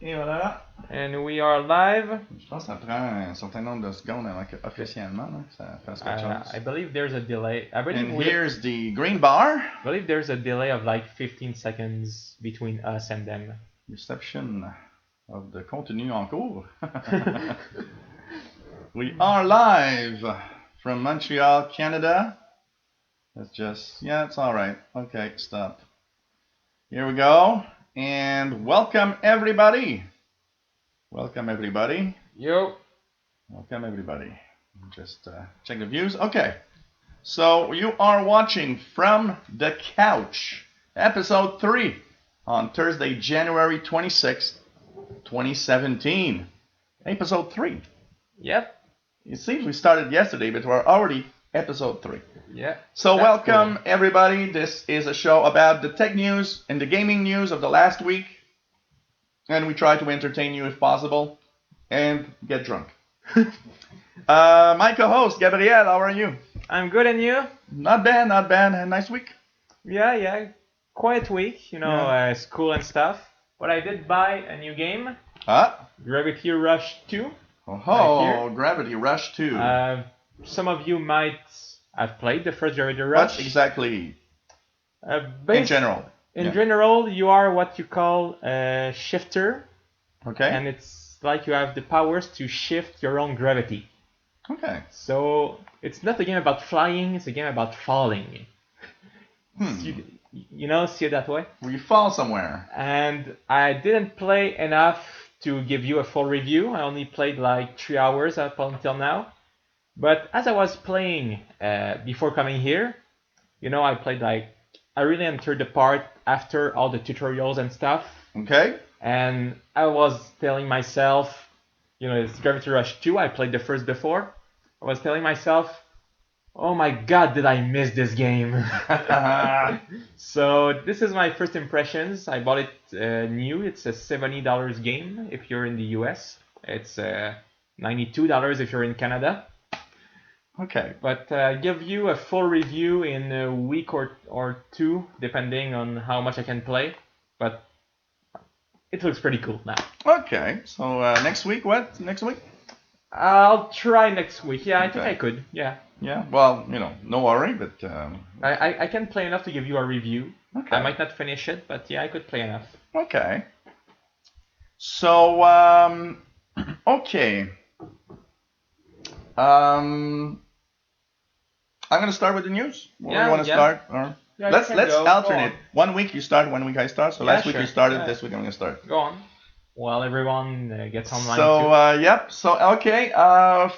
Et voilà. And we are live. Je pense que ça prend un certain nombre de secondes avant que officiellement là, que ça fasse quelque chose. I believe there's a delay. And here's the green bar. I believe there's a delay of like 15 seconds between us and them. Reception of the contenu en cours. We are live from Montreal, Canada. Let's just, yeah, it's all right. Okay, stop. Here we go. And welcome everybody. Welcome everybody. Yo. Welcome everybody. Just check the views. Okay. So you are watching From the Couch, episode 3 on Thursday, January 26th, 2017. Episode 3. Yep. It seems we started yesterday, but we're already episode 3. Yeah. So welcome everybody. This is a show about the tech news and the gaming news of the last week. And we try to entertain you if possible and get drunk. My co-host Gabriel, how are you? I'm good, and you? Not bad, not bad. A nice week? Yeah. Quiet week, school and stuff. But I did buy a new game. Gravity Rush 2. Oh, Gravity Rush 2. Some of you might have played the first Gravity Rush. What exactly? In general. In general, you are what you call a shifter. Okay. And it's like you have the powers to shift your own gravity. Okay. So it's not a game about flying, it's a game about falling. See it that way? Where you fall somewhere. And I didn't play enough to give you a full review. I only played like 3 hours up until now. But as I was playing before coming here, I really entered the part after all the tutorials and stuff. Okay. And I was telling myself, it's Gravity Rush 2, I played the first before. I was telling myself, oh my god, did I miss this game? So this is my first impressions. I bought it new. It's a $70 game if you're in the US. It's $92 if you're in Canada. Okay. But I'll give you a full review in a week or two, depending on how much I can play. But it looks pretty cool now. Okay. So next week, what? Next week? I'll try next week. Yeah, I think I could. Yeah. Yeah. Well, no worry, but I can play enough to give you a review. Okay. I might not finish it, but yeah, I could play enough. Okay. So okay. I'm gonna start with the news. Where do you want to start? Or let's alternate. 1 week you start, 1 week I start. So last week you started, this week I'm gonna start. Go on. Well, everyone gets online too. Yep. So okay.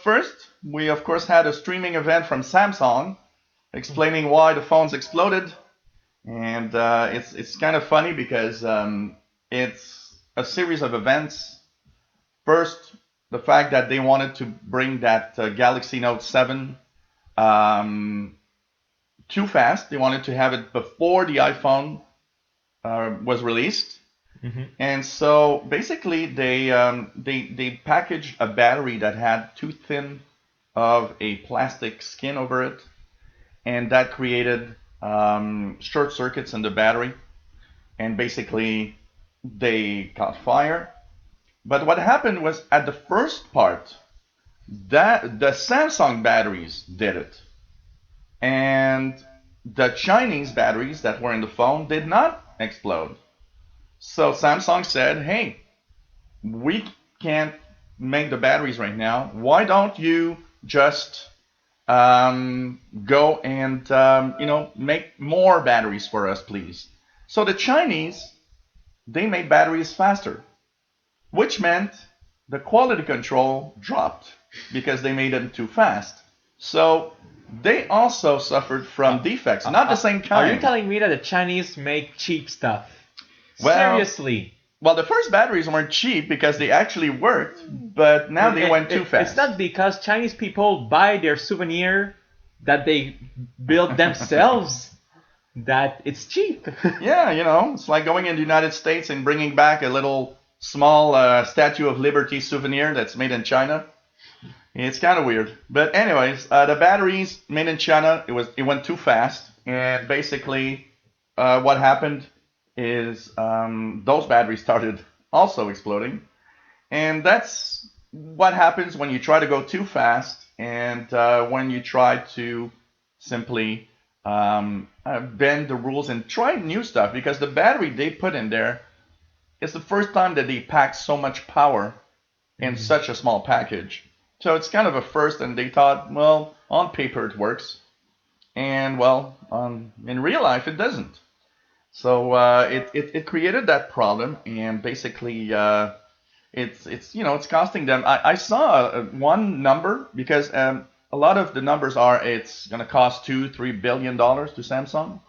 First, we of course had a streaming event from Samsung, explaining why the phones exploded, and it's kind of funny because it's a series of events. First, the fact that they wanted to bring that Galaxy Note 7 too fast. They wanted to have it before the iPhone was released. Mm-hmm. And so basically they packaged a battery that had too thin of a plastic skin over it, and that created short circuits in the battery, and basically they caught fire. But what happened was at the first part, that the Samsung batteries did it, and the Chinese batteries that were in the phone did not explode. So Samsung said, hey, we can't make the batteries right now. Why don't you just go and make more batteries for us, please? So the Chinese, they made batteries faster, which meant the quality control dropped because they made them too fast. So they also suffered from defects, not the same kind. Are you telling me that the Chinese make cheap stuff? Well, seriously? Well, the first batteries weren't cheap because they actually worked, but now they went too fast. It's not because Chinese people buy their souvenir that they build themselves that it's cheap. Yeah, it's like going in the United States and bringing back a little small Statue of Liberty souvenir that's made in China. It's kind of weird. But anyways, the batteries made in China, it went too fast. And basically what happened is those batteries started also exploding. And that's what happens when you try to go too fast and when you try to simply bend the rules and try new stuff, because the battery they put in there is the first time that they pack so much power in such a small package. So it's kind of a first, and they thought, well, on paper it works, and well, in real life it doesn't. So it created that problem, and basically it's costing them. I saw one number, because a lot of the numbers are it's going to cost $2-3 billion to Samsung.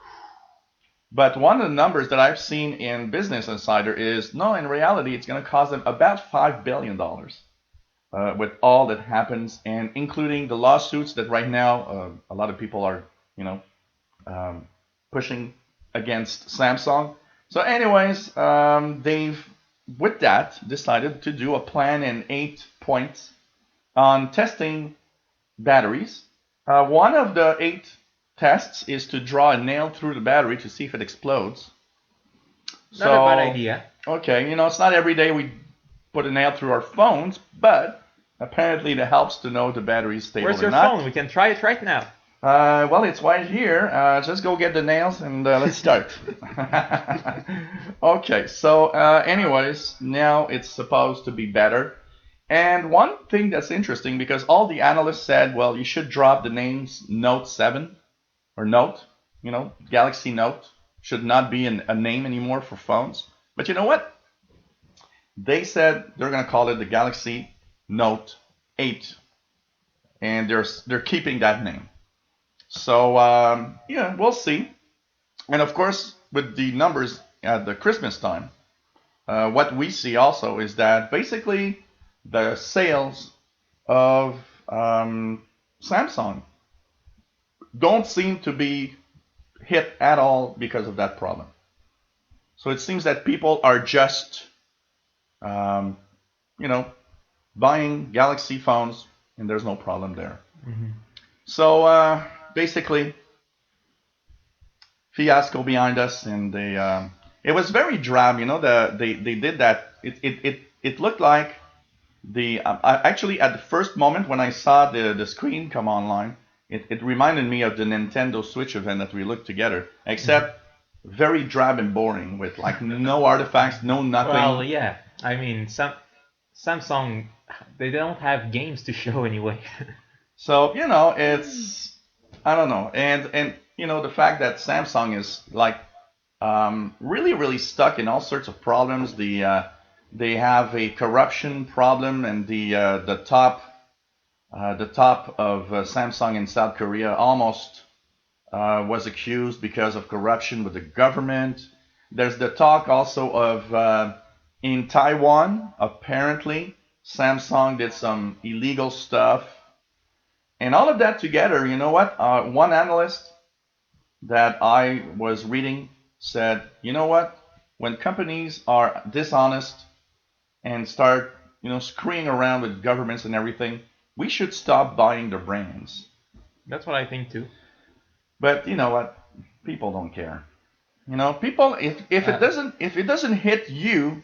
But one of the numbers that I've seen in Business Insider is no, in reality, it's going to cost them about $5 billion with all that happens, and including the lawsuits that right now a lot of people are, you know, pushing against Samsung. So, anyways, they've with that decided to do a plan in 8 points on testing batteries. One of the 8 tests is to draw a nail through the battery to see if it explodes. Not a bad idea. Okay, it's not every day we put a nail through our phones, but apparently it helps to know the battery is stable Where's or your not. phone? We can try it right now. Well, it's right here. Just go get the nails and let's start. Okay, so anyways, now it's supposed to be better. And one thing that's interesting, because all the analysts said, well, you should drop the names Note 7 or Note, Galaxy Note should not be a name anymore for phones. But you know what? They said they're going to call it the Galaxy Note 8. And they're keeping that name. So, yeah, we'll see. And of course, with the numbers at the Christmas time, what we see also is that basically the sales of Samsung don't seem to be hit at all because of that problem. So it seems that people are just, buying Galaxy phones, and there's no problem there. Mm-hmm. So basically, fiasco behind us, and it was very drab. They did that. It looked like actually at the first moment when I saw the screen come online, it reminded me of the Nintendo Switch event that we looked together, except very drab and boring with like no artifacts, no nothing. Well, yeah. I mean, Samsung, they don't have games to show anyway. So it's I don't know, and the fact that Samsung is like really really stuck in all sorts of problems. They have a corruption problem, and the top of Samsung in South Korea almost was accused because of corruption with the government. There's the talk also of in Taiwan, apparently Samsung did some illegal stuff. And all of that together, you know what? One analyst that I was reading said, you know what? When companies are dishonest and start, screwing around with governments and everything, we should stop buying their brands. That's what I think too. But you know what? People don't care. People if it doesn't hit you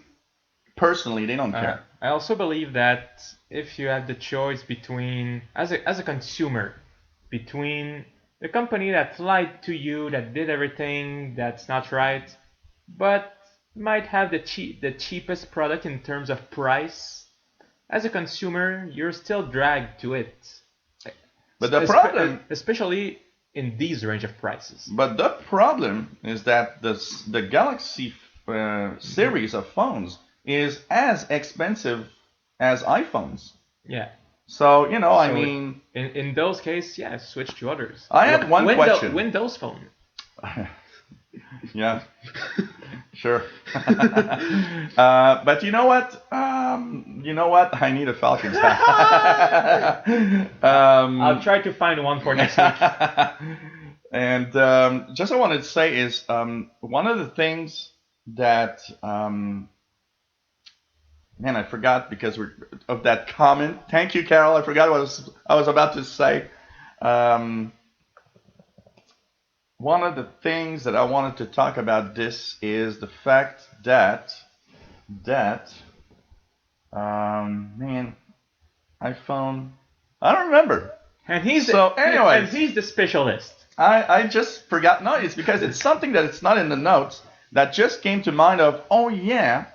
personally, they don't care. I also believe that if you have the choice between, as a consumer, between the company that lied to you, that did everything that's not right, but might have the cheapest product in terms of price, as a consumer, you're still dragged to it. But the problem, especially in these range of prices. But the problem is that the Galaxy series of phones is as expensive as iPhones. Yeah. So, I mean... In those cases, yeah, switch to others. I had one question. Windows Phone. Yeah. Sure. But you know what? I need a Falcons hat. I'll try to find one for next week. And just what I wanted to say is one of the things that... Man, I forgot because of that comment. Thank you, Carol. I forgot what I was about to say. One of the things that I wanted to talk about this is the fact that that, man, I found. I don't remember. And he's So, anyways, and he's the specialist. I just forgot. No, it's because it's something that it's not in the notes that just came to mind of, oh yeah,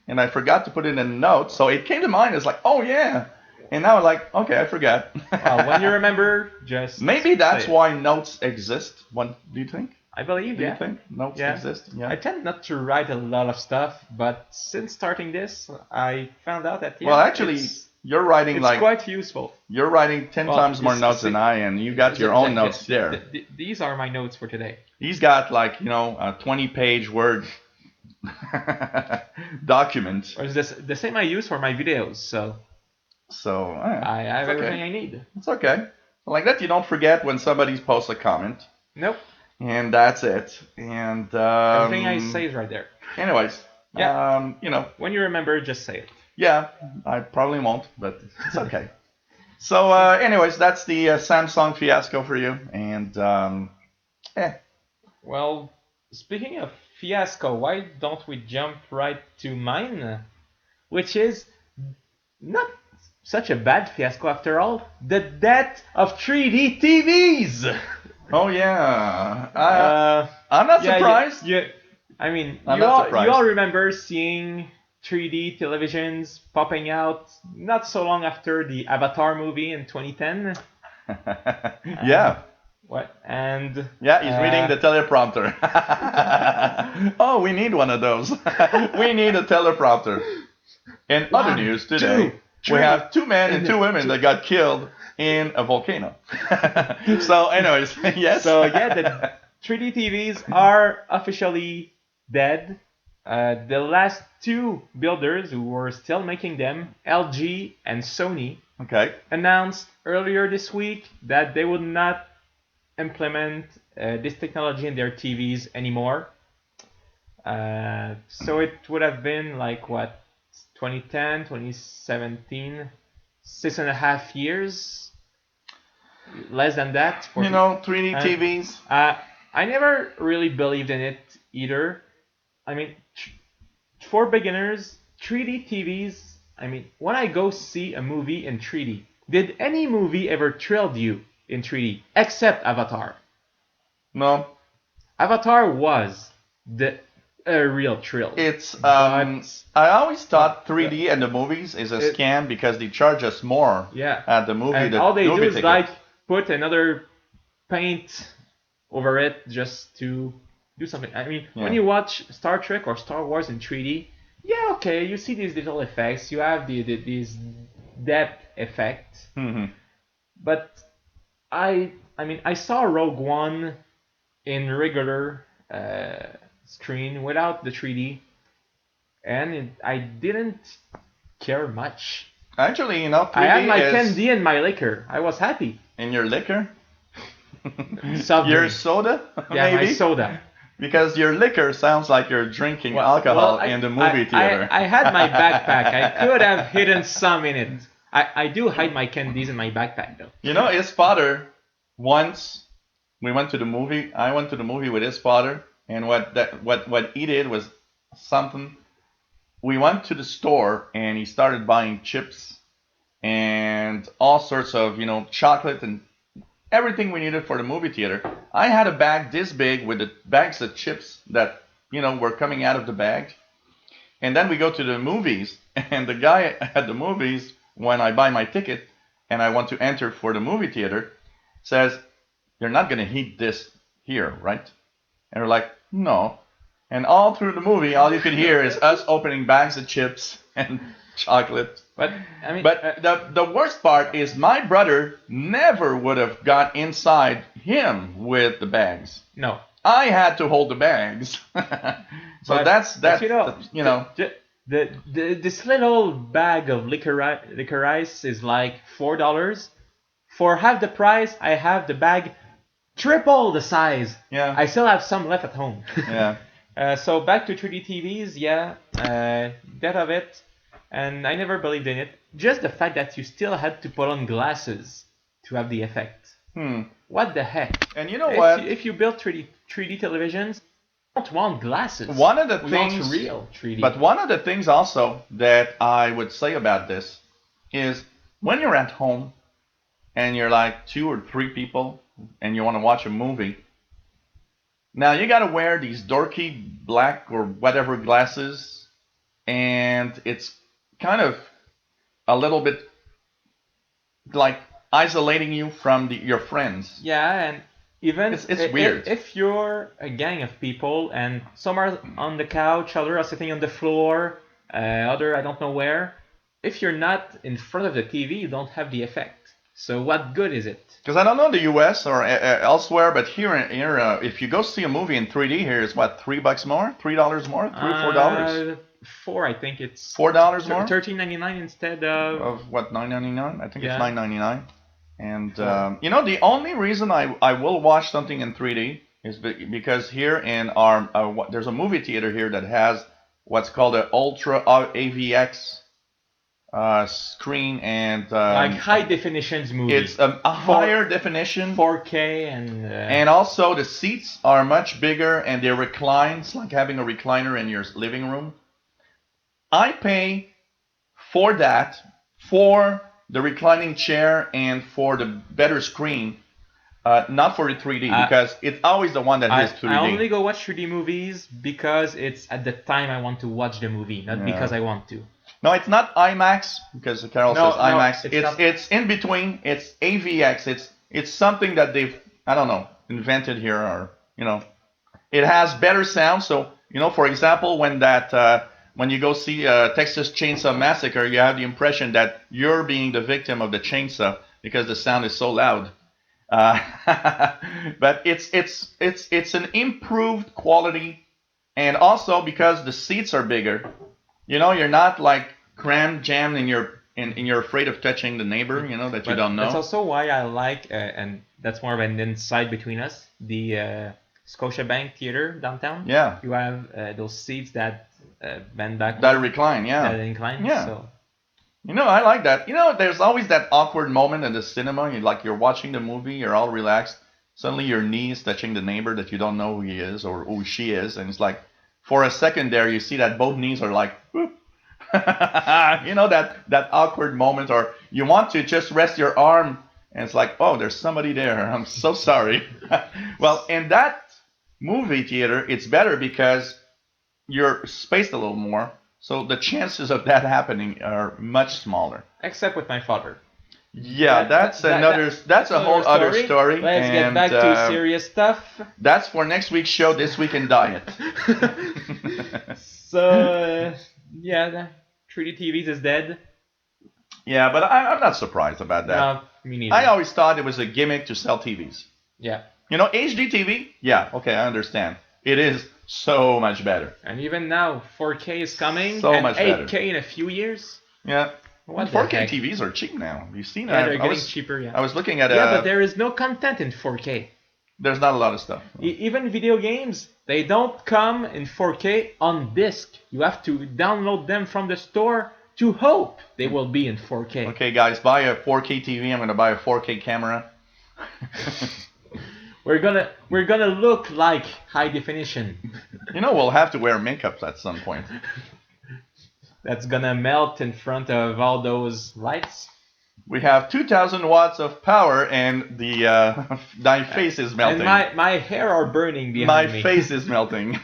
and I forgot to put it in the notes. So it came to mind as like, oh yeah, and now I'm like, okay, I forgot. When you remember, just Maybe that's say it. why notes exist. What do you think? I believe, Do you yeah. think notes Yeah. exist? Yeah. I tend not to write a lot of stuff, but since starting this, I found out that Well, actually, you're writing it's like quite useful. you're writing 10 Well, times more this- notes than see- I, and you got your own notes there. These are my notes for today. He's got like a 20-page Word document. Or it's the same I use for my videos, so So I have it's everything okay. I need. It's okay. Like that, you don't forget when somebody posts a comment, Nope. and that's it. And Everything I say is right there. anyways, Yeah. When you remember, just say it. yeah, I probably won't, but it's okay. So, anyways, that's the Samsung fiasco for you, and Well, speaking of fiasco, why don't we jump right to mine? Which is not such a bad fiasco after all. The death of 3D TVs! oh yeah, I'm not Yeah, surprised. I mean, I'm you not all, surprised. you all remember seeing 3D televisions popping out not so long after the Avatar movie in 2010. Yeah. What? And Yeah, he's reading the teleprompter. Oh, we need one of those. We need a teleprompter. In other One, news today, two, we three, have 2 men and 2 women that got killed in a volcano. So, anyways, yes. So yeah, the 3D TVs are officially dead. The last 2 builders who were still making them, LG and Sony, Okay. announced earlier this week that they would not implement this technology in their TVs anymore. So it would have been like what, 2010, 2017, 6.5 years, less than that. 3D TVs. I never really believed in it either. I mean, for beginners, 3D TVs. I mean, when I go see a movie in 3D, did any movie ever thrill you in 3D except Avatar? No. Avatar was a real thrill. It's I always thought 3D and the movies is a scam because they charge us more at the movie. And the all they movie do is ticket. like put another paint over it just to do something. I mean, when you watch Star Trek or Star Wars in 3D, yeah, okay, you see these little effects, you have these depth effects, but I mean, I saw Rogue One in regular screen without the 3D, and I didn't care much. Actually, 3D I had my is candy and my liquor. I was happy. in your liquor. Soft Your drink. soda, Yeah, maybe. my soda. Because your liquor sounds like you're drinking alcohol in the movie theater. I had my backpack. I could have hidden some in it. I do hide my candies in my backpack though. His father, once we went to the movie, I went to the movie with his father, and what he did was something. We went to the store and he started buying chips and all sorts of, chocolate and everything we needed for the movie theater. I had a bag this big with the bags of chips that, were coming out of the bag. And then we go to the movies, and the guy at the movies, when I buy my ticket and I want to enter for the movie theater, says, "You're not going to eat this here, right?" And we're like, "No." And all through the movie, all you could hear is us opening bags of chips and chocolate. But I mean, the worst part is my brother never would have got inside him with the bags. No, I had to hold the bags. So that's this little bag of licorice is like $4. For half the price, I have the bag triple the size. Yeah. I still have some left at home. Yeah. So back to 3D TVs, death of it, and I never believed in it. Just the fact that you still had to put on glasses to have the effect. What the heck? And you know what? If you build 3D televisions, don't want glasses. One of the we things, want real 3D. but one of the things also that I would say about this is when you're at home and you're like 2 or 3 people and you want to watch a movie. Now you got to wear these dorky black or whatever glasses, and it's kind of a little bit like isolating you from your friends. Yeah, and even it's weird. If you're a gang of people and some are on the couch, others are sitting on the floor, other I don't know where. If you're not in front of the TV, you don't have the effect. So what good is it? Because I don't know the U.S. or elsewhere, but here, if you go see a movie in 3D here, it's what, $3 more, $3 more, $3 or $4? $4, I think it's $4 more. $13.99 instead of what, $9.99? I think yeah. It's $9.99. And the only reason I will watch something in 3D is because here in our there's a movie theater here that has what's called an Ultra AVX screen, and like high definitions movie. It's a higher definition, 4K, and also the seats are much bigger and they recline. It's like having a recliner in your living room. I pay for that, for the reclining chair and for the better screen, not for the 3D, because it's always the one that is 3D. I only go watch 3D movies because it's at the time I want to watch the movie, not because I want to. No, it's not IMAX, because Carol says IMAX. It's in between. It's AVX. It's something that they've, I don't know, invented here, or it has better sound. So for example, when you go see Texas Chainsaw Massacre, you have the impression that you're being the victim of the chainsaw because the sound is so loud. But it's an improved quality, and also because the seats are bigger. You're not like crammed, jammed, and you're afraid of touching the neighbor, that you don't know. That's also why I like, and that's more of an insight between us, the Scotiabank Theater downtown. Yeah. You have those seats that bend back. That recline, yeah. That incline. Yeah. So. I like that. There's always that awkward moment in the cinema. You're watching the movie, you're all relaxed. Suddenly your knee is touching the neighbor that you don't know who he is or who she is, and it's like, for a second there, you see that both knees are like, whoop. that awkward moment, or you want to just rest your arm, and it's like, oh, there's somebody there. I'm so sorry. Well, in that movie theater, it's better because you're spaced a little more, so the chances of that happening are much smaller. Except with my father. Yeah, that's a whole other story. Let's get back to serious stuff. That's for next week's show, This Week in Diet. So, the 3D TVs is dead. Yeah, but I'm not surprised about that. No, me neither. I always thought it was a gimmick to sell TVs. Yeah. HD TV? Yeah, okay, I understand. It is so much better. And even now, 4K is coming. So and much 8K better. In a few years. Yeah. What 4K TVs are cheap now. You've seen that? Yeah, they're getting cheaper, yeah. I was looking at but there is no content in 4K. There's not a lot of stuff. Even video games, they don't come in 4K on disc. You have to download them from the store to hope they will be in 4K. Okay, guys, buy a 4K TV. I'm going to buy a 4K camera. We're gonna look like high definition. We'll have to wear makeup at some point. That's gonna melt in front of all those lights. We have 2,000 watts of power, and my face is melting. And my hair are burning behind me. My face is melting.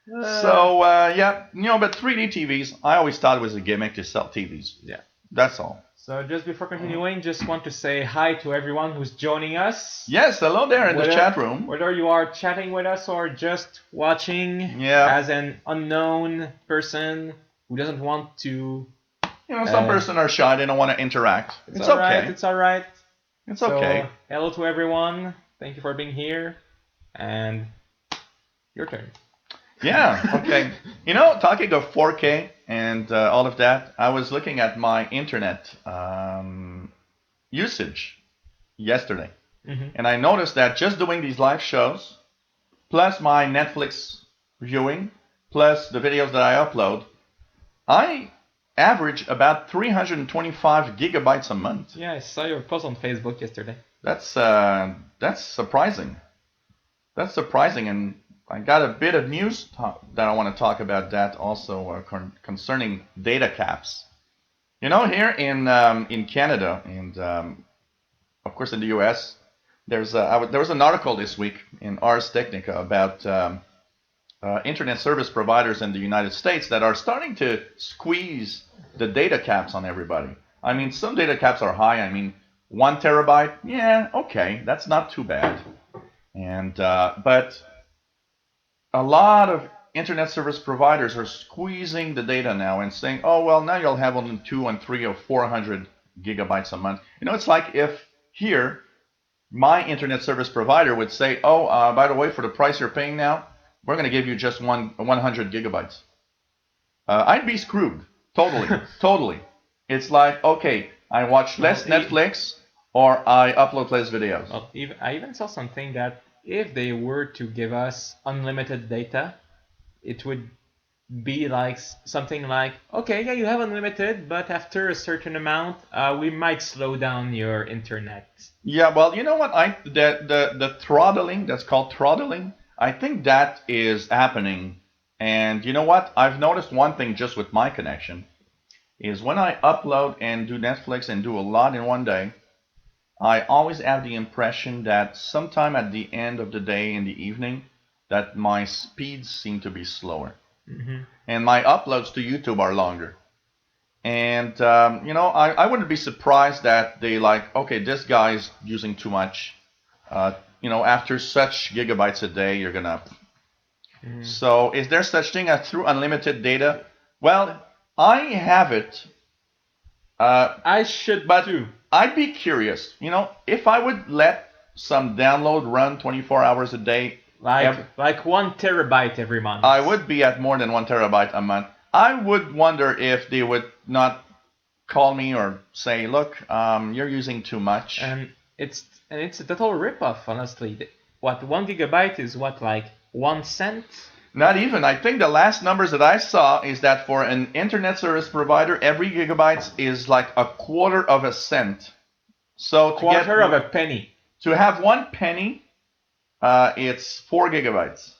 So, but 3D TVs, I always thought it was a gimmick to sell TVs. Yeah. That's all. So just before continuing, just want to say hi to everyone who's joining us. Yes, hello there in the chat room. Whether you are chatting with us or just watching as an unknown person who doesn't want to... some person are shy, they don't want to interact. It's okay. It's all right. It's okay. Hello to everyone. Thank you for being here. And your turn. Yeah, okay. Talking of 4K and all of that, I was looking at my internet usage yesterday. Mm-hmm. And I noticed that just doing these live shows, plus my Netflix viewing, plus the videos that I upload, I average about 325 gigabytes a month. Yeah, I saw your post on Facebook yesterday. That's surprising. That's surprising, and I got a bit of news that I want to talk about that also concerning data caps. Here in Canada and of course in the U.S., there was an article this week in Ars Technica about internet service providers in the United States that are starting to squeeze the data caps on everybody. I mean, some data caps are high. I mean, 1 terabyte, yeah, okay, that's not too bad. And but a lot of internet service providers are squeezing the data now and saying, oh well, now you'll have only 2 and 3 or 400 gigabytes a month. It's like if here my internet service provider would say, oh, by the way, for the price you're paying now, we're going to give you just 100 gigabytes. I'd be screwed. Totally. Totally. It's like, okay, I watch less Netflix or I upload less videos. Well, I even saw something that if they were to give us unlimited data, it would be like something like, okay, yeah, you have unlimited, but after a certain amount, we might slow down your internet. Yeah, well, you know what? The throttling, that's called throttling, I think that is happening. And you know what? I've noticed one thing just with my connection is when I upload and do Netflix and do a lot in one day, I always have the impression that sometime at the end of the day in the evening that my speeds seem to be slower. Mm-hmm. And my uploads to YouTube are longer. And, I wouldn't be surprised that they like, okay, this guy's using too much. After such gigabytes a day, you're going to... Mm-hmm. So is there such thing as through unlimited data? Well, I have it. I should too. I'd be curious, if I would let some download run 24 hours a day. Like 1 terabyte every month. I would be at more than 1 terabyte a month. I would wonder if they would not call me or say, look, you're using too much. And it's a total ripoff, honestly. What, 1 gigabyte is what, like 1 cent? Not even. I think the last numbers that I saw is that for an internet service provider, every gigabyte is like a quarter of a cent. So quarter of a penny. To have 1 penny, it's 4 gigabytes.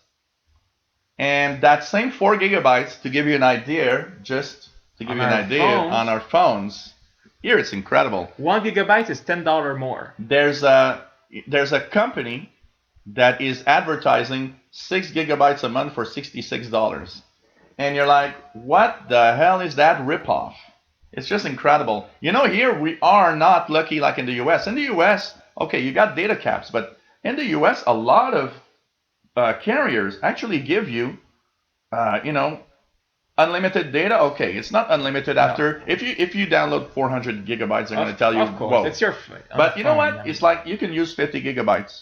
And that same 4 gigabytes, to give you an idea, on our phones, here it's incredible. 1 gigabyte is $10 more. There's a company that is advertising 6 gigabytes a month for $66. And you're like, what the hell is that ripoff? It's just incredible. Here we are not lucky like in the US. In the US, okay, you got data caps, but in the US, a lot of carriers actually give you, unlimited data. Okay, it's not unlimited after. If you download 400 gigabytes, they're going to tell you, of course, whoa. it's your. But you know what? Yeah. It's like you can use 50 gigabytes,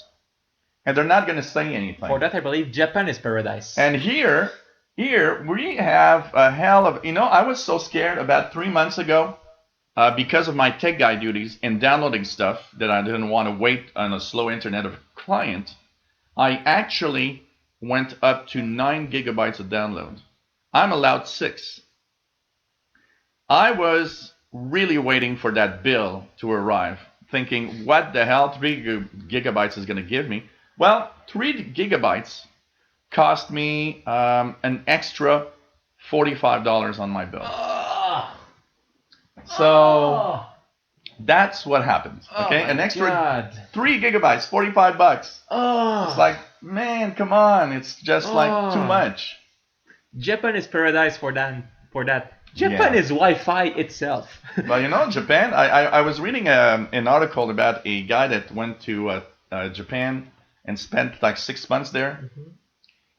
and they're not going to say anything. For that, I believe Japan is paradise. And here we have a hell of. I was so scared about 3 months ago. Because of my tech guy duties and downloading stuff that I didn't want to wait on a slow internet of a client, I actually went up to 9 gigabytes of download. I'm allowed 6. I was really waiting for that bill to arrive, thinking, what the hell 3 gigabytes is going to give me? Well, 3 gigabytes cost me an extra $45 on my bill. So that's what happens. Okay, an extra 3 gigabytes, $45. Oh. It's like, man, come on! It's just like too much. Japan is paradise for that. Japan is Wi-Fi itself. Well, Japan. I was reading an article about a guy that went to Japan and spent like 6 months there. Mm-hmm.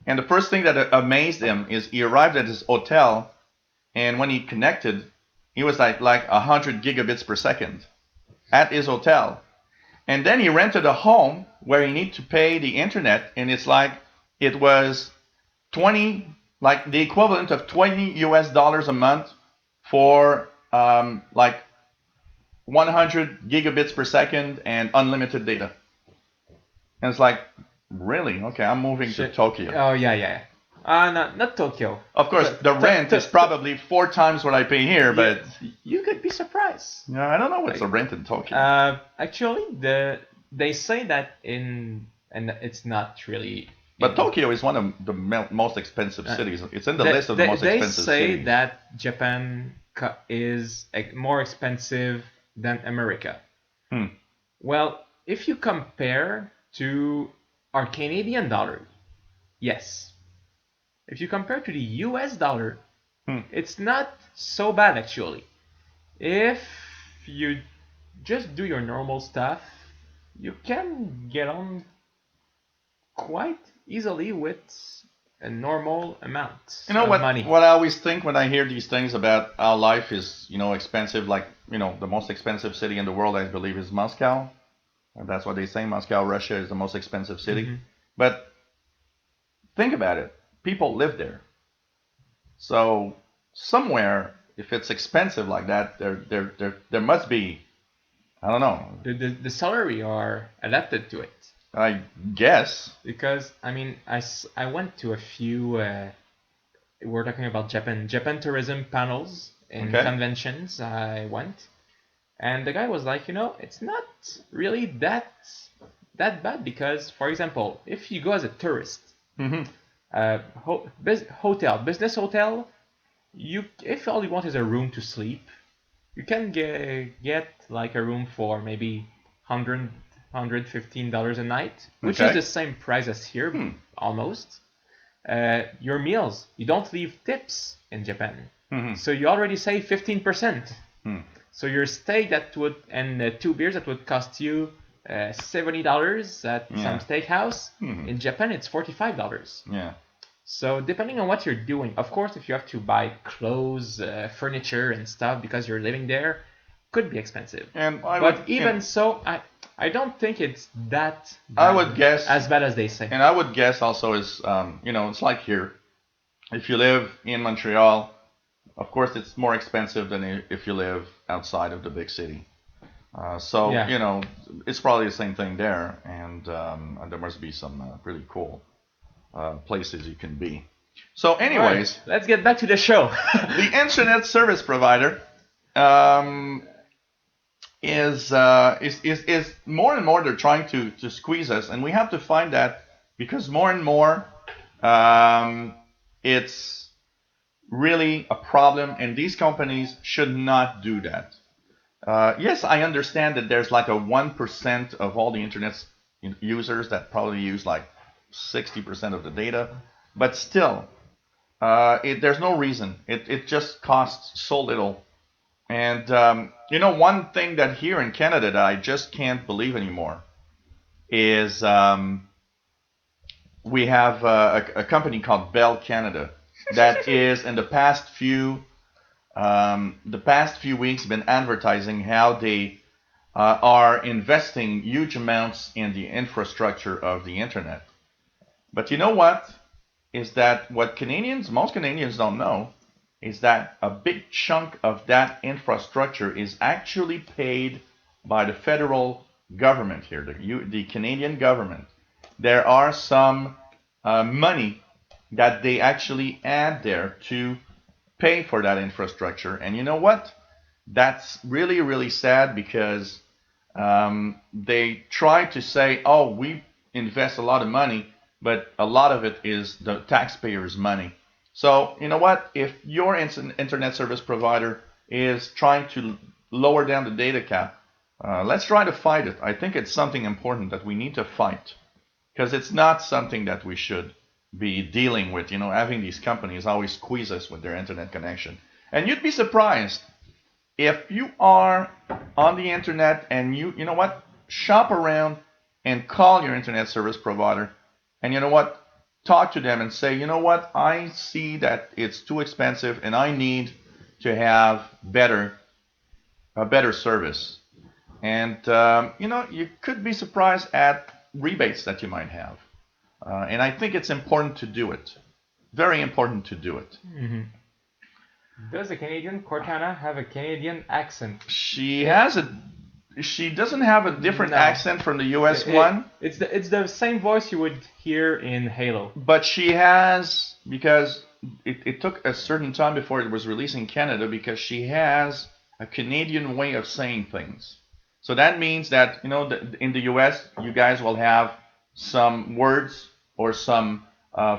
And the first thing that amazed him is he arrived at his hotel, and when he connected, he was like 100 gigabits per second at his hotel. And then he rented a home where he needed to pay the internet, and it's like it was 20, like the equivalent of $20 a month for like 100 gigabits per second and unlimited data. And it's like, really? Okay, I'm moving to Tokyo. Oh, yeah. Not Tokyo. Of course, the rent is probably 4 times what I pay here, but... You could be surprised. Yeah, I don't know what's the rent in Tokyo. Actually, they say that in and it's not really. But Tokyo is one of the most expensive cities. It's in the list of the most They expensive say cities. that Japan is more expensive than America. Hmm. Well, if you compare to our Canadian dollar, yes. If you compare to the US dollar, it's not so bad actually. If you just do your normal stuff, you can get on quite easily with a normal amount You know of what? money. What I always think when I hear these things about how life is, expensive. Like, the most expensive city in the world, I believe, is Moscow. And that's what they say. Moscow, Russia, is the most expensive city. Mm-hmm. But think about it. People live there. So somewhere, if it's expensive like that, there must be. I don't know. The salary are adapted to it. I guess. Because I mean, I went to a few. We're talking about Japan tourism panels and Okay. conventions. I went, and the guy was like, it's not really that bad because, for example, if you go as a tourist, Mm-hmm. business hotel, if all you want is a room to sleep, you can get like a room for maybe $115 a night, which is Okay. the same price as here, almost. Your meals, you don't leave tips in Japan, Mm-hmm. so you already save 15%. Hmm. So your steak and two beers that would cost you $70 at some Yeah. steakhouse. Mhm. In Japan, it's $45. Yeah. So depending on what you're doing, of course, if you have to buy clothes, furniture, and stuff because you're living there, could be expensive. And But even so, I don't think it's that I bad, would guess, as bad as they say. and I would guess also is, it's like here. If you live in Montreal, of course, it's more expensive than if you live outside of the big city. So, Yeah. it's probably the same thing there, and there must be some really cool places you can be. So, anyways, Right, let's get back to the show. the internet service provider um, is more and more they're trying to squeeze us, and we have to find that because more and more it's really a problem, and these companies should not do that. Yes, I understand that there's like a 1% of all the internet users that probably use like 60% of the data, but still, there's no reason. It just costs so little. And one thing that here in Canada that I just can't believe anymore is we have a company called Bell Canada that is in the past few weeks been advertising how they are investing huge amounts in the infrastructure of the internet. But you know what? Is that what most Canadians don't know is that a big chunk of that infrastructure is actually paid by the federal government here, the Canadian government. There are some money that they actually add there to pay for that infrastructure. And you know what? That's really, really sad because they try to say, oh, we invest a lot of money, but a lot of it is the taxpayers' money. So, you know what? If your internet service provider is trying to lower down the data cap, let's try to fight it. I think it's something important that we need to fight because it's not something that we should be dealing with. Having these companies always squeeze us with their internet connection. And you'd be surprised if you are on the internet and you know what, shop around and call your internet service provider, and you know what, talk to them and say, you know what, I see that it's too expensive and I need to have a better service. And you could be surprised at rebates that you might have. And I think it's important to do it. Very important to do it. Mm-hmm. Does a Canadian Cortana have a Canadian accent? She doesn't have a different accent from the US one. It's the same voice you would hear in Halo. But she has, because it took a certain time before it was released in Canada, because she has a Canadian way of saying things. So that means that, in the US, you guys will have some words or some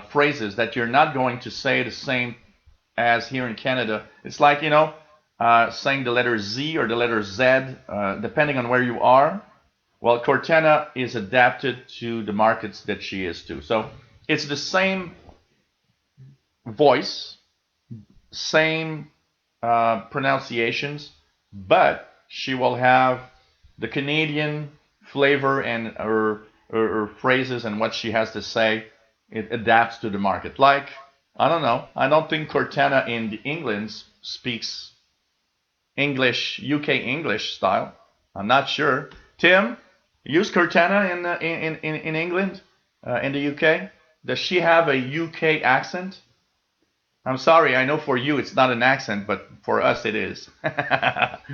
phrases that you're not going to say the same as here in Canada. It's like, saying the letter Z or the letter Z, depending on where you are. Well, Cortana is adapted to the markets that she is to. So it's the same voice, same pronunciations, but she will have the Canadian flavor and her phrases and what she has to say. It adapts to the market. Like, I don't know. I don't think Cortana in England speaks English, UK English style. I'm not sure. Tim, use Cortana in England, in the UK. Does she have a UK accent? I'm sorry, I know for you it's not an accent, but for us it is.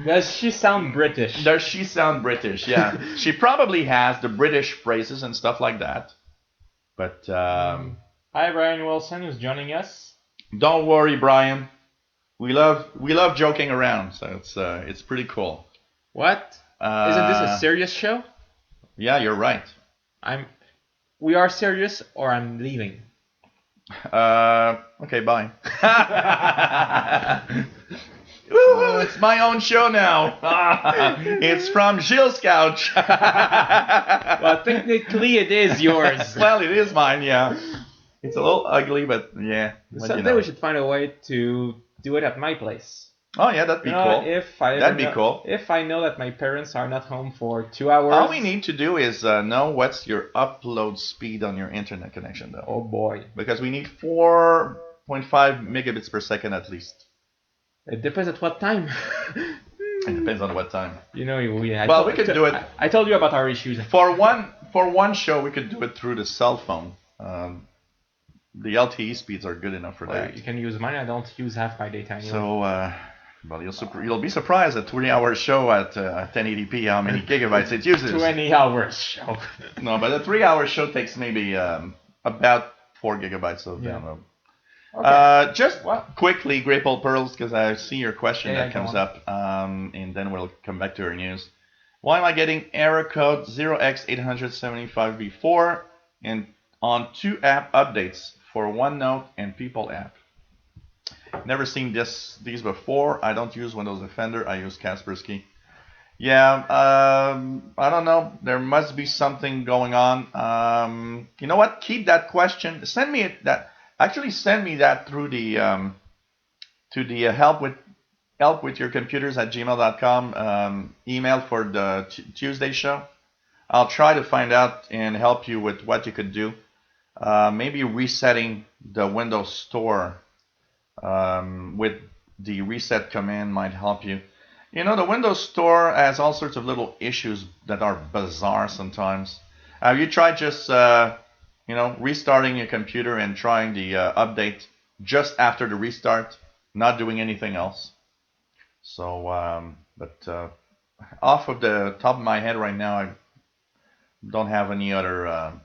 Does she sound British? Does she sound British? Yeah. She probably has the British phrases and stuff like that. But Hi, Brian Wilson, who's joining us. Don't worry, Brian. We love joking around, so it's pretty cool. What? Isn't this a serious show? Yeah, you're right. We are serious, or I'm leaving. Okay, bye. Ooh, it's my own show now. It's from Gilles' couch. Well, technically it is yours. Well, it is mine, yeah. It's a little ugly, but yeah. Someday we should find a way to do it at my place. Oh yeah, that'd be cool. That'd be cool. If I know that my parents are not home for 2 hours. All we need to do is know what's your upload speed on your internet connection, though. Oh boy. Because we need 4.5 megabits per second at least. It depends at what time. It depends on what time. We could do it. I told you about our issues. For one show, we could do it through the cell phone. The LTE speeds are good enough for that. You can use mine. I don't use half my data anyway. So, you'll be surprised at 3-hour show at 1080p how many gigabytes it uses. 20 hours show. No, but a 3-hour show takes maybe about 4 gigabytes of download. Okay. Just quickly, Grapple Pearls, because I see your question that comes up, and then we'll come back to our news. Why am I getting error code 0x875b4 and on 2 app updates for OneNote and People app? Never seen these before. I don't use Windows Defender. I use Kaspersky. Yeah, I don't know. There must be something going on. You know what? Keep that question. Send me that. Actually, send me that through the to the help with your computers at gmail.com email for the Tuesday show. I'll try to find out and help you with what you could do. Maybe resetting the Windows Store with the reset command might help you. You know, the Windows Store has all sorts of little issues that are bizarre sometimes. Have you tried just restarting your computer and trying the update just after the restart, not doing anything else? So, off of the top of my head right now, I don't have any other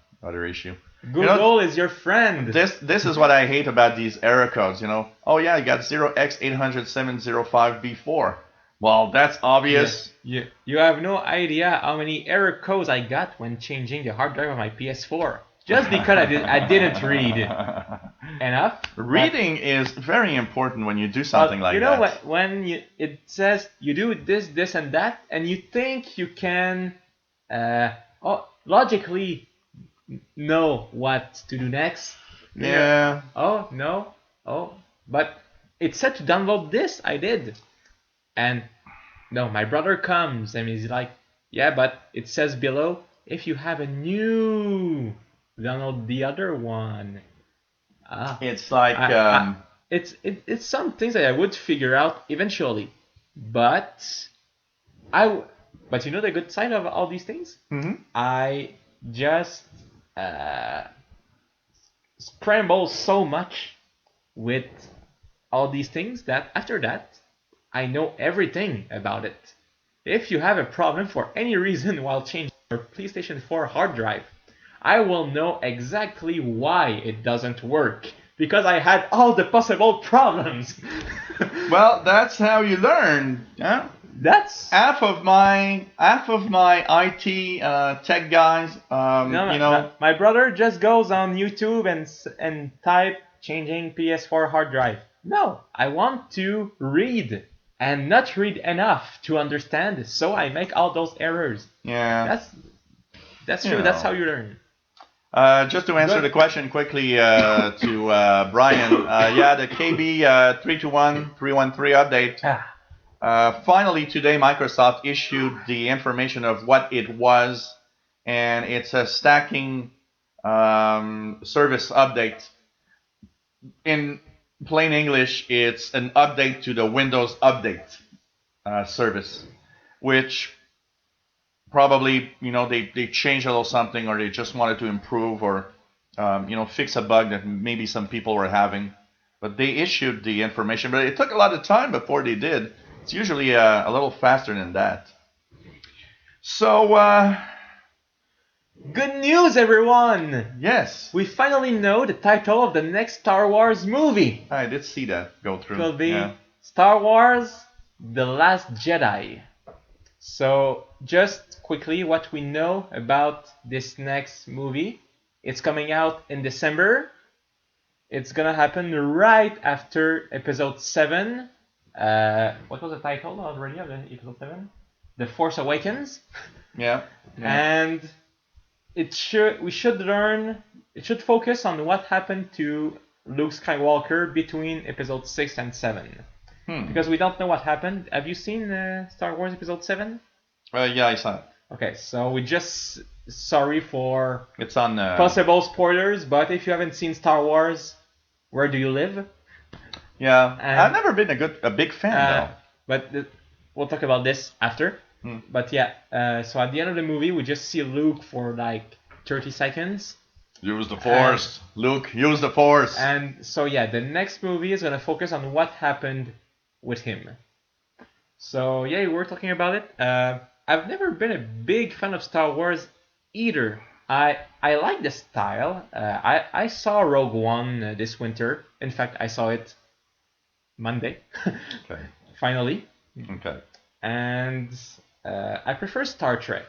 issue. Google is your friend. This is what I hate about these error codes. Oh yeah, you got 0x800-705b4. Well, that's obvious. You have no idea how many error codes I got when changing the hard drive of my PS4. Just because I didn't read enough. Reading is very important when you do something like that. You know what? When it says you do this, this, and that, and you think you can logically know what to do next. Yeah. Oh, no. Oh, but it said to download this. I did. And no, my brother comes and he's like, yeah, but it says below, if you have a new, download the other one. It's like it's some things that I would figure out eventually, but you know the good side of all these things? Mm-hmm. I just scramble so much with all these things that after that I know everything about it. If you have a problem for any reason while changing your PlayStation 4 hard drive, I will know exactly why it doesn't work, because I had all the possible problems. Well, that's how you learn. Huh? That's half of my IT tech guys. no, You know, my brother just goes on YouTube and type changing PS4 hard drive. No, I want to read and not read enough to understand, so I make all those errors. yeah. That's You true. That's know. how you learn. Just to answer Good. the question quickly to Brian, yeah, the KB 321.313 update. Finally, today Microsoft issued the information of what it was, and it's a stacking service update. In plain English, it's an update to the Windows Update service, which probably they changed a little something, or they just wanted to improve, or fix a bug that maybe some people were having. But they issued the information, but it took a lot of time before they did. It's usually a little faster than that. So Good news, everyone! yes, We finally know the title of the next Star Wars movie. I did see that go through. It will be Yeah. Star Wars The Last Jedi. So, just quickly, what we know about this next movie. It's coming out in December. It's gonna happen right after Episode 7. What was the title already of the Episode 7? The Force Awakens. Yeah. And it should focus on what happened to Luke Skywalker between Episode 6 and 7. Because we don't know what happened. Have you seen Star Wars Episode 7? Yeah, I saw it. Okay, so we just sorry for It's on. possible spoilers, but if you haven't seen Star Wars, where do you live? Yeah, And- I've never been a big fan But we'll talk about this after. But yeah, so at the end of the movie, we just see Luke for like 30 seconds. though. Use the Force, Luke. Use the Force. And so yeah, the next movie is gonna focus on what happened with him. So yeah, we're talking about it. I've never been a big fan of Star Wars either. I like the style. I saw Rogue One this winter. In fact, I saw it Monday. Okay. Finally. Okay. And I prefer Star Trek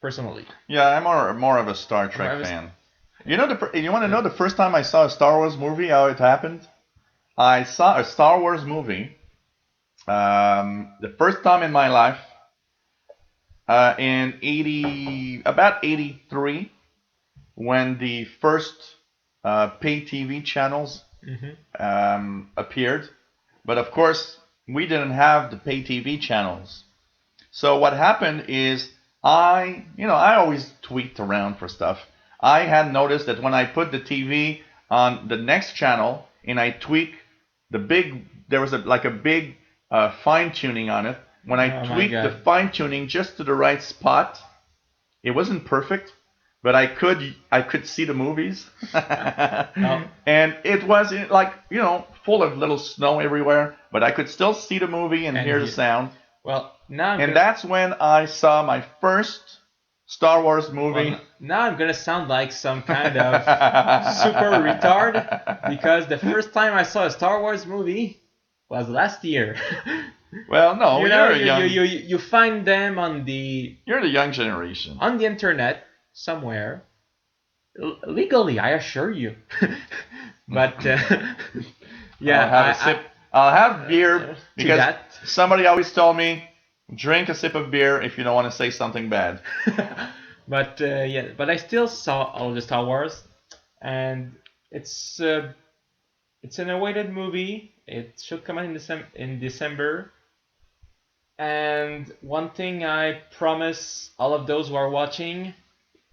personally. Yeah, I'm more of a Star Trek fan. You want to know the first time I saw a Star Wars movie? How it happened? I saw a Star Wars movie. The first time in my life. In about 83, when the first pay TV channels appeared. But of course, we didn't have the pay TV channels. So what happened is I always tweaked around for stuff. I had noticed that when I put the TV on the next channel and I tweak there was a big fine tuning on it. When I tweaked the fine tuning just to the right spot, it wasn't perfect, but I could see the movies, and it was full of little snow everywhere, but I could still see the movie and hear the sound. Well, now that's when I saw my first Star Wars movie. Well, now I'm gonna sound like some kind of super retard, because the first time I saw a Star Wars movie was last year. Well, no, you find them on the you're the young generation on the internet somewhere legally, I assure you. But yeah, I'll have beer because somebody always told me drink a sip of beer if you don't want to say something bad. But but I still saw all the Star Wars, and it's an awaited movie. It should come out in December. And one thing I promise all of those who are watching,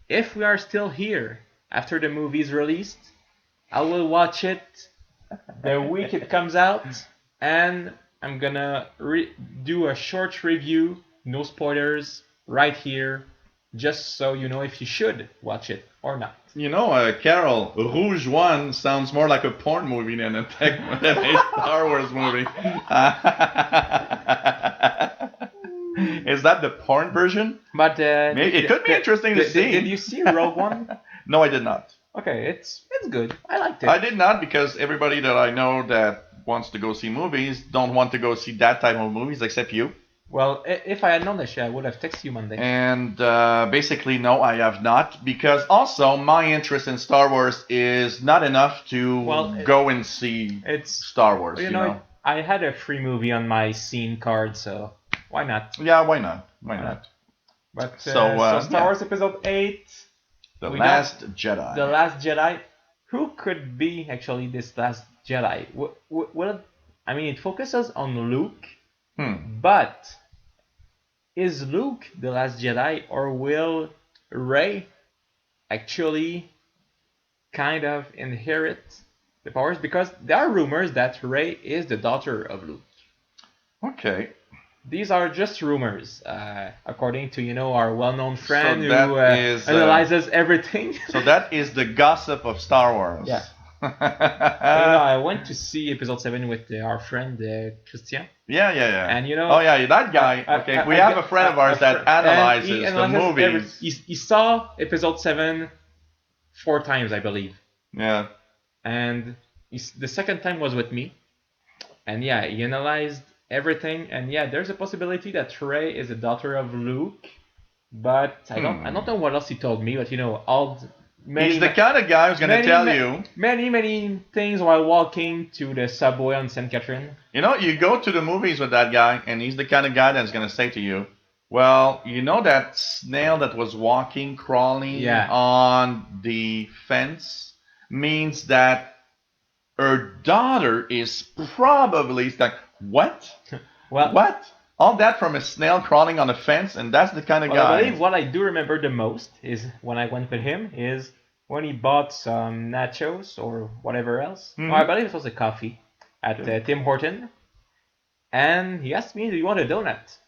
if we are still here after the movie is released, I will watch it the week it comes out, and I'm gonna do a short review, no spoilers, right here, just so you know if you should watch it or not. Carol, Rouge One sounds more like a porn movie than a Star Wars movie. Is that the porn version? But maybe it could be interesting to see. Did you see Rogue One? No, I did not. Okay, it's good. I liked it. I did not, because everybody that I know that wants to go see movies don't want to go see that type of movies except you. Well, if I had known that shit, I would have texted you Monday. And basically, no, I have not, because also my interest in Star Wars is not enough to go and see It's Star Wars. you know, I had a free movie on my scene card, so why not? Yeah, why not? Why not? But So, Star Wars Episode 8, The we Last Jedi. The Last Jedi. Who could be actually this Last Jedi? Well, I mean, it focuses on Luke, but is Luke the Last Jedi, or will Rey actually kind of inherit the powers? Because there are rumors that Rey is the daughter of Luke. Okay. These are just rumors, according to our well-known friend So who is, analyzes everything. So that is the gossip of Star Wars. Yeah. I went to see Episode 7 with our friend Christian. Yeah. And oh yeah, that guy. Okay, we have a friend of ours that analyzes the movies. He saw Episode 7 4 times, I believe. Yeah. And the second time was with me. And yeah, he analyzed everything. And yeah, there's a possibility that Rey is the daughter of Luke. But I don't know what else he told me. But he's the kind of guy who's going to tell you many things while walking to the subway on St. Catherine. You go to the movies with that guy, and he's the kind of guy that's going to say to you, well, that snail that was crawling on the fence means that her daughter is probably like, what? What? All that from a snail crawling on a fence, and that's the kind of guy. I believe what I do remember the most is when I went with him is when he bought some nachos or whatever else. Mm-hmm. I believe it was a coffee at Tim Horton, and he asked me, "Do you want a donut?"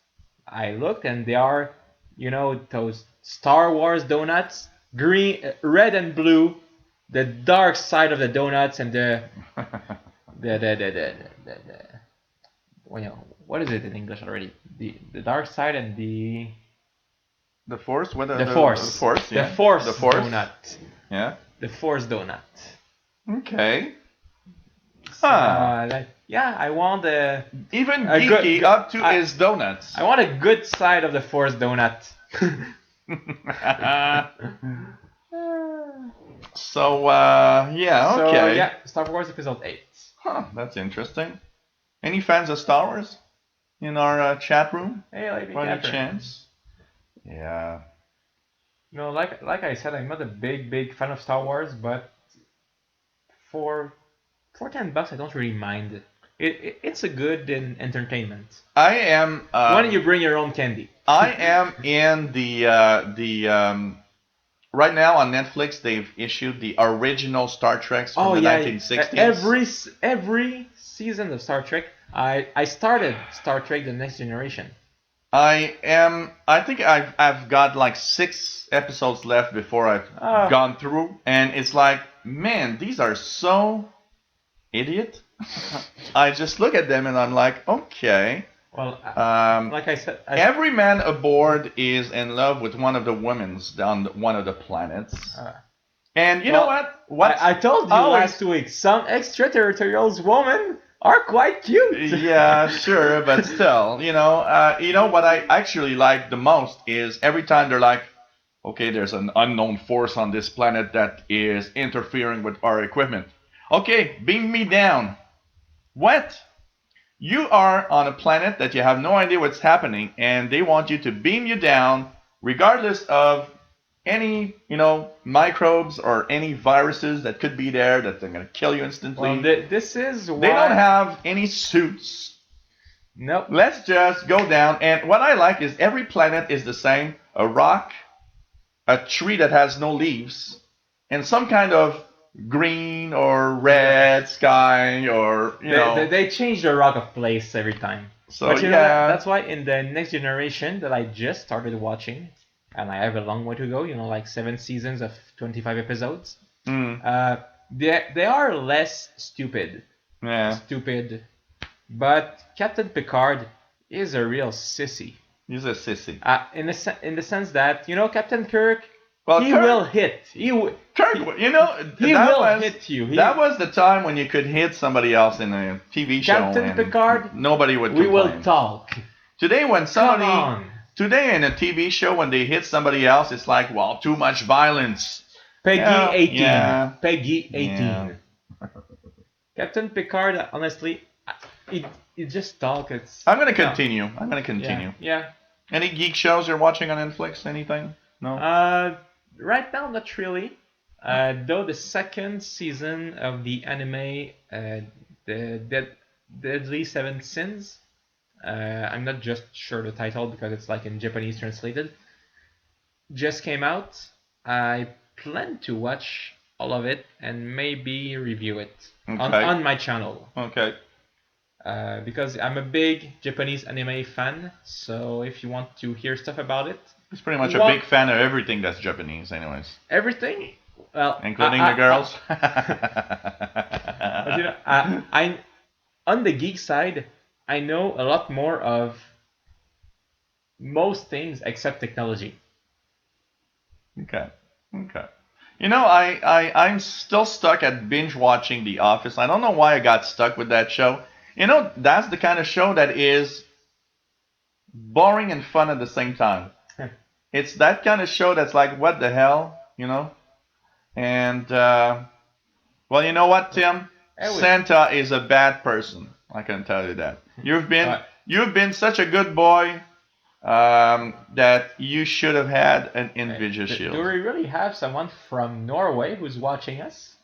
I looked, and they are, those Star Wars donuts, green, red, and blue, the dark side of the donuts, and what is it in English already? The dark side and the Force. The Force. The Force. Yeah. The Force. The Force donut. Yeah. The Force donut. Okay. So, I want even geeky up to his donuts. I want a good side of the Force donut. So yeah, okay. So, yeah, Star Wars Episode 8. Huh, that's interesting. Any fans of Star Wars in our chat room? Hey, lady, by any chance? Yeah. Like I said, I'm not a big fan of Star Wars, but for $10, I don't really mind. It's a good entertainment. I am. Why don't you bring your own candy? I am in the right now on Netflix. They've issued the original Star Treks from the 1960s. Every season of Star Trek. I started Star Trek: The Next Generation. I think I've got like 6 episodes left before I've gone through, and it's like, man, these are so idiot. I just look at them and I'm like, okay. Well, like I said, every man aboard is in love with one of the women on one of the planets. And you know what? I told you last week, some extraterrestrials women are quite cute. Yeah, sure, but still, what I actually like the most is every time they're like, okay, there's an unknown force on this planet that is interfering with our equipment. Okay, beam me down. What? You are on a planet that you have no idea what's happening, and they want you to beam you down regardless of any, microbes or any viruses that could be there that they're going to kill you instantly. Well, this is why... They don't have any suits. Nope. Let's just go down. And what I like is every planet is the same. A rock, a tree that has no leaves, and some kind of green or red sky or, They change the rock of place every time. So, but that's why in the Next Generation that I just started watching, and I have a long way to go, like 7 seasons of 25 episodes. They are less stupid. Yeah. Stupid. But Captain Picard is a real sissy. He's a sissy. In the sense that, Captain Kirk, Kirk will hit. Kirk, he will hit you. That was the time when you could hit somebody else in a TV show. Captain Picard, nobody would complain. We will talk. Today, when Come somebody on. today in a TV show when they hit somebody else, it's like, well, too much violence. Peggy Yeah, 18. yeah, Peggy yeah. 18. Captain Picard, honestly, it just talk. It's I'm gonna no. continue. I'm gonna Yeah, continue. yeah. Any geek shows you're watching on Netflix? Anything? No. Right now, not really. Though the second season of the anime, the Deadly Seven Sins, I'm not just sure the title because it's like in Japanese translated, just came out. I plan to watch all of it and maybe review it Okay. on my channel. Okay. Because I'm a big Japanese anime fan, so if you want to hear stuff about it, He's pretty much a big fan of everything that's Japanese, anyways. everything, well, Including the girls. but I on the geek side, I know a lot more of most things except technology. Okay. Okay. I'm still stuck at binge watching The Office. I don't know why I got stuck with that show. That's the kind of show that is boring and fun at the same time. It's that kind of show that's like, what the hell? And, well, you know what, Tim? Santa is a bad person. I can tell you that. You've been such a good boy that you should have had an Nvidia shield. Do we really have someone from Norway who's watching us?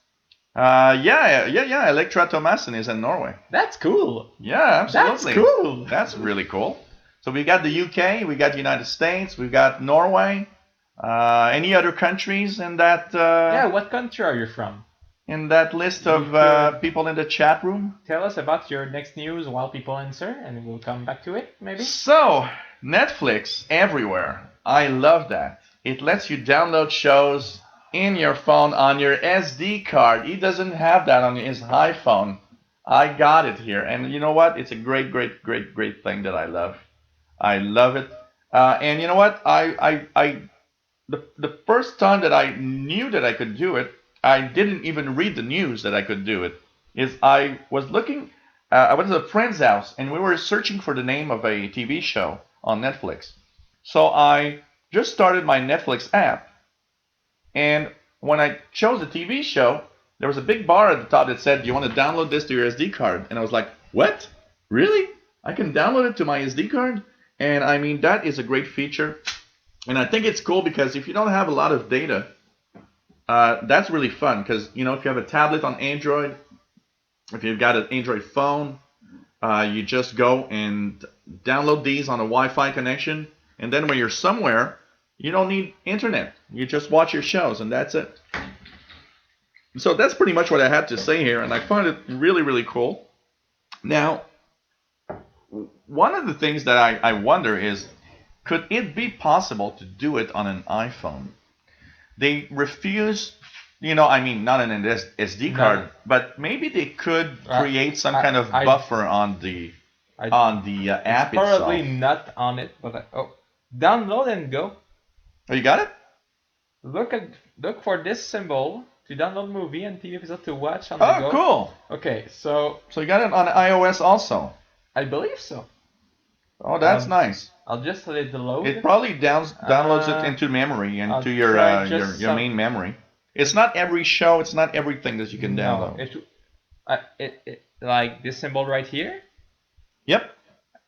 Yeah. Electra Thomassen is in Norway. That's cool. Yeah, absolutely. That's cool. That's really cool. So we got the UK, we got the United States, we got Norway. Any other countries in that? Yeah, what country are you from? In that list of people in the chat room? Tell us about your next news while people answer, and we'll come back to it, maybe. So, Netflix everywhere. I love that. It lets you download shows in your phone on your SD card. He doesn't have that on his iPhone. I got it here, and you know what? It's a great thing that I love. I love it. And you know what? The first time that I knew that I could do it, I didn't even read the news that I could do it. I was looking, I went to a friend's house and we were searching for the name of a TV show on Netflix. So I just started my Netflix app, and when I chose a TV show, there was a big bar at the top that said, "Do you want to download this to your SD card?" And I was like, "What? Really? I can download it to my SD card?" And I mean, that is a great feature. And I think it's cool because if you don't have a lot of data, that's really fun. Because, if you have a tablet on Android, if you've got an Android phone, you just go and download these on a Wi-Fi connection. And then when you're somewhere, you don't need internet. You just watch your shows, and that's it. So that's pretty much what I had to say here. And I find it really, really cool. Now, one of the things that I wonder is, could it be possible to do it on an iPhone? They refuse, not an SD card, but maybe they could create some kind of buffer on the app itself. Probably not on it, but download and go. Oh, you got it? Look for this symbol to download movie and TV episode to watch on the go. Oh, cool. Okay, so you got it on iOS also? I believe so. Oh, that's nice. I'll just let it load. It probably downloads it into memory, into your main memory. It's not every show, it's not everything that you can download. It like this symbol right here. Yep.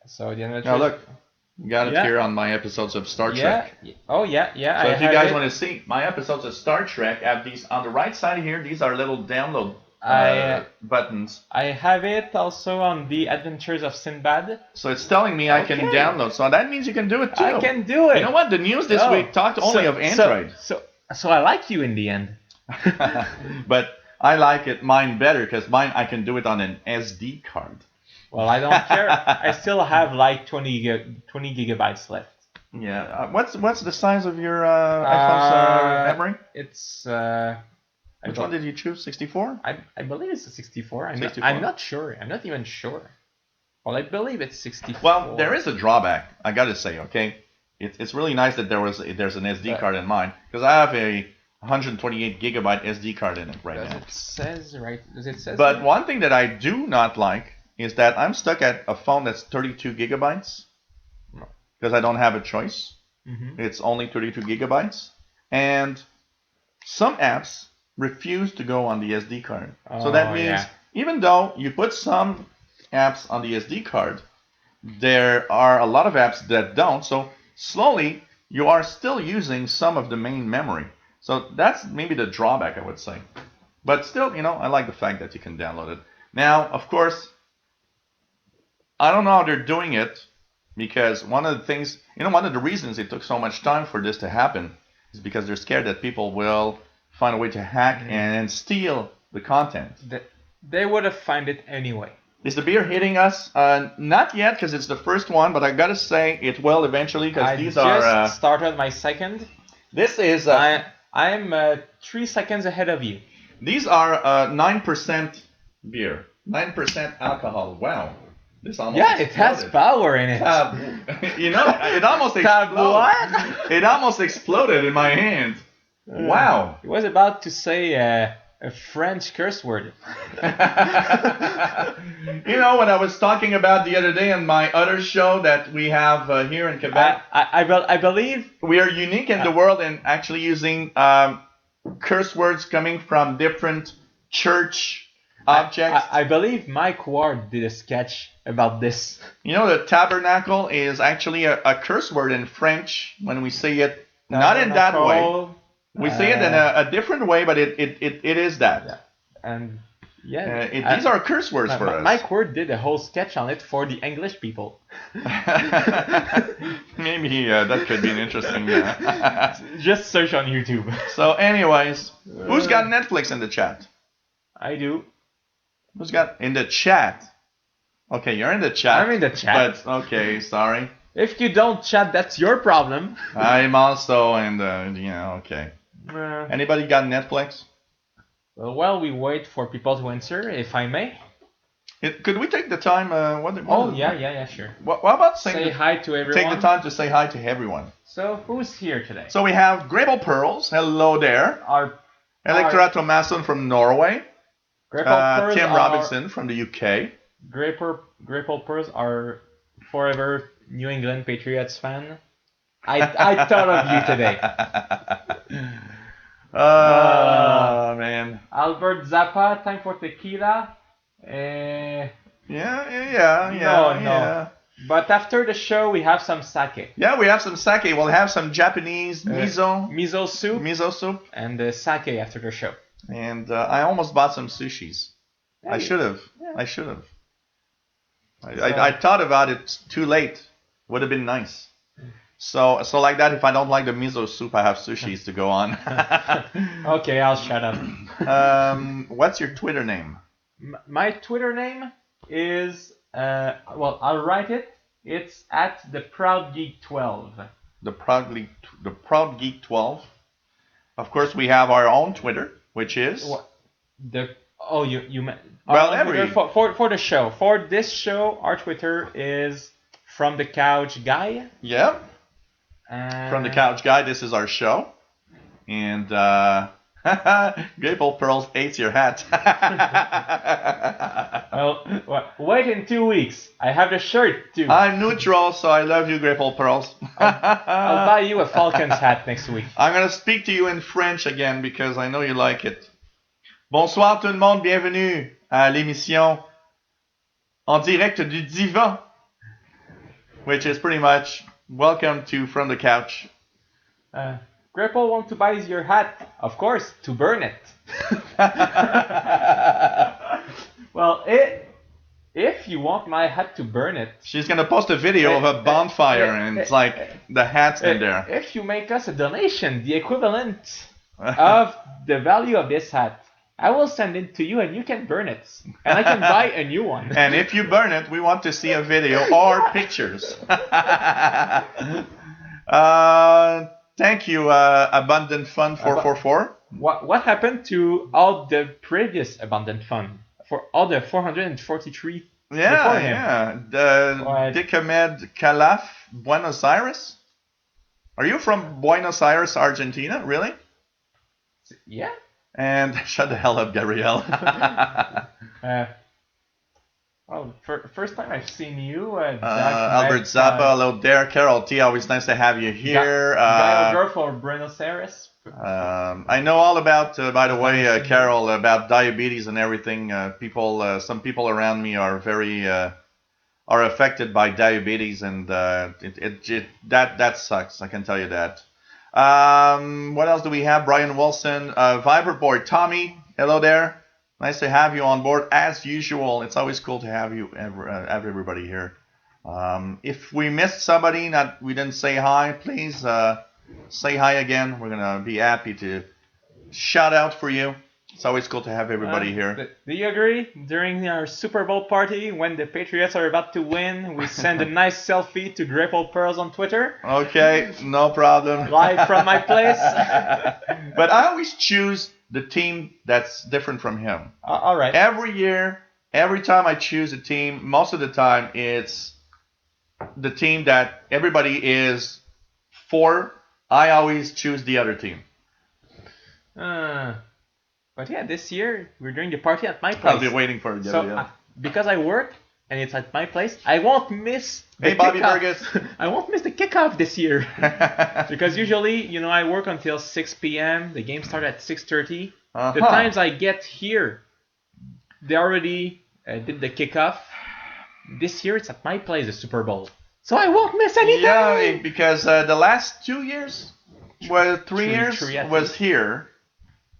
So now look, you got it here on my episodes of Star Trek. Oh yeah. So if you guys want to see my episodes of Star Trek, I have these on the right side here. These are little download buttons. I have it also on the Adventures of Sinbad. So it's telling me I can download. So that means you can do it too. I can do it. You know what? The news this week talked only of Android. So I like you in the end. But I like mine better because mine I can do it on an SD card. Well, I don't care. I still have like 20 gigabytes left. Yeah. What's the size of your iPhone's memory? It's. Which one did you choose? 64? I believe it's a 64. I'm not sure. I'm not even sure. Well, I believe it's 64. Well, there is a drawback. I gotta say, okay, it's really nice that there's an SD card in mine because I have a 128 gigabyte SD card in it right now. Does it say? But one thing that I do not like is that I'm stuck at a phone that's 32 gigabytes, because I don't have a choice. Mm-hmm. It's only 32 gigabytes. And some apps refuse to go on the SD card. So that Oh means yeah. even though you put some apps on the SD card, there are a lot of apps that don't. So slowly, you are still using some of the main memory. So that's maybe the drawback, I would say. But still, I like the fact that you can download it. Now, of course, I don't know how they're doing it because one of the things, one of the reasons it took so much time for this to happen is because they're scared that people will find a way to hack and steal the content. They would have found it anyway. Is the beer hitting us? Not yet, because it's the first one, but I gotta say it will eventually, because these I are. just started my second. This is. I'm 3 seconds ahead of you. These are 9% beer, 9% alcohol. Wow, this almost. Yeah, it has power in it. It almost exploded. What? It almost exploded in my hand. Wow. He was about to say a French curse word. When I was talking about the other day on my other show that we have here in Quebec, I believe we are unique in the world in actually using curse words coming from different church objects. I believe Mike Ward did a sketch about this. The tabernacle is actually a curse word in French when we say it not in that way. We say it in a different way, but it is that. Yeah. And these are curse words for us. Mike Ward did a whole sketch on it for the English people. Maybe that could be an interesting. Just search on YouTube. So, anyways, who's got Netflix in the chat? I do. Who's got in the chat? Okay, you're in the chat. I'm in the chat. But okay, sorry. If you don't chat, that's your problem. I'm also in the. Okay. Anybody got Netflix? Well, while we wait for people to answer, if I may. Could we take the time? Yeah, sure. What about say hi to everyone? Take the time to say hi to everyone. So, who's here today? So we have Grable Pearls. Hello there. Electra Thomasson from Norway. Tim Robinson from the UK. Grable Pearls are forever New England Patriots fan. I thought of you today. Oh, man. Albert Zappa, time for tequila. Yeah. No. But after the show, we have some sake. Yeah, we have some sake. We'll have some Japanese miso soup. Miso soup. And sake after the show. And I almost bought some sushis. Hey. I should have. Yeah. I should have. I thought about it too late. Would have been nice. So like that, if I don't like the miso soup, I have sushis to go on. Okay, I'll shut up. What's your Twitter name? My Twitter name is, I'll write it. It's at the Proud Geek 12. The Proud Geek 12. Of course, we have our own Twitter, which is you meant every for the show. For this show, our Twitter is From the Couch Guy. Yeah. From the Couch Guy, this is our show. And Grable Pearls hates your hat. Well, wait in 2 weeks. I have the shirt too. I'm neutral, so I love you, Grable Pearls. I'll buy you a Falcons hat next week. I'm going to speak to you in French again because I know you like it. Bonsoir tout le monde, bienvenue à l'émission en direct du divan, which is pretty much welcome to From the Couch. Grapple want to buy your hat, of course, to burn it. Well, if you want my hat to burn it... She's going to post a video of a bonfire and it's like the hat's in there. If you make us a donation, the equivalent of the value of this hat, I will send it to you and you can burn it. And I can buy a new one. And if you burn it, we want to see a video or pictures. Thank you, Abundant Fund 444. What happened to all the previous Abundant Fund? For all the 443 before him? Dick Ahmed Calaf, Buenos Aires? Are you from Buenos Aires, Argentina? Really? Yeah. And shut the hell up, Gabriel. Well, first time I've seen you, Doug Albert met Zappa, hello there. Carol T, always nice to have you here. guy or girl for Buenos Aires. I know all about, by the First time way, I've seen you. Carol, about diabetes and everything. Some people around me are very are affected by diabetes, and that sucks. I can tell you that. What else do we have? Brian Wilson, Viber Boy, Tommy, hello there. Nice to have you on board as usual. It's always cool to have you, have everybody here. If we missed somebody, not we didn't say hi, please say hi again. We're gonna be happy to shout out for you. It's always cool to have everybody here. Do you agree? During our Super Bowl party, when the Patriots are about to win, we send a nice selfie to Grapple Pearls on Twitter. Okay, no problem. Live from my place. But I always choose the team that's different from him. All right. Every year, every time I choose a team, most of the time it's the team that everybody is for. I always choose the other team. But yeah, this year we're doing the party at my I'll place. be waiting for it. So because I work and it's at my place, I won't miss the Hey, Bobby kickoff. Burgess. I won't miss the kickoff this year. Because usually, I work until 6 p.m. The game starts at 6:30. The times I get here, they already did the kickoff. This year it's at my place, the Super Bowl. So I won't miss anything. Yeah, because the last 2 years, well, 3 years at was least. here.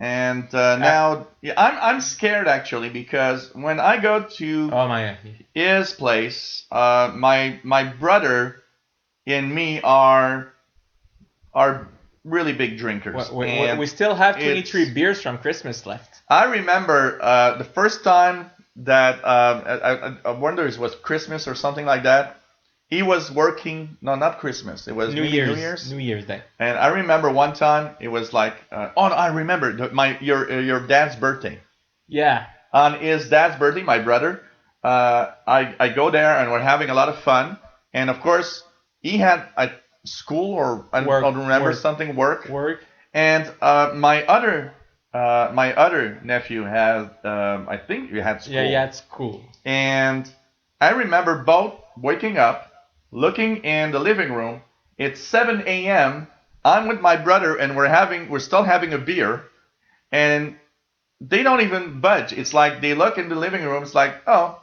And now I'm scared actually because when I go to Oh my! his place, my brother and me are really big drinkers. We still have 23 it's- beers from Christmas left. I remember the first time that I wonder if it was Christmas or something like that. He was working. No, not Christmas. It was New maybe Year's. New Year's Day. And I remember one time it was like, oh no, I remember your dad's birthday. Yeah. On his dad's birthday, my brother, I go there and we're having a lot of fun. And of course, he had a school or I don't remember something work. And my other nephew had I think he had school. Yeah, he had school. And I remember both waking up, looking in the living room. It's 7 a.m. I'm with my brother and we're still having a beer, and they don't even budge. It's like they look in the living room. It's like, oh,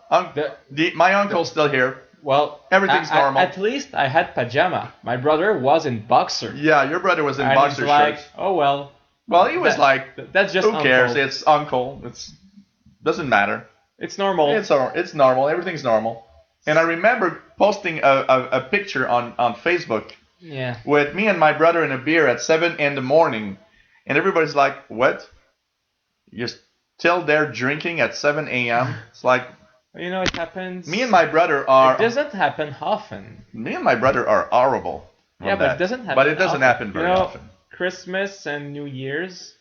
my uncle's still here. Well, everything's normal. At least I had pajama. My brother was in boxer. Yeah, your brother was in boxer he's like, shorts. oh well. Well, he was that's just who uncle. cares? It's uncle. Doesn't matter. It's normal. It's normal. Everything's normal. And I remember posting a picture on Facebook with me and my brother in a beer at 7 in the morning. And everybody's like, what? You're still there drinking at 7 a.m.? It's like... it happens... Me and my brother are... It doesn't happen often. Me and my brother are horrible. Yeah, but it doesn't happen But it doesn't happen very often. Christmas and New Year's...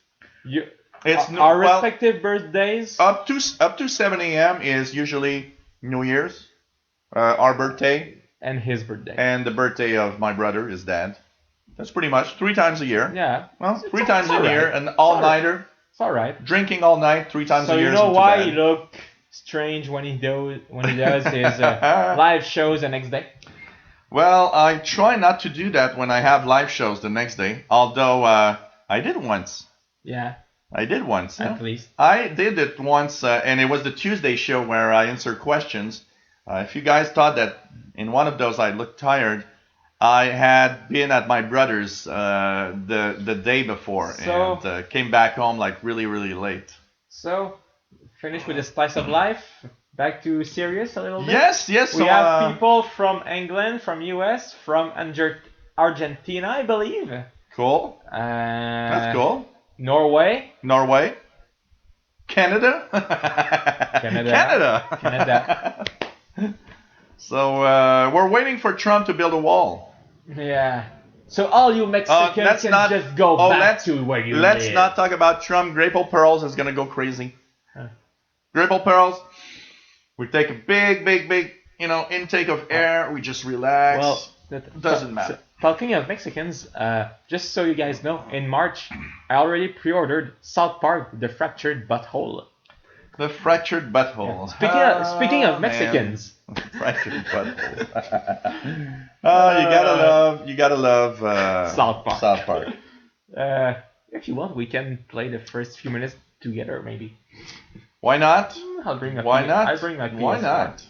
Our respective birthdays... Up to 7 a.m. is usually New Year's. Our birthday. And his birthday. And the birthday of my brother, his dad. That's pretty much 3 times a year. Yeah. Well, 3 times a year, an all-nighter. It's all right. Drinking all night, 3 times a year. So you know why he look strange when he does his live shows the next day? Well, I try not to do that when I have live shows the next day. Although I did once. Yeah. I did once. At least. I did it once, and it was the Tuesday show where I answered questions. If you guys thought that in one of those I looked tired, I had been at my brother's the day before and came back home like really, really late. So, finish with the slice of life. Back to serious a little bit. Yes. We have people from England, from US, from Argentina, I believe. Cool. That's cool. Norway. Canada. So we're waiting for Trump to build a wall. Yeah. So all you Mexicans can just go back to where you live. Let's not talk about Trump. Grapple Pearls is gonna go crazy. Grapple Pearls. We take a big, intake of air. We just relax. Well, doesn't matter. So, talking of Mexicans, just so you guys know, in March I already pre-ordered South Park: The Fractured Butthole. The fractured butthole. Speaking of Man. Mexicans, Fractured butthole. Oh, you gotta love South Park. South Park. If you want, we can play the first few minutes together, maybe. Why not? I'll bring my Why not? I'll bring my PS4. Why not?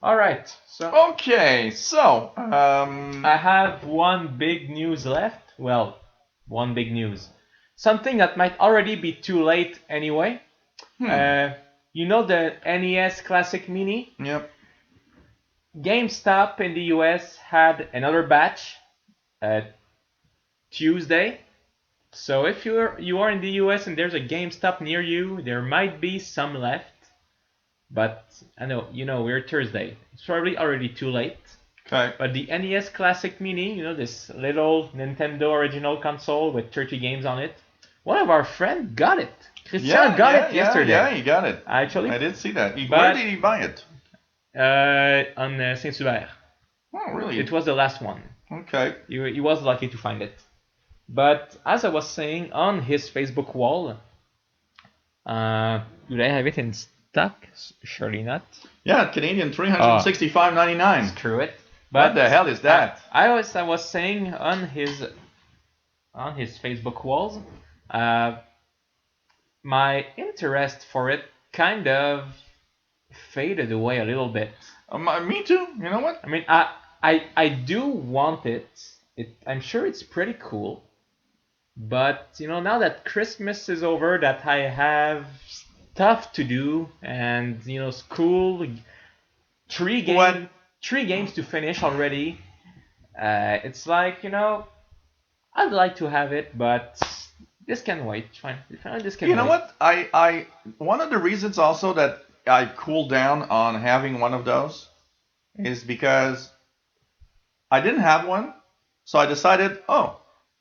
All right. So Okay, so I have one big news left. Well, one big news. Something that might already be too late anyway. You know the NES Classic Mini? Yep. GameStop in the US had another batch Tuesday. So if you are in the US and there's a GameStop near you, there might be some left. But I know, we're Thursday. It's probably already too late. Okay. But the NES Classic Mini, this little Nintendo original console with 30 games on it, one of our friends got it. Christian got it yesterday. Yeah, he got it. Actually, I did see that. Where did he buy it? On Saint-Hubert. Oh, really? It was the last one. Okay. He was lucky to find it. But as I was saying, on his Facebook wall, do they have it in stock? Surely not. Yeah, Canadian $365.99. Screw it. But what the hell is that? I was saying on his Facebook walls, my interest for it kind of faded away a little bit. Me too. You know what? I mean, I do want it. I'm sure it's pretty cool. But now that Christmas is over, that I have stuff to do, and school, three games to finish already. It's like I'd like to have it, but this can wait. Fine, this can. You know what? I one of the reasons also that I cooled down on having one of those is because I didn't have one, so I decided,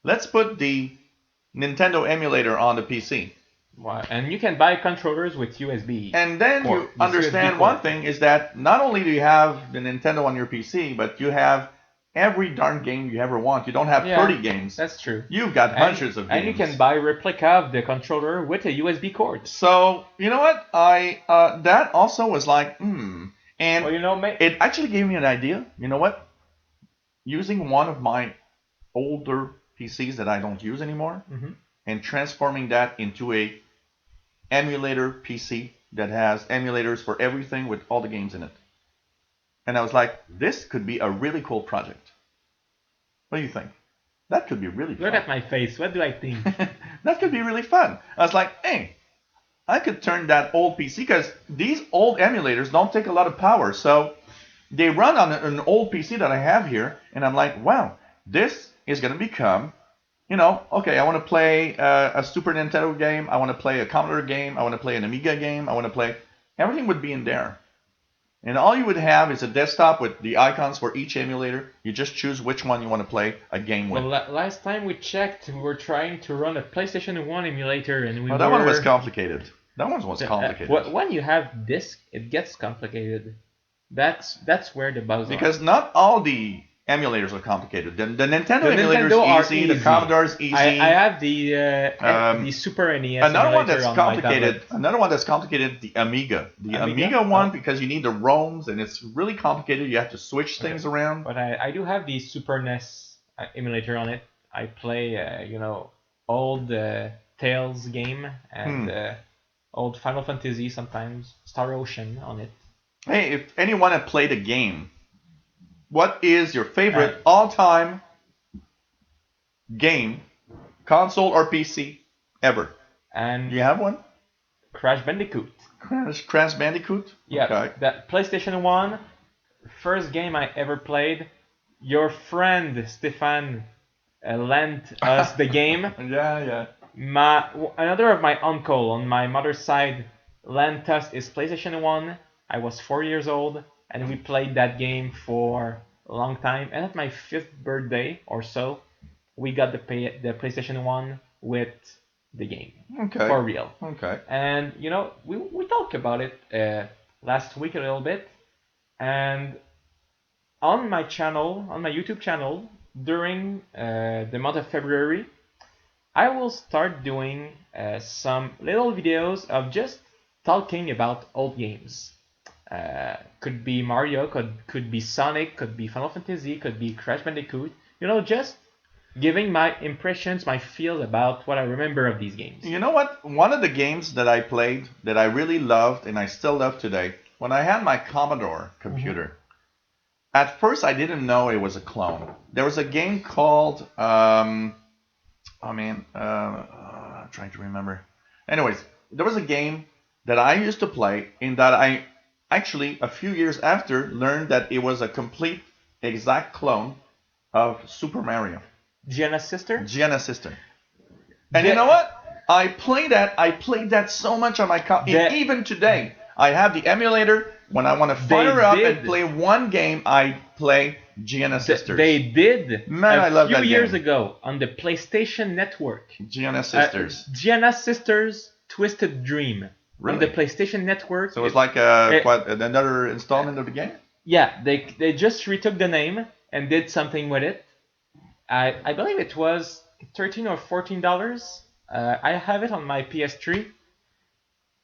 let's put the Nintendo emulator on the PC. Wow. And you can buy controllers with USB. And then you understand one thing is that not only do you have the Nintendo on your PC, but you have every darn game you ever want. You don't have 30 games. That's true. You've got hundreds of games. And you can buy replica of the controller with a USB cord. So, you know what? That also was like, And it actually gave me an idea. You know what? Using one of my older PCs that I don't use anymore, and transforming that into a emulator PC that has emulators for everything with all the games in it. And I was like, this could be a really cool project. What do you think? That could be really fun. Look at my face. What do I think? That could be really fun. I was like, hey, I could turn that old PC, because these old emulators don't take a lot of power. So they run on an old PC that I have here. And I'm like, wow, this is going to become, okay, I want to play a Super Nintendo game. I want to play a Commodore game. I want to play an Amiga game. I want to play, everything would be in there. And all you would have is a desktop with the icons for each emulator. You just choose which one you want to play a game with. Well, last time we checked, we were trying to run a PlayStation 1 emulator, and that one was complicated. That one was complicated. When you have disk, it gets complicated. That's where the bugs are. Because not all the emulators are complicated. The Nintendo emulator is easy. The Commodore is easy. I have the Super NES. Another one that's complicated. Another one that's complicated. The Amiga. The Amiga one, because you need the ROMs and it's really complicated. You have to switch things around. But I do have the Super NES emulator on it. I play old Tales game and old Final Fantasy sometimes. Star Ocean on it. Hey, if anyone had played a game, what is your favorite all-time game, console or PC, ever? And you have one? Crash Bandicoot. Crash Bandicoot? Yeah, okay. That PlayStation 1, first game I ever played. Your friend, Stefan, lent us the game. Yeah. Another of my uncle on my mother's side lent us his PlayStation 1. I was 4 years old. And we played that game for a long time. And at my 5th birthday or so, we got the PlayStation 1 with the game. Okay. For real. Okay. And, we talked about it last week a little bit. And on my channel, on my YouTube channel, during the month of February, I will start doing some little videos of just talking about old games. Could be Mario, could be Sonic, could be Final Fantasy, could be Crash Bandicoot. Just giving my impressions, my feels about what I remember of these games. You know what? One of the games that I played that I really loved and I still love today, when I had my Commodore computer, at first I didn't know it was a clone. There was a game called, I'm trying to remember. Anyways, there was a game that I used to play in that I actually, a few years after, learned that it was a complete, exact clone of Super Mario. Gianna's sister? Gianna's sister. And you know what? I played that so much on my even today. I have the emulator. When I want to fire up and play one game, I play Gianna's Sisters. They did. Man, I love that game. A few years ago on the PlayStation Network. Gianna's Sisters. Gianna's Sisters Twisted Dream. Really? On the PlayStation Network. So it was like another installment of the game? Yeah, they just retook the name and did something with it. I believe it was $13 or $14. I have it on my PS3.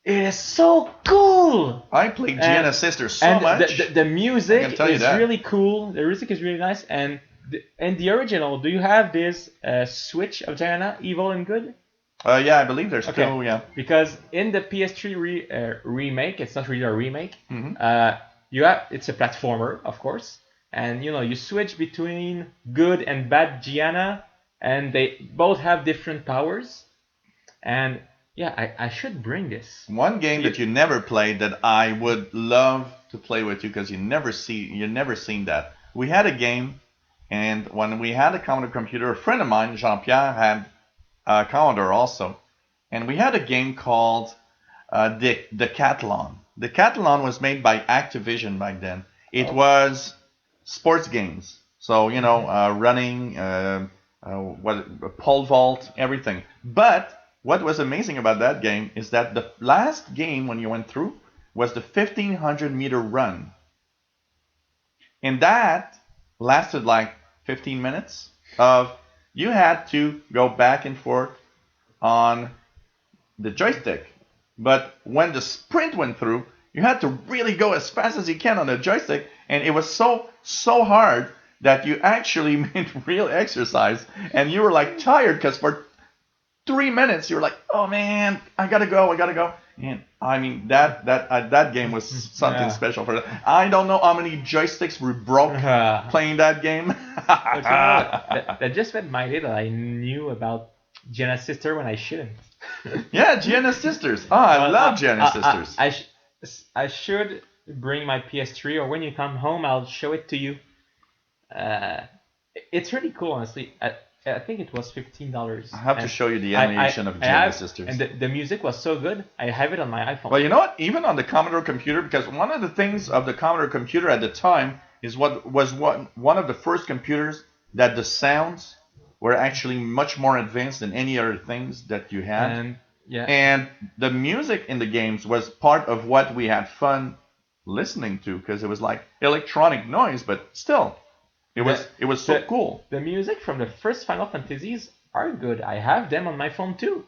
It is so cool. I played Gianna's Sisters so much. The music is really cool. The music is really nice. And the original, do you have this Switch of Gianna, Evil and Good? Yeah, I believe there's two. Yeah. Because in the PS3 remake, it's not really a remake. Mm-hmm. It's a platformer, of course. And you switch between good and bad Gianna, and they both have different powers. And yeah, I should bring this. One game that you never played that I would love to play with you because you never seen that. We had a game, and when we had a Commodore computer, a friend of mine, Jean-Pierre, had a Commodore also, and we had a game called Decathlon. Decathlon was made by Activision back then. It was sports games, so running, pole vault, everything. But what was amazing about that game is that the last game when you went through was the 1,500-meter run. And that lasted like 15 minutes of you had to go back and forth on the joystick. But when the sprint went through, you had to really go as fast as you can on the joystick. And it was so hard that you actually made real exercise. And you were like tired because for 3 minutes, you were like, oh man, I gotta go. And I mean, that game was something special for that. I don't know how many joysticks were broke playing that game. That just made my day that I knew about Gianna's sister when I shouldn't. Yeah, Gianna's Sisters. Oh, I love Gianna's Sisters. I should bring my PS3, or when you come home, I'll show it to you. It's really cool, honestly. I think it was $15. I have to show you the animation of Gianna's Sisters. And the music was so good, I have it on my iPhone. Well, you know what? Even on the Commodore computer, because one of the things of the Commodore computer at the time is one of the first computers that the sounds were actually much more advanced than any other things that you had. And the music in the games was part of what we had fun listening to, because it was like electronic noise, but still. It was so cool. The music from the first Final Fantasies are good. I have them on my phone too.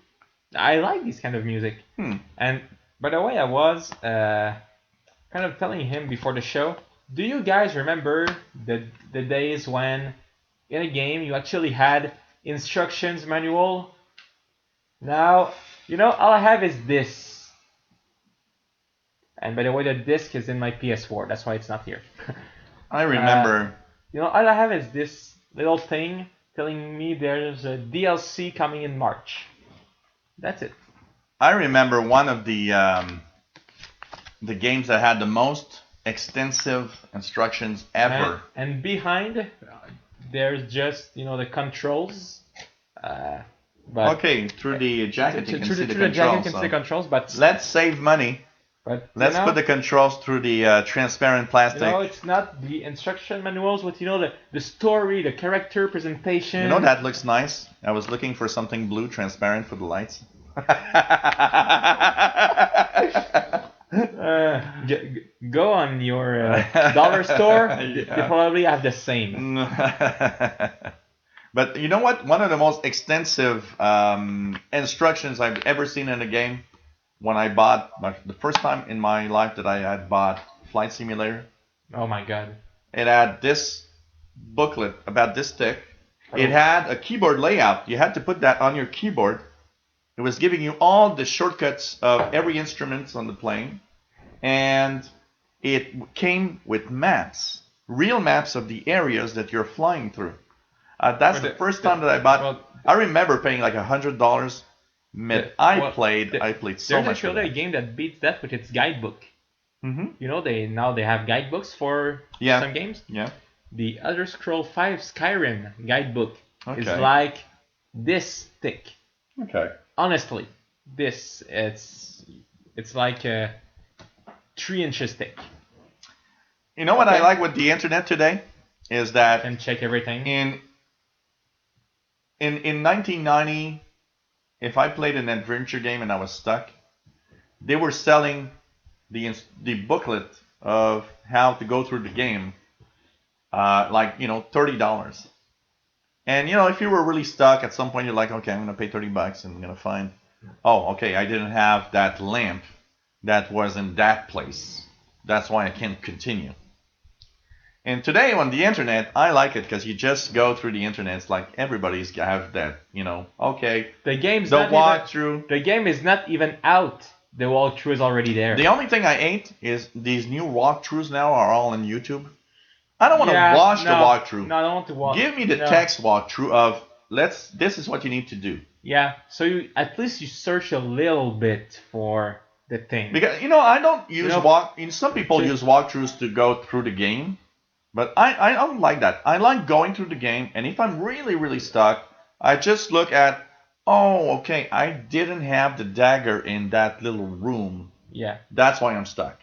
I like this kind of music. And by the way, I was kind of telling him before the show, do you guys remember the days when in a game you actually had instructions manual? Now, all I have is this. And by the way, the disc is in my PS4. That's why it's not here. I remember. All I have is this little thing telling me there's a DLC coming in March. That's it. I remember one of the games that had the most extensive instructions ever. And behind, there's just the controls. Okay, through the jacket you can see the controls. Jacket you can see the controls, but let's save money. But let's put the controls through the transparent plastic. It's not the instruction manuals with the story, the character presentation. That looks nice. I was looking for something blue, transparent for the lights. Go on your dollar store. They probably have the same. But you know what? One of the most extensive instructions I've ever seen in a game when I bought the first time in my life that I had bought Flight Simulator. Oh my god. It had this booklet about this thick. It Oh. had a keyboard layout. You had to put that on your keyboard. It was giving you all the shortcuts of every instrument on the plane, and it came with maps, real maps of the areas that you're flying through. That's the first time that I bought. Well, I remember paying like $100. I played so there's much. actually a game that beats that with its guidebook. Mm-hmm. You know, they have guidebooks for some games. Yeah. The Elder Scroll 5 Skyrim guidebook is Okay. like this thick. Okay. Honestly, it's like 3 inches thick. You know what Okay. I like with the internet today is that And check everything. in 1990, if I played an adventure game and I was stuck, they were selling the booklet of how to go through the game, like $30. And if you were really stuck at some point, you're like, okay, I'm gonna pay $30 and I'm gonna find, oh, okay, I didn't have that lamp that was in that place. That's why I can't continue. And today on the internet, I like it because you just go through the internet. It's like everybody's have that, okay. The game's The not walkthrough. even, the game is not even out. The walkthrough is already there. The only thing I hate is these new walkthroughs now are all on YouTube. I don't want to watch the walkthrough. No, I don't want to watch. Give me the text walkthrough of this is what you need to do. Yeah, so at least you search a little bit for the thing. Because I don't use some people use walkthroughs to go through the game, but I don't like that. I like going through the game, and if I'm really, really stuck, I just look at, oh, okay, I didn't have the dagger in that little room. Yeah. That's why I'm stuck.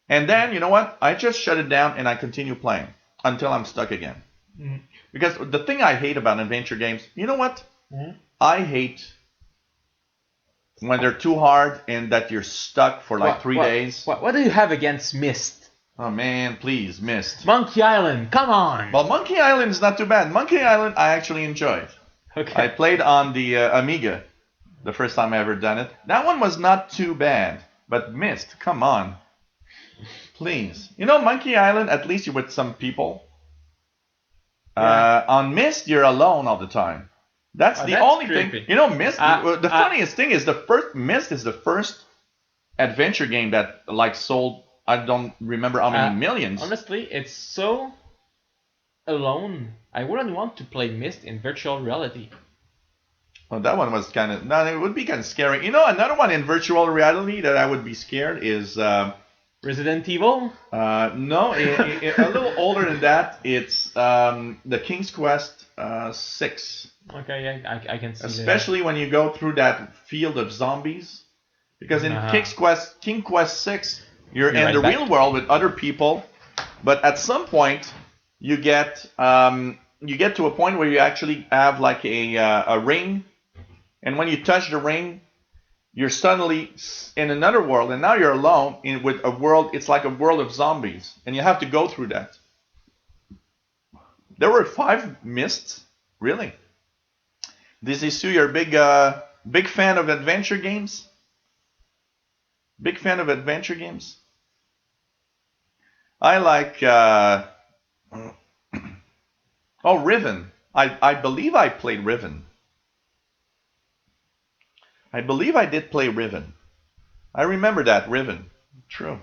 And then, you know what? I just shut it down and I continue playing until I'm stuck again. Mm-hmm. Because the thing I hate about adventure games, you know what? Mm-hmm. I hate when they're too hard and that you're stuck for like 3 days. What do you have against Myst? Oh man, please, Myst. Monkey Island, come on! Well, Monkey Island is not too bad. Monkey Island I actually enjoyed. Okay. I played on the Amiga the first time I ever done it. That one was not too bad. But Myst, come on. Please. Monkey Island, at least you're with some people. Yeah. On Myst, you're alone all the time. That's the only creepy. thing. Myst, the funniest thing is Myst is the first adventure game that sold, I don't remember how many millions. Honestly, it's so alone. I wouldn't want to play Myst in virtual reality. Well, that one was it would be kind of scary. Another one in virtual reality that I would be scared is Resident Evil? No, a little older than that. It's the King's Quest 6. Okay, yeah, I can see Especially when you go through that field of zombies. Because in King Quest 6, you're in the real world with other people, but at some point you get to a point where you actually have like a ring, and when you touch the ring, you're suddenly in another world, and now you're alone with a world. It's like a world of zombies, and you have to go through that. There were 5 Mysts, really. This is you're a big fan of adventure games. Big fan of adventure games. I like. Riven. I believe I played Riven. I believe I did play Riven. I remember that, Riven. True.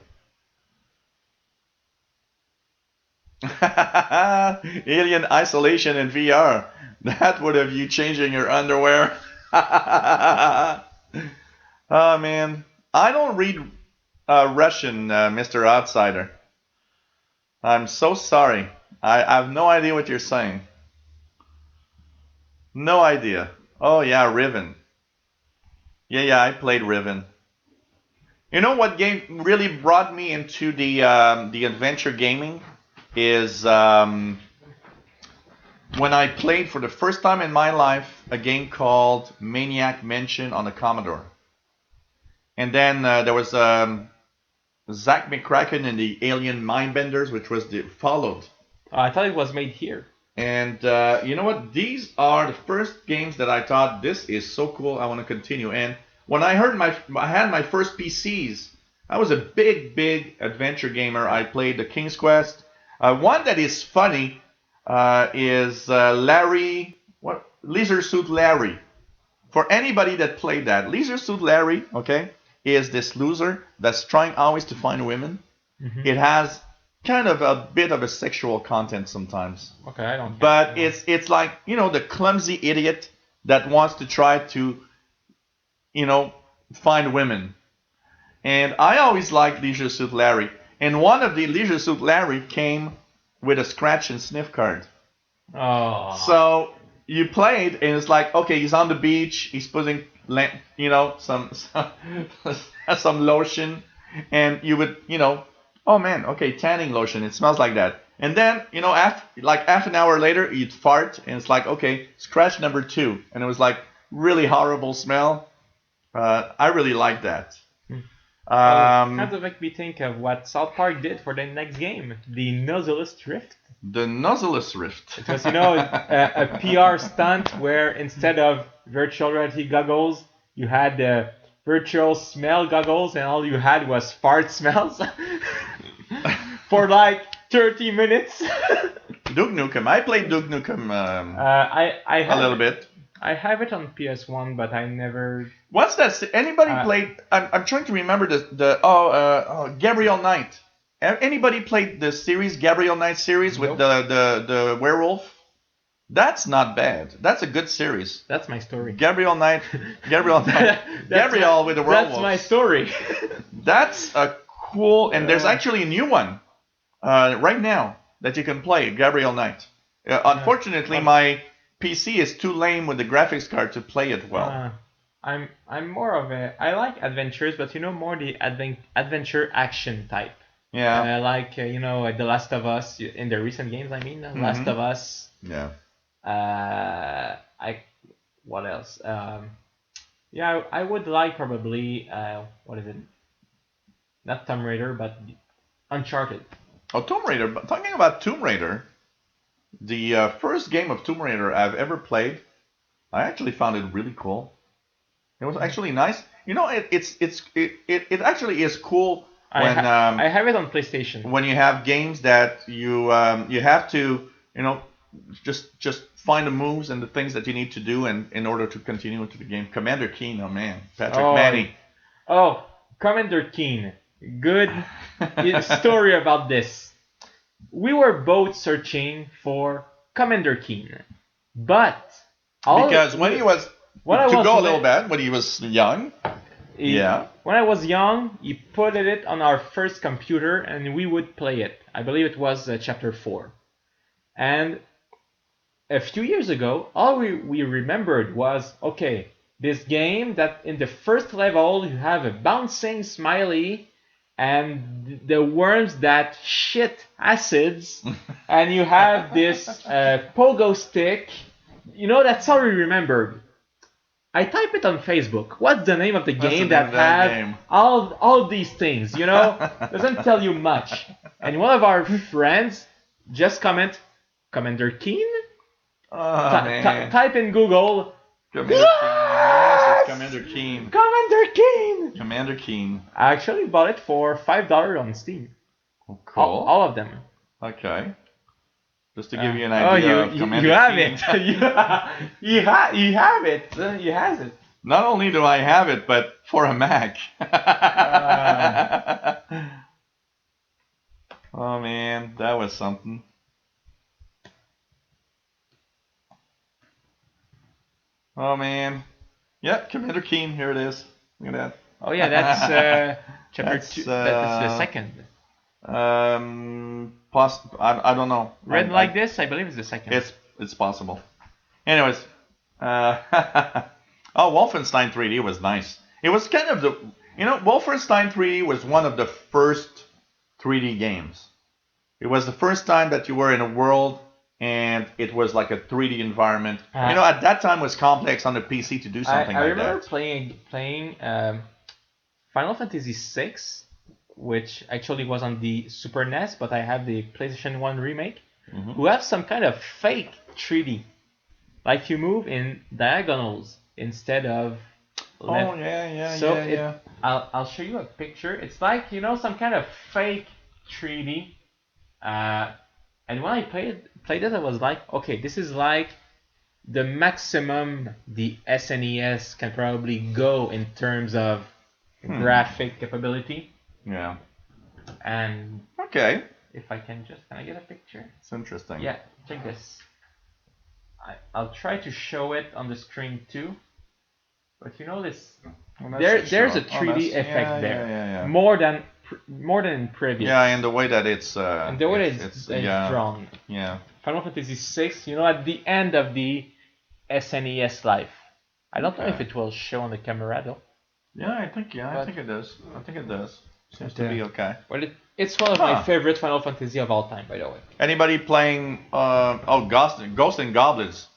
Alien Isolation in VR. That would have you changing your underwear. Oh, man. I don't read Russian, Mr. Outsider. I'm so sorry. I have no idea what you're saying. No idea. Oh, yeah, Riven. Yeah, I played Riven. You know what game really brought me into the adventure gaming is when I played for the first time in my life a game called Maniac Mansion on the Commodore. And then there was Zack McCracken and the Alien Mindbenders, which was followed. I thought it was made here. And you know what? These are the first games that I thought, this is so cool, I want to continue. And when I had my first PCs, I was a big adventure gamer. I played the King's Quest. One that is funny is Larry, what Leisure Suit Larry. For anybody that played that, Leisure Suit Larry, okay, is this loser that's trying always to find women. Mm-hmm. It has kind of a bit of a sexual content sometimes. Okay, I don't. But it's like, you know, the clumsy idiot that wants to try to, you know, find women. And I always liked Leisure Suit Larry. And one of the Leisure Suit Larry came with a scratch and sniff card. Oh. So you played, and it's like, okay, he's on the beach, he's putting, you know, some lotion, and you would, you know, oh man, okay, tanning lotion, it smells like that. And then, you know, after like half an hour later, you'd fart, and it's like, okay, scratch number 2, and it was like really horrible smell. I really liked that. Kind of make me think of what South Park did for the next game, the Nozzleless Rift. The Nozzleless Rift. It was, you know, a PR stunt where instead of virtual reality goggles, you had the virtual smell goggles, and all you had was fart smells for like 30 minutes. Duke Nukem. I played Duke Nukem a little bit. I have it on PS1, but I never. What's that? Anybody played? I'm trying to remember the Gabriel Knight. Anybody played the series Gabriel Knight series with the werewolf? That's not bad. That's a good series. That's my story. Gabriel Knight with the werewolf. That's my story. That's a cool, and there's actually a new one right now that you can play, Gabriel Knight. Unfortunately, my PC is too lame with the graphics card to play it well. I'm more of a, I like adventures, but you know, more the adventure action type. Yeah. Like you know, The Last of Us in the recent games. I mean, Last of Us. Yeah. What else? Yeah, I would like probably what is it? Not Tomb Raider, but Uncharted. Oh, Tomb Raider. But talking about Tomb Raider, the first game of Tomb Raider I've ever played, I actually found it really cool. It was actually nice. You know, it actually is cool when I have it on PlayStation. When you have games that you have to, you know, just find the moves and the things that you need to do in order to continue into the game. Commander Keen, oh man, Patrick Manny. Oh, Commander Keen. Good story about this. We were both searching for Commander Keen, but because when he was when he was young. When I was young, he put it on our first computer, and we would play it. I believe it was Chapter 4. And a few years ago, all we remembered was, okay, this game that in the first level you have a bouncing smiley and the worms that shit acids, and you have this pogo stick. You know, that's all we remembered. I type it on Facebook. What's the name of the game that have all these things? You know, doesn't tell you much. And one of our friends just comment, Commander Keen? Type in Google. Commander Keen. Yes, it's Commander Keen. Commander Keen. Commander Keen. I actually bought it for $5 on Steam. Oh, cool. All of them. Okay. Just to give you an idea of Commander you have Keen. it. you have it. You has it. Not only do I have it, but for a Mac. Oh man, that was something. Oh man. Yep, Commander Keen, here it is. Look at that. Oh yeah, that's chapter 2. That's the second. I don't know. Read like this, I believe it's the second. It's possible. Anyways, Wolfenstein 3D was nice. It was kind of Wolfenstein 3D was one of the first 3D games. It was the first time that you were in a world and it was like a 3D environment. At that time it was complex on the PC to do something like that. I remember playing Final Fantasy VI, which actually was on the Super NES, but I have the PlayStation 1 remake, who have some kind of fake 3D. Like you move in diagonals instead of... Oh yeah, So yeah. I'll show you a picture. It's like some kind of fake 3D. And when I played it, I was like, okay, this is like the maximum the SNES can probably go in terms of graphic capability. Yeah. And Okay. if I can I get a picture? It's interesting. Yeah, check this. I'll try to show it on the screen too. But this, Well, there's a sure. 3D Yeah, effect there, yeah. more than in previous. Yeah, and the way that it's and the way it's drawn. Yeah. Final Fantasy VI, at the end of the SNES life. I don't know if it will show on the camera though. Yeah, I think it does. Seems to be okay. Well, it's one of my favorite Final Fantasy of all time, by the way. Anybody playing Ghost and Goblins?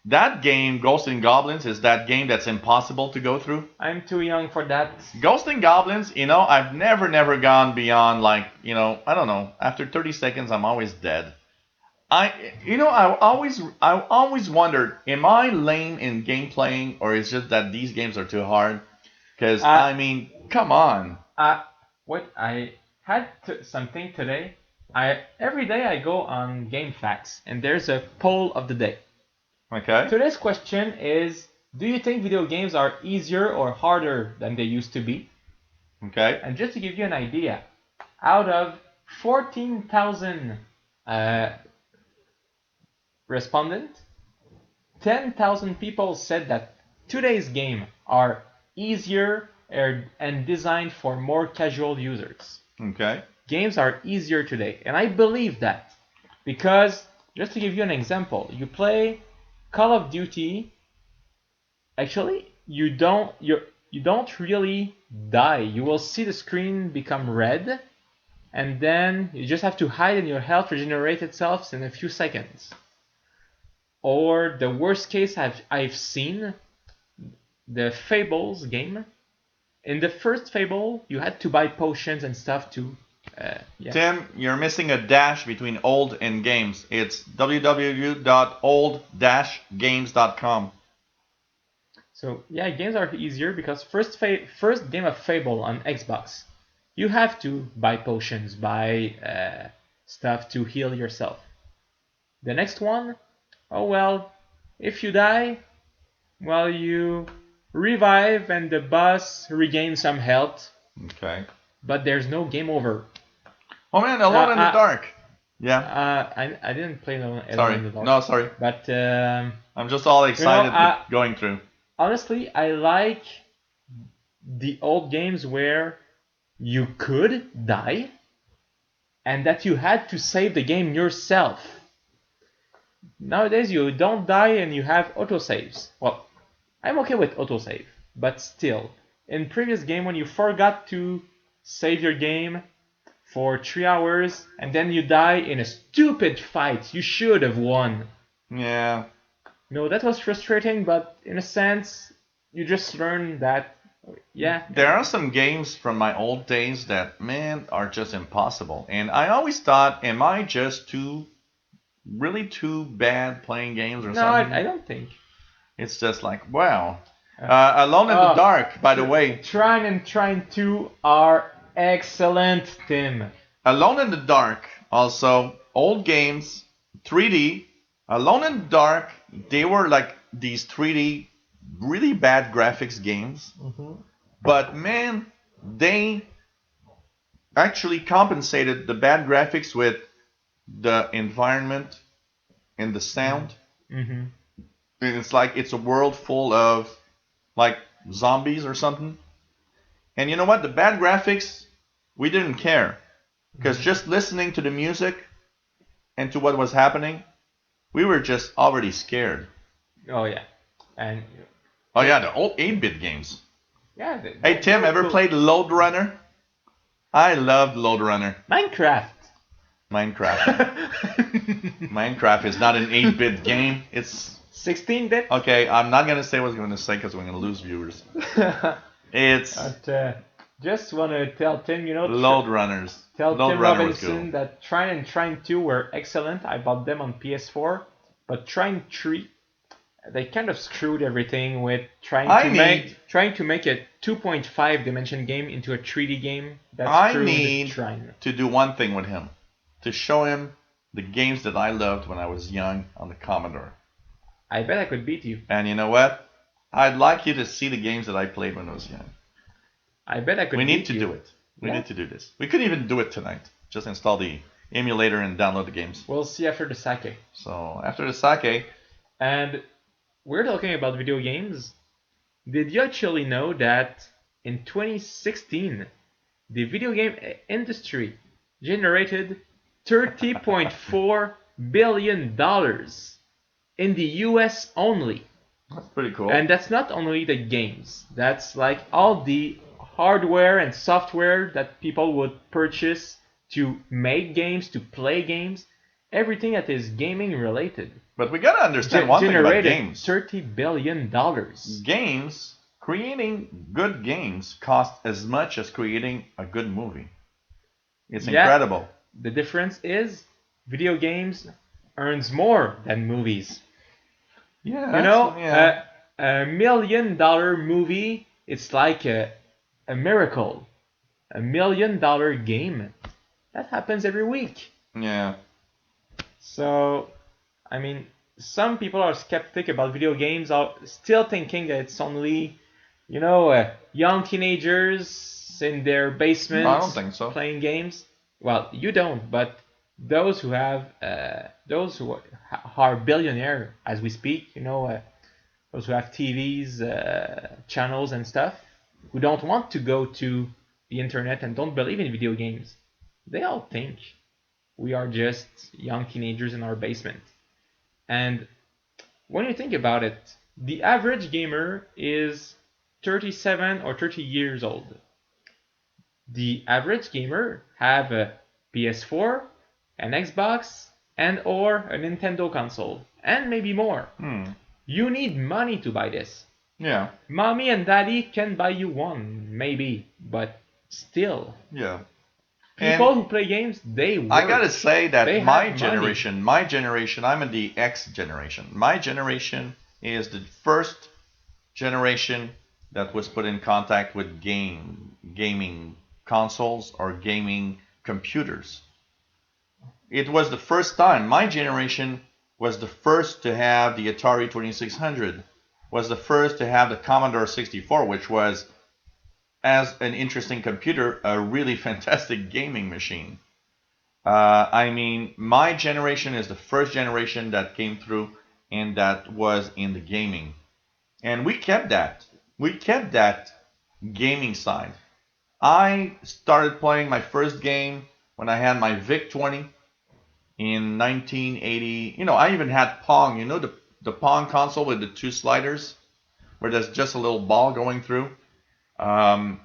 That game, Ghost and Goblins, is that game that's impossible to go through. I'm too young for that. Ghost and Goblins, I've never gone beyond I don't know. After 30 seconds, I'm always dead. I always wondered, am I lame in game playing, or is it just that these games are too hard? Because come on. Wait, I had something today. Every day I go on GameFAQs, and there's a poll of the day. Okay. Today's question is, do you think video games are easier or harder than they used to be? Okay. And just to give you an idea, out of 14,000 respondents, 10,000 people said that today's games are easier and designed for more casual users. Okay. Games are easier today, and I believe that because, just to give you an example, you play Call of Duty. Actually, you don't really die. You will see the screen become red, and then you just have to hide and your health regenerate itself in a few seconds. Or the worst case I've seen, the Fables game. In the first Fable, you had to buy potions and stuff to. Tim, you're missing a dash between old and games. It's www.old-games.com. So yeah, games are easier because first game of Fable on Xbox, you have to buy potions, buy stuff to heal yourself. The next one, oh well, if you die, well you revive and the boss regains some health. Okay. But there's no game over. Oh man, Alone in the Dark. Yeah. I didn't play Alone in the Dark. No, sorry. But I'm just all excited going through. Honestly, I like the old games where you could die and that you had to save the game yourself. Nowadays, you don't die and you have autosaves. Well, I'm okay with autosave, but still, in previous game when you forgot to save your game for 3 hours and then you die in a stupid fight you should have won. Yeah. That was frustrating, but in a sense, you just learn that, yeah. There are some games from my old days that, man, are just impossible. And I always thought, am I just too bad playing games or something? No, I don't think. It's just like, wow. Alone in the Dark, by the way. Trine and Trine 2 are excellent, Tim. Alone in the Dark, also, old games, 3D. Alone in the Dark, they were like these 3D, really bad graphics games. Mm-hmm. But man, they actually compensated the bad graphics with the environment and the sound. Mm-hmm. And it's like it's a world full of like zombies or something. And you know what? The bad graphics, we didn't care. Because just listening to the music and to what was happening, we were just already scared. Oh, yeah. And oh, yeah, the old 8-bit games. Yeah. Hey, Tim, ever played Lode Runner? I loved Lode Runner. Minecraft. Minecraft is not an 8-bit game. It's 16-bit. Okay, I'm not going to say what I was going to say because we're going to lose viewers. It's... just want to tell Tim, Lode Runners. Tell Tim Robinson that Trine and Trine 2 were excellent. I bought them on PS4. But Trine 3, they kind of screwed everything with trying I to need make a 2.5 dimension game into a 3D game. That I screwed need trying. to do one thing with him, to show him the games that I loved when I was young on the Commodore. I bet I could beat you. And you know what? I'd like you to see the games that I played when I was young. I bet I could We beat need to you. do it. We Yeah. need to do this. We could even do it tonight. Just install the emulator and download the games. We'll see after the sake. So after the sake, And we're talking about video games. Did you actually know that in 2016, the video game industry generated $30.4 billion in the US only? that's pretty cool. And that's not only the games, that's like all the hardware and software that people would purchase to make games, to play games, everything that is gaming related. But we gotta understand one thing about Generated games. $30 billion. Games, creating good games cost as much as creating a good movie. It's Yeah. incredible. The difference is video games earns more than movies. Yeah. You know, yeah. $1 million movie, it's like a miracle. $1 million game, that happens every week. Yeah. So, I mean, some people are skeptic about video games, are still thinking that it's only, young teenagers in their basements No, I don't think so. playing games. Well, you don't, but those who are billionaire as we speak, those who have TVs, channels and stuff, who don't want to go to the internet and don't believe in video games, they all think we are just young teenagers in our basement. And when you think about it, the average gamer is 37 or 30 years old. The average gamer have a PS4, an Xbox, and or a Nintendo console, and maybe more. You need money to buy this. Yeah. Mommy and daddy can buy you one, maybe, but still. Yeah. People who play games, they work. I gotta say that They my have generation, I'm in the X generation. My generation is the first generation that was put in contact with gaming consoles or gaming computers. It was the first time. My generation was the first to have the Atari 2600, was the first to have the Commodore 64, which was, as an interesting computer, a really fantastic gaming machine. I mean, my generation is the first generation that came through and that was in the gaming. And we kept that. We kept that gaming side. I started playing my first game when I had my VIC-20 in 1980. I even had Pong. The Pong console with the two sliders where there's just a little ball going through. I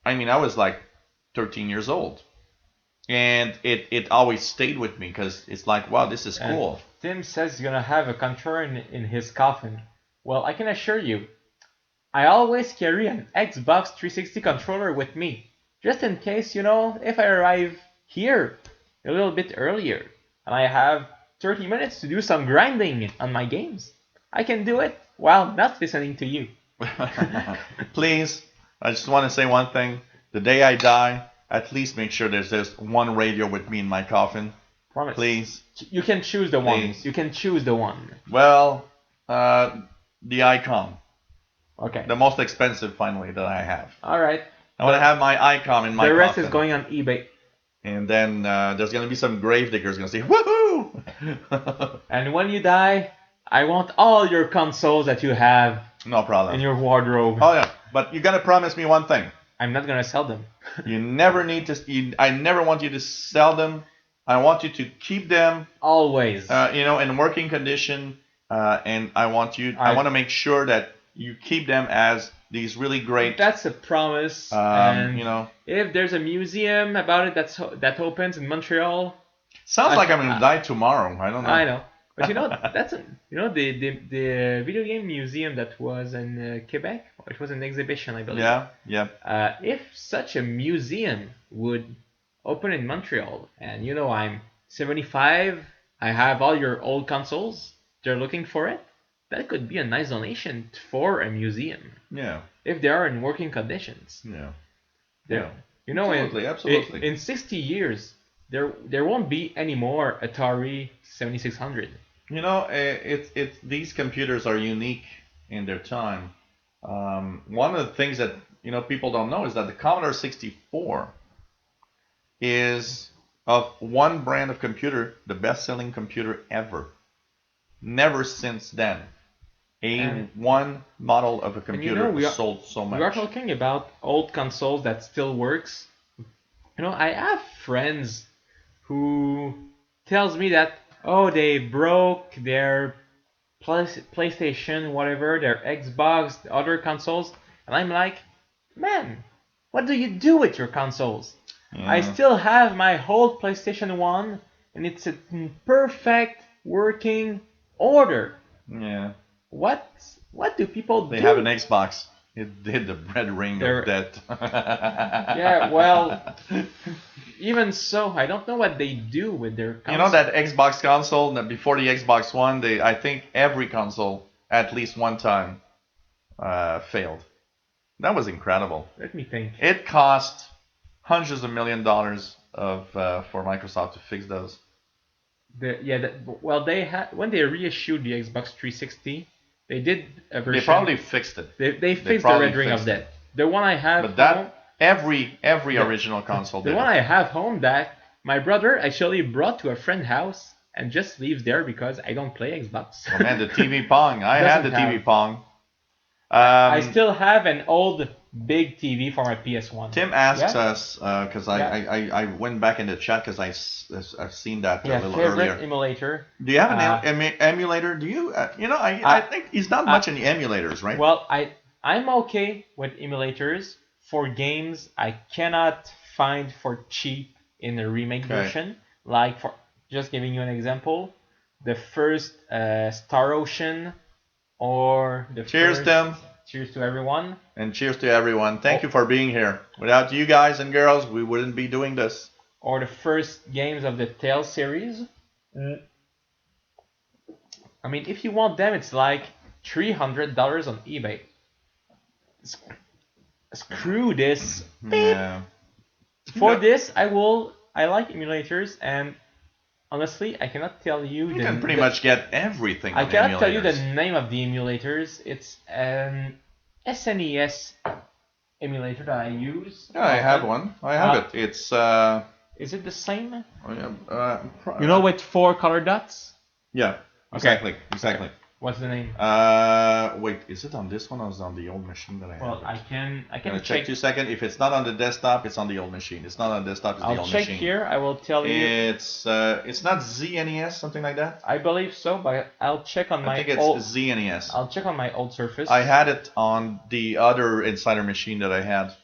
was like 13 years old. And it always stayed with me because it's like, wow, this is cool. Tim says he's gonna have a controller in his coffin. Well, I can assure you, I always carry an Xbox 360 controller with me, just in case, if I arrive here a little bit earlier and I have 30 minutes to do some grinding on my games, I can do it while not listening to you. Please, I just want to say one thing. The day I die, at least make sure there's just one radio with me in my coffin. Promise. Please. You can choose the one. Please. You can choose the one. Well, the Icon. Okay. The most expensive, finally, that I have. All right. I want to have my Icon in my coffin. The rest is going on eBay. And then there's going to be some grave diggers going to say, woohoo! And when you die, I want all your consoles that you have No problem. in your wardrobe. Oh, yeah. But you got to promise me one thing. I'm not going to sell them. You never need to. I never want you to sell them. I want you to keep them. Always. In working condition. And I want to make sure that you keep them as these really great. That's a promise. If there's a museum about it that opens in Montreal. Sounds like I'm gonna die tomorrow. I don't know. I know. But the video game museum that was in Quebec. It was an exhibition, I believe. Yeah. If such a museum would open in Montreal, and I'm 75, I have all your old consoles. They're looking for it. that could be a nice donation for a museum Yeah. if they are in working conditions. Yeah. There, Yeah. you know, Absolutely. in 60 years, there won't be any more Atari 7600. You know, it's these computers are unique in their time. One of the things that people don't know is that the Commodore 64 is of one brand of computer the best-selling computer ever. Never since then one model of a computer sold so much. We are talking about old consoles that still works. You know, I have friends who tells me that they broke their PlayStation, whatever, their Xbox, other consoles, and I'm like, man, what do you do with your consoles? Yeah. I still have my old PlayStation 1, and it's in perfect working order. Yeah. What do people do? They have an Xbox. It did the red ring of death. Yeah, well, even so, I don't know what they do with their console. You know that Xbox console, before the Xbox One, I think every console, at least one time, failed. That was incredible. Let me think. It cost hundreds of $millions for Microsoft to fix those. They had when they reissued the Xbox 360, they did a version. They probably fixed it. They fixed the red ring of death. The one I have. But that every original console. The one I have home that my brother actually brought to a friend's house and just leaves there because I don't play Xbox. Oh man, the TV Pong. I had the TV Pong. I still have an old big TV for my PS1. Tim asks us because I went back in the chat because I've seen that a little earlier. Emulator. Do you have an emulator? Do you? I think he's not much in the emulators, right? Well, I'm okay with emulators for games I cannot find for cheap in the remake version. Like for just giving you an example, the first Star Ocean or the Cheers, Tim. Cheers to everyone. And cheers to everyone. Thank you for being here. Without you guys and girls, we wouldn't be doing this. Or the first games of the Tales series. I mean, if you want them, it's like $300 on eBay. Screw this. Yeah. For this, I like emulators, and honestly, I cannot tell you. You can pretty much get everything. I cannot tell you the name of the emulators. It's an SNES emulator that I use. Yeah, I have one. I have it. It's. Is it the same? You know, with 4 color dots. Yeah. Exactly. Exactly. What's the name? Wait, is it on this one or is it on the old machine that I have? Well, I can check 2 seconds. If it's not on the desktop, it's on the old machine. It's not on the desktop, it's the old machine. I'll check here. I will tell you. It's not ZNES, something like that? I believe so, but I'll check on my I think it's ZNES. I'll check on my old Surface. I had it on the other Insider machine that I had.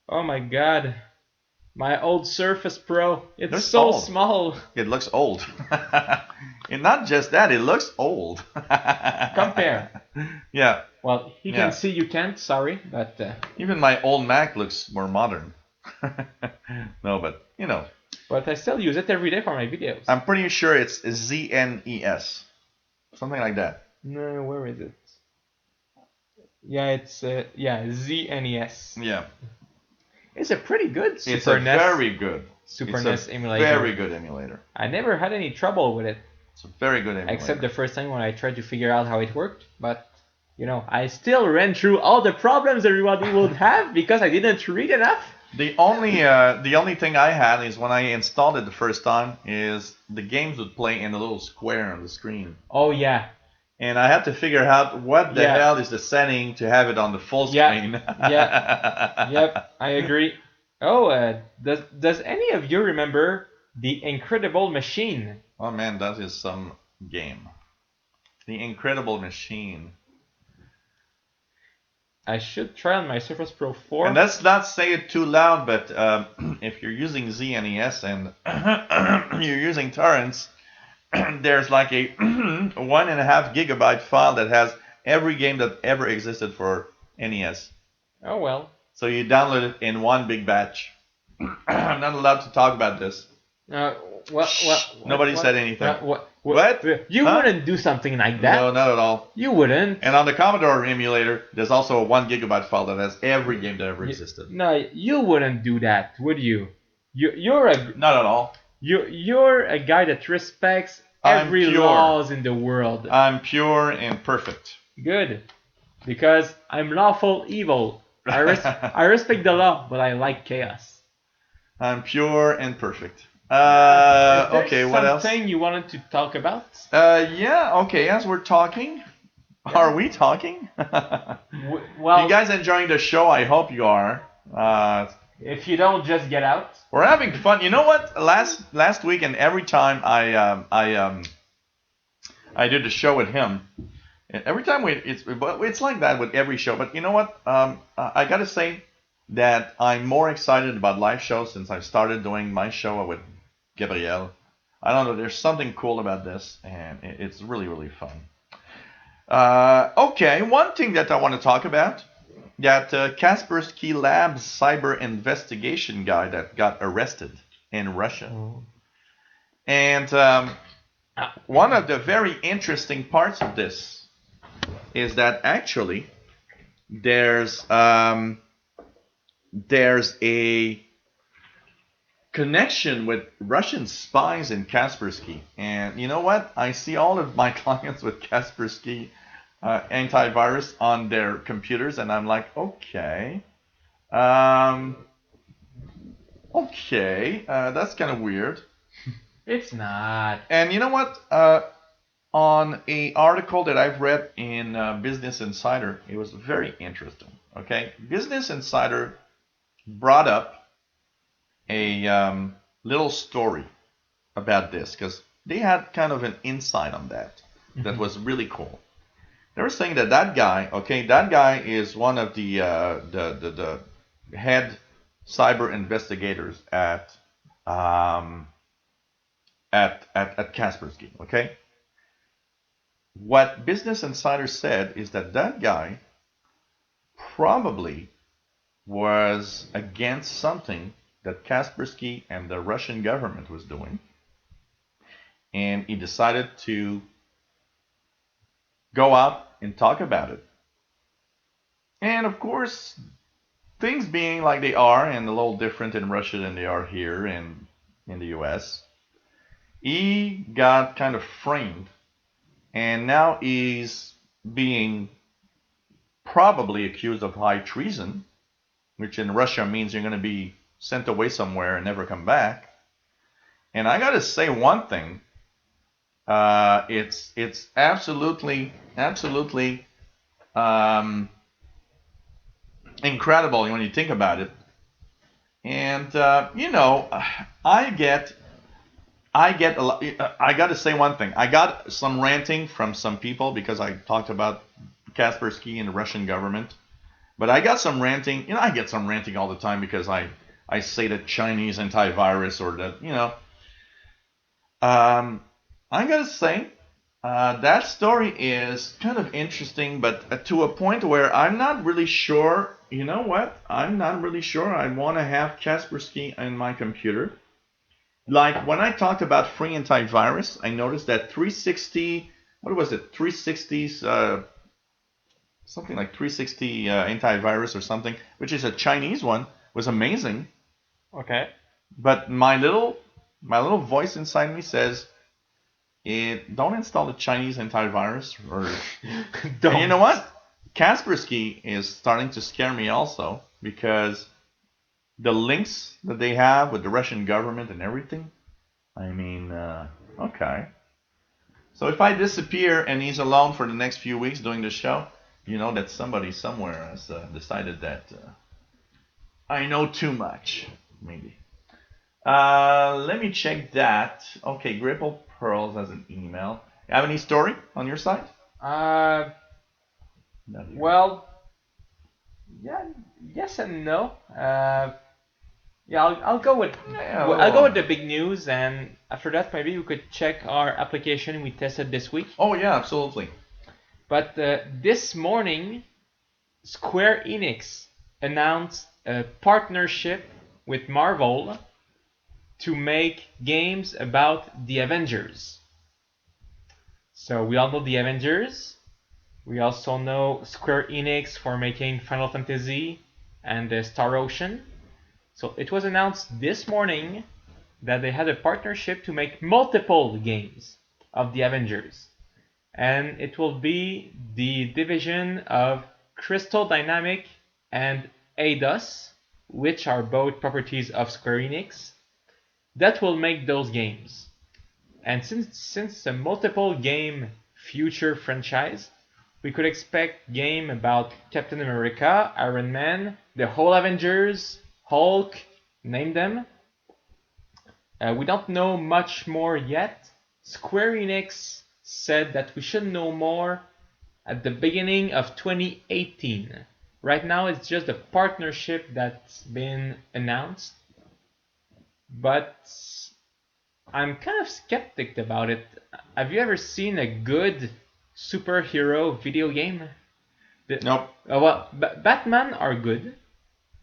Oh my god. My old Surface Pro. It's so small. It looks old. And not just that, it looks old. Compare. Yeah. Well, he can see, you can't. Sorry, but even my old Mac looks more modern. No, but you know. But I still use it every day for my videos. I'm pretty sure it's ZNES, something like that. No, where is it? Yeah, it's ZNES. Yeah. It's a pretty good Super It's a NES. Very good. Super NES emulator. Very good emulator. I never had any trouble with it. It's a very good emulator. Except the first time when I tried to figure out how it worked. But, I still ran through all the problems everybody would have because I didn't read enough. The only thing I had is when I installed it the first time is the games would play in a little square on the screen. Oh, yeah. And I had to figure out what the hell is the setting to have it on the full screen. Yep, I agree. Oh, does any of you remember The Incredible Machine? Oh man, that is some game. The Incredible Machine. I should try on my Surface Pro 4. And let's not say it too loud, but if you're using ZNES and you're using torrents, there's like a 1.5 gigabyte file that has every game that ever existed for NES. Oh well. So you download it in one big batch. I'm not allowed to talk about this. Nobody said anything. What? You Huh? wouldn't do something like that. No, not at all. You wouldn't. And on the Commodore emulator, there's also a 1 GB file that has every game that ever existed. No, you wouldn't do that, would you? You're a Not at all. you're a guy that respects I'm every pure. laws in the world. I'm pure and perfect. Good, because I'm lawful evil. I respect the law, but I like chaos. I'm pure and perfect. Okay, what else? Something you wanted to talk about? Yeah, okay, as we're talking. Yeah. Are we talking? Well, you guys enjoying the show? I hope you are. If you don't, just get out. We're having fun. You know what? Last week and every time I did the show with him, every time it's like that with every show. But you know what? I gotta say that I'm more excited about live shows since I started doing my show with Gabriel. I don't know. There's something cool about this, and it's really, really fun. Okay, one thing that I want to talk about, that Kaspersky Labs cyber investigation guy that got arrested in Russia. And one of the very interesting parts of this is that actually there's a connection with Russian spies in Kaspersky. And you know what? I see all of my clients with Kaspersky antivirus on their computers, and I'm like, okay, that's kind of weird. It's not. And you know what? On a article that I've read in Business Insider, it was very interesting. Okay, Business Insider brought up a little story about this because they had kind of an insight on that that was really cool. They were saying that guy is one of the head cyber investigators at Kaspersky. Okay, what Business Insider said is that guy probably was against something that Kaspersky and the Russian government was doing, and he decided to go out and talk about it. And of course, things being like they are and a little different in Russia than they are here in the US, he got kind of framed, and now he's being probably accused of high treason, which in Russia means you're going to be sent away somewhere and never come back. And I got to say one thing. It's absolutely incredible when you think about it. And I got to say one thing. I got some ranting from some people because I talked about Kaspersky and the Russian government. But I got some ranting. I get some ranting all the time because I say that Chinese antivirus or that, I gotta say, that story is kind of interesting, but to a point where I'm not really sure. You know what? I'm not really sure I want to have Kaspersky in my computer. Like when I talked about free antivirus, I noticed that 360, what was it? 360's, something like 360 antivirus or something, which is a Chinese one, was amazing. Okay. But my little voice inside me says, don't install the Chinese antivirus. Or Don't. And you know what? Kaspersky is starting to scare me also because the links that they have with the Russian government and everything. I mean, okay. So if I disappear and he's alone for the next few weeks doing the show, you know that somebody somewhere has decided that I know too much, maybe. Let me check that. Okay, Gripple Pearls has an email. You have any story on your side? Well, yeah, yes and no. Yeah, I'll go with I'll go with the big news, and after that maybe we could check our application we tested this week. Oh yeah, absolutely. But this morning, Square Enix announced a partnership with Marvel to make games about the Avengers. So we all know the Avengers. We also know Square Enix for making Final Fantasy and Star Ocean. So it was announced this morning that they had a partnership to make multiple games of the Avengers. And it will be the division of Crystal Dynamic and Eidos, which are both properties of Square Enix, that will make those games. And since it's a multiple game future franchise, we could expect game about Captain America, Iron Man, the whole Avengers, Hulk, name them. We don't know much more yet. Square Enix said that we should know more at the beginning of 2018. Right now it's just a partnership that's been announced, but I'm kind of skeptic about it. Have you ever seen a good superhero video game? Nope. Well, Batman are good.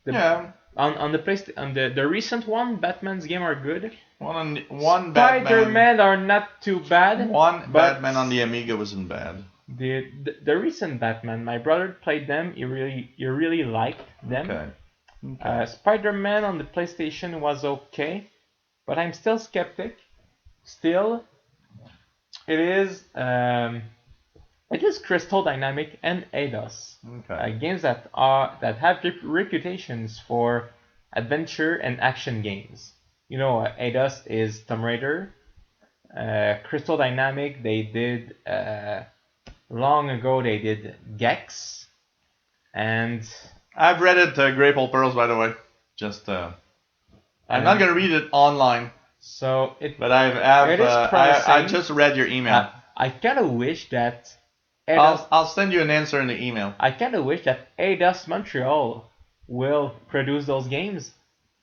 Yeah. On the recent one, Batman's game are good. One Spider-Man are not too bad. One Batman on the Amiga wasn't bad. The recent Batman, my brother played them. He really liked them. Okay. Spider-Man on the PlayStation was okay, but I'm still skeptic. Still, it is Crystal Dynamic and Eidos, games that have reputations for adventure and action games. You know, Eidos is Tomb Raider. Crystal Dynamic, they did long ago. They did Gex, and I've read it, Grapeful Pearls, by the way. Just I'm not gonna read it online. So but I just read your email. I kind of wish that. I'll send you an answer in the email. I kind of wish that Eidos Montreal will produce those games,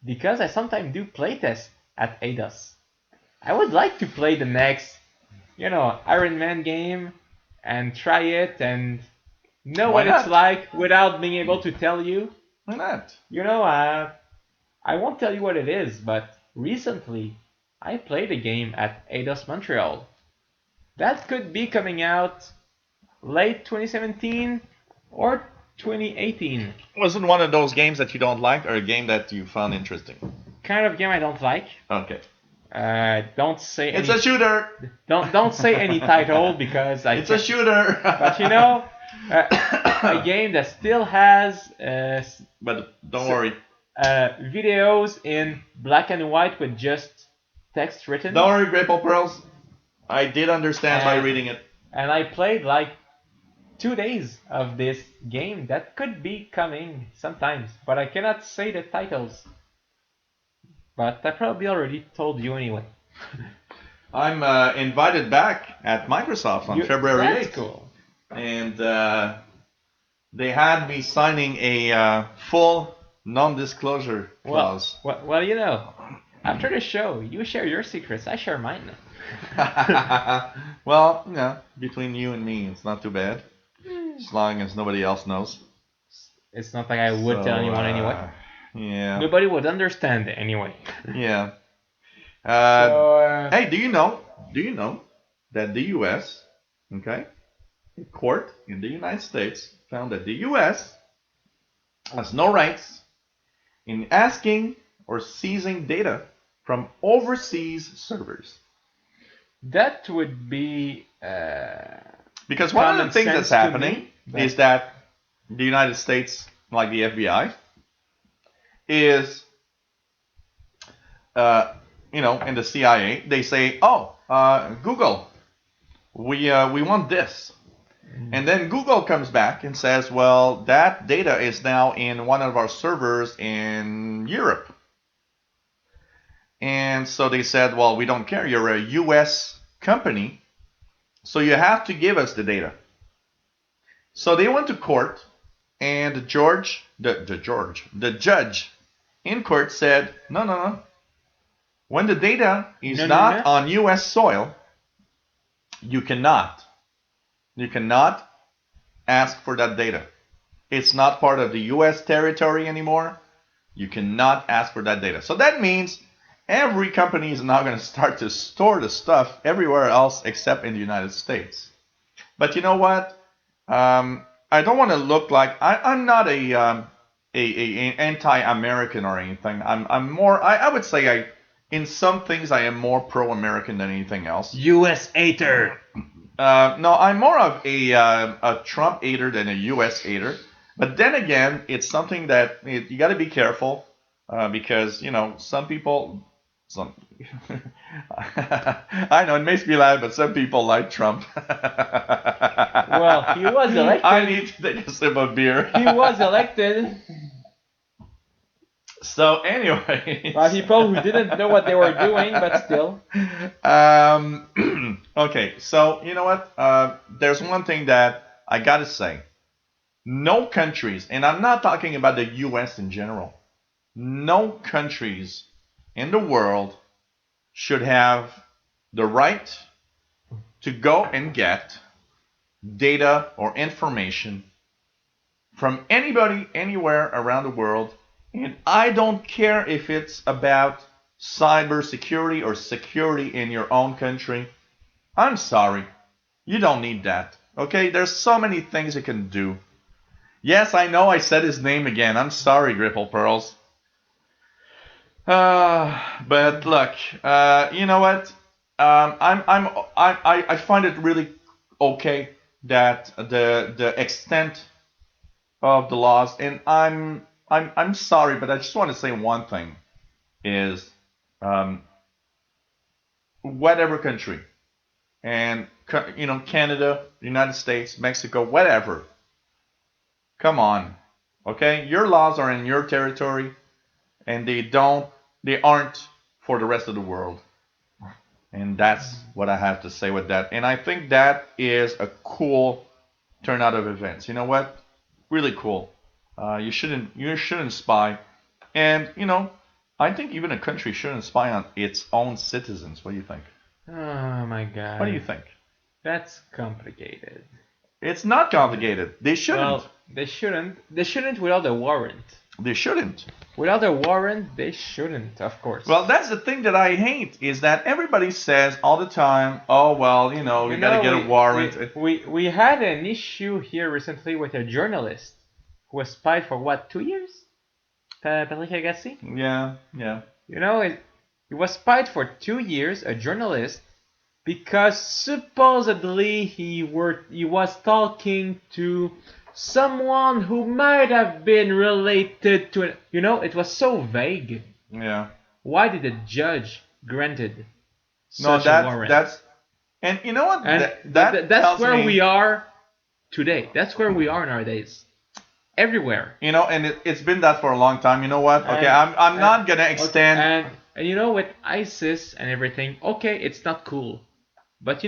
because I sometimes do playtest at Eidos. I would like to play the next, Iron Man game and try it and know what it's like without being able to tell you. Why not? I won't tell you what it is, but recently I played a game at Eidos Montreal. That could be coming out late 2017 or 2018. Wasn't one of those games that you don't like, or a game that you found interesting? Kind of game I don't like. Okay. Don't say it's a shooter. Don't say any title because it's a shooter. But a game that still has. But don't worry. Videos in black and white with just text written. Don't worry, Grapeful Pearls. I did understand by reading it. And I played like 2 days of this game that could be coming sometimes, but I cannot say the titles. But I probably already told you anyway. I'm invited back at Microsoft on February 8th. That's cool. And they had me signing a full non-disclosure clause. Well, after the show, you share your secrets, I share mine. Well, between you and me, it's not too bad. As long as nobody else knows. It's not like I would tell anyone anyway. Yeah. Nobody would understand it anyway. Yeah. Hey, do you know that the U.S., a court in the United States found that the U.S. has no rights in asking or seizing data from overseas servers? That would be because one of the things that's happening is that the United States, like the FBI, is in the CIA, they say, Google, we want this. And then Google comes back and says, well, that data is now in one of our servers in Europe. And so they said, well, we don't care. You're a U.S. company, so you have to give us the data. So they went to court, and the judge in court said, no. When the data is not on U.S. soil, you cannot ask for that data. It's not part of the U.S. territory anymore. You cannot ask for that data. So that means every company is now going to start to store the stuff everywhere else except in the United States. But you know what? I don't want to look like I'm not a anti-American or anything. I'm more. I would say in some things I am more pro-American than anything else. U.S. hater. No, I'm more of a Trump hater than a U.S. hater. But then again, it's something that you got to be careful because some people, some I know it makes me laugh, but some people like Trump. Well, he was elected. I need to take a sip of beer. He was elected So anyway, by people who didn't know what they were doing, but still. Okay, so you know what? There's one thing that I gotta say. No countries, and I'm not talking about the U.S. in general. No countries in the world should have the right to go and get data or information from anybody anywhere around the world. And I don't care if it's about cybersecurity or security in your own country. I'm sorry. You don't need that. Okay? There's so many things you can do. Yes, I know I said his name again. I'm sorry, Gripple Pearls. But look, you know what? I find it really okay that the extent of the laws, and I'm sorry, but I just want to say one thing is, whatever country, and Canada, United States, Mexico, whatever. Come on, okay? Your laws are in your territory, and they aren't for the rest of the world. And that's what I have to say with that. And I think that is a cool turnout of events. You know what? Really cool. You shouldn't spy, and I think even a country shouldn't spy on its own citizens. What do you think? Oh my God. What do you think? That's complicated. It's not complicated. They shouldn't. Well, they shouldn't. They shouldn't without a warrant. They shouldn't. Without a warrant, they shouldn't, of course. Well, that's the thing that I hate is that everybody says all the time, "Oh well, we gotta get a warrant." We had an issue here recently with a journalist who was spied for what, 2 years? Patrick Agassi? Yeah, yeah. He was spied for 2 years, a journalist, because supposedly he was talking to someone who might have been related to it. It was so vague. Yeah. Why did the judge granted No, such a warrant? that's and you know what? And that's where we are today. That's where we are nowadays. Everywhere. And it's been that for a long time. You know what? Okay, I'm not gonna extend. And with ISIS and everything, okay, it's not cool. But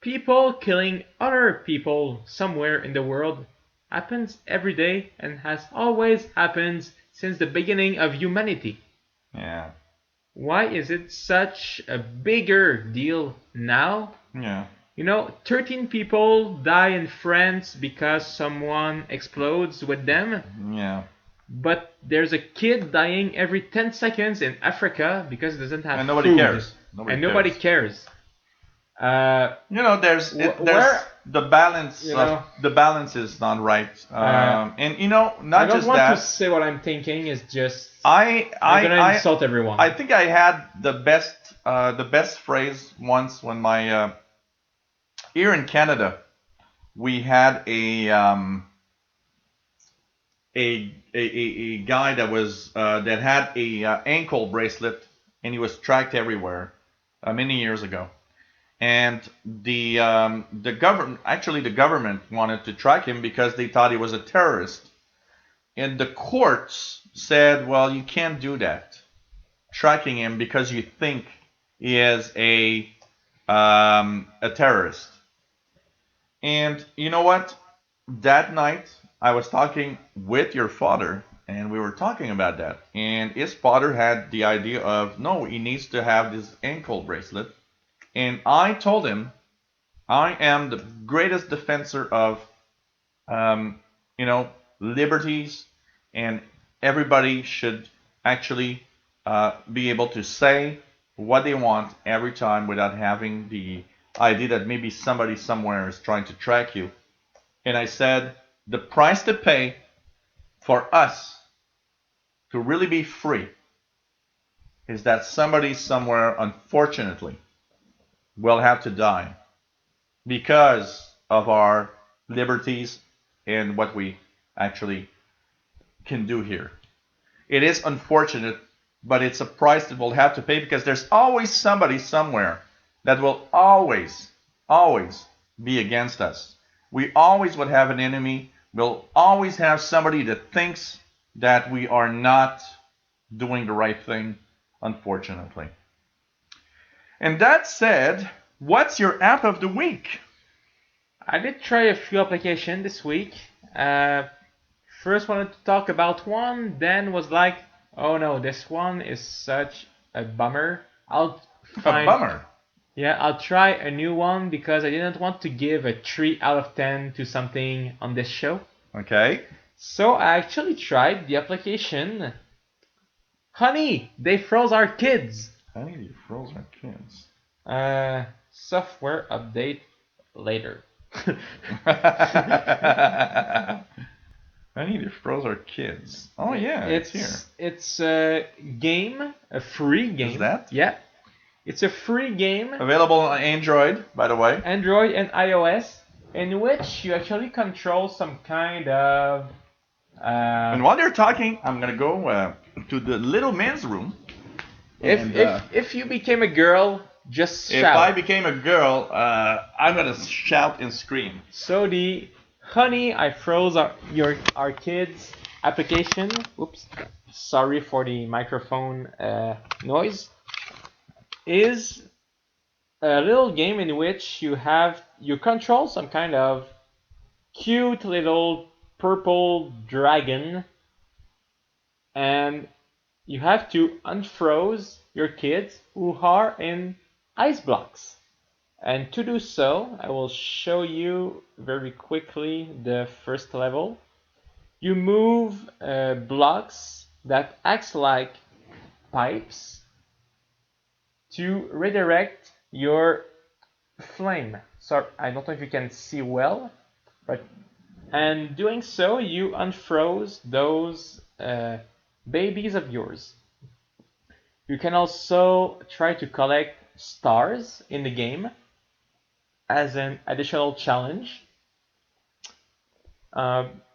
people killing other people somewhere in the world happens every day and has always happened since the beginning of humanity. Yeah. Why is it such a bigger deal now? Yeah. 13 people die in France because someone explodes with them. Yeah. But there's a kid dying every 10 seconds in Africa because it doesn't have and nobody food. Cares. Nobody cares. There's the balance. The balance is not right. And not just that. I don't want to say what I'm thinking. It's just I'm gonna insult everyone. I think I had the best phrase once when my here in Canada we had a guy that had a ankle bracelet, and he was tracked everywhere many years ago. And the government wanted to track him because they thought he was a terrorist. And the courts said, well, you can't do that, tracking him because you think he is a terrorist. And you know what? That night I was talking with your father, and we were talking about that. And his father had the idea of, no, he needs to have this ankle bracelet. And I told him, I am the greatest defender of, liberties, and everybody should actually be able to say what they want every time without having the idea that maybe somebody somewhere is trying to track you. And I said the price to pay for us to really be free is that somebody somewhere, unfortunately, will have to die because of our liberties and what we actually can do here. It is unfortunate, but it's a price that we'll have to pay because there's always somebody somewhere that will always, always be against us. We always would have an enemy. We'll always have somebody that thinks that we are not doing the right thing, unfortunately. And that said, what's your app of the week? I did try a few applications this week. First wanted to talk about one, then was like, oh no, this one is such a bummer. A bummer? Yeah, I'll try a new one because I didn't want to give a 3 out of 10 to something on this show. Okay. So I actually tried the application. Honey, they froze our kids. Honey, they froze our kids. Software update later. Honey, they froze our kids. Oh yeah, it's here. It's a game, a free game. Is that? Yeah. It's a free game. Available on Android, by the way. Android and iOS, in which you actually control some kind of... and while you're talking, I'm going to go to the little men's room. If you became a girl, just shout. If I became a girl, I'm going to shout and scream. So the Honey, I Froze Our Kids application, oops, sorry for the microphone noise, is a little game in which you control some kind of cute little purple dragon, and you have to unfroze your kids who are in ice blocks. And to do so, I will show you very quickly the first level. You move blocks that acts like pipes to redirect your flame. So I don't know if you can see well, but and doing so, you unfroze those babies of yours. You can also try to collect stars in the game as an additional challenge.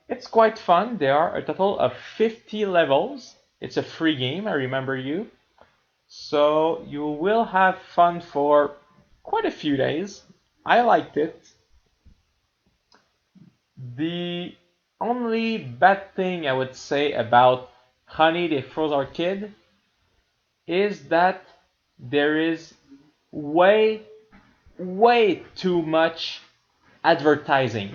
It's quite fun. There are a total of 50 levels. It's a free game, I remember you. So you will have fun for quite a few days. I liked it. The only bad thing I would say about Honey, They Froze Our Kid is that there is way too much advertising.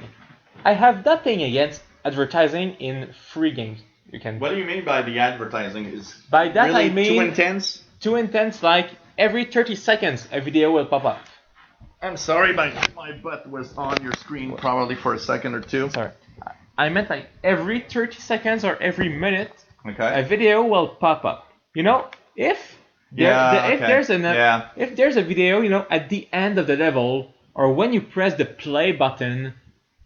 I have nothing against advertising in free games. You can. What do you mean by the advertising? Is by that really I mean too intense? Too intense, like every 30 seconds a video will pop up. I'm sorry, my butt was on your screen probably for a second or two. Sorry. I meant like every 30 seconds or every minute, okay, a video will pop up. You know, if there's a video, you know, at the end of the level or when you press the play button,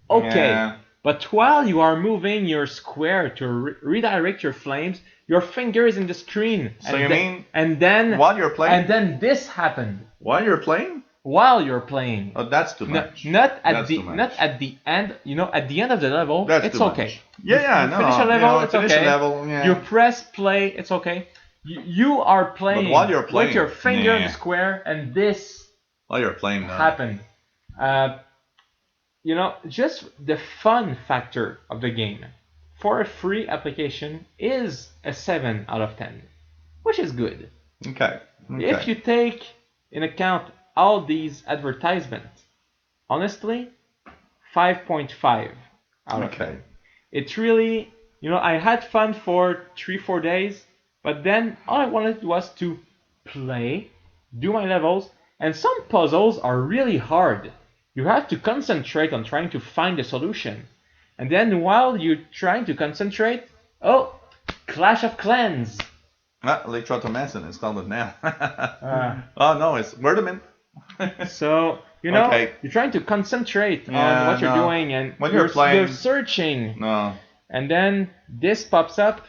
okay. Yeah. But while you are moving your square to redirect your flames, your finger is in the screen. So you mean and then while you're playing? And then this happened. While you're playing? While you're playing. Oh, that's too much. Not at the end. You know, at the end of the level, it's okay. Much. Yeah, no. Finish a level, it's okay. Level, yeah. You press play, it's okay. You are playing. But while you're playing, with your finger in the square, and this. While you're playing, no. Happened. You know, just the fun factor of the game for a free application is a 7 out of 10, which is good. Okay. If you take in account all these advertisements, honestly, 5.5 out of 10. It's really, you know, I had fun for 3-4 days, but then all I wanted was to play, do my levels, and some puzzles are really hard. You have to concentrate on trying to find the solution. And then while you're trying to concentrate, oh, Clash of Clans. Ah, electroautomation installed it now. Uh, Oh no, it's word a minute. so Okay. you're trying to concentrate on Yeah, what you're no. doing, and When you're you're playing, searching, no. and then this pops up.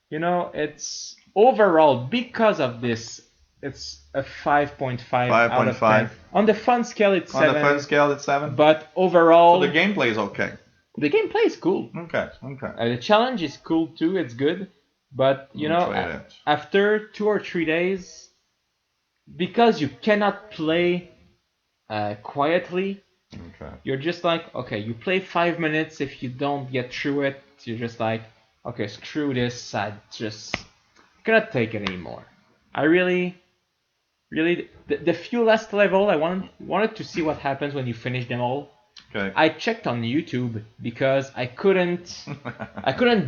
It's overall because of this. It's a 5.5 out of 10. 5.5. On the fun scale, it's On the 7. fun scale, it's 7. But So overall, the gameplay is okay. the gameplay is cool. Okay, okay. The challenge is cool too. It's good. But Try it. after 2 or 3 days, because you cannot play quietly, Okay. you're just like, okay, you play 5 minutes. If you don't get through it, you're just like, okay, screw this. I just cannot take it anymore. I really, the few last level, I wanted to see what happens when you finish them all. Okay. I checked on YouTube because I couldn't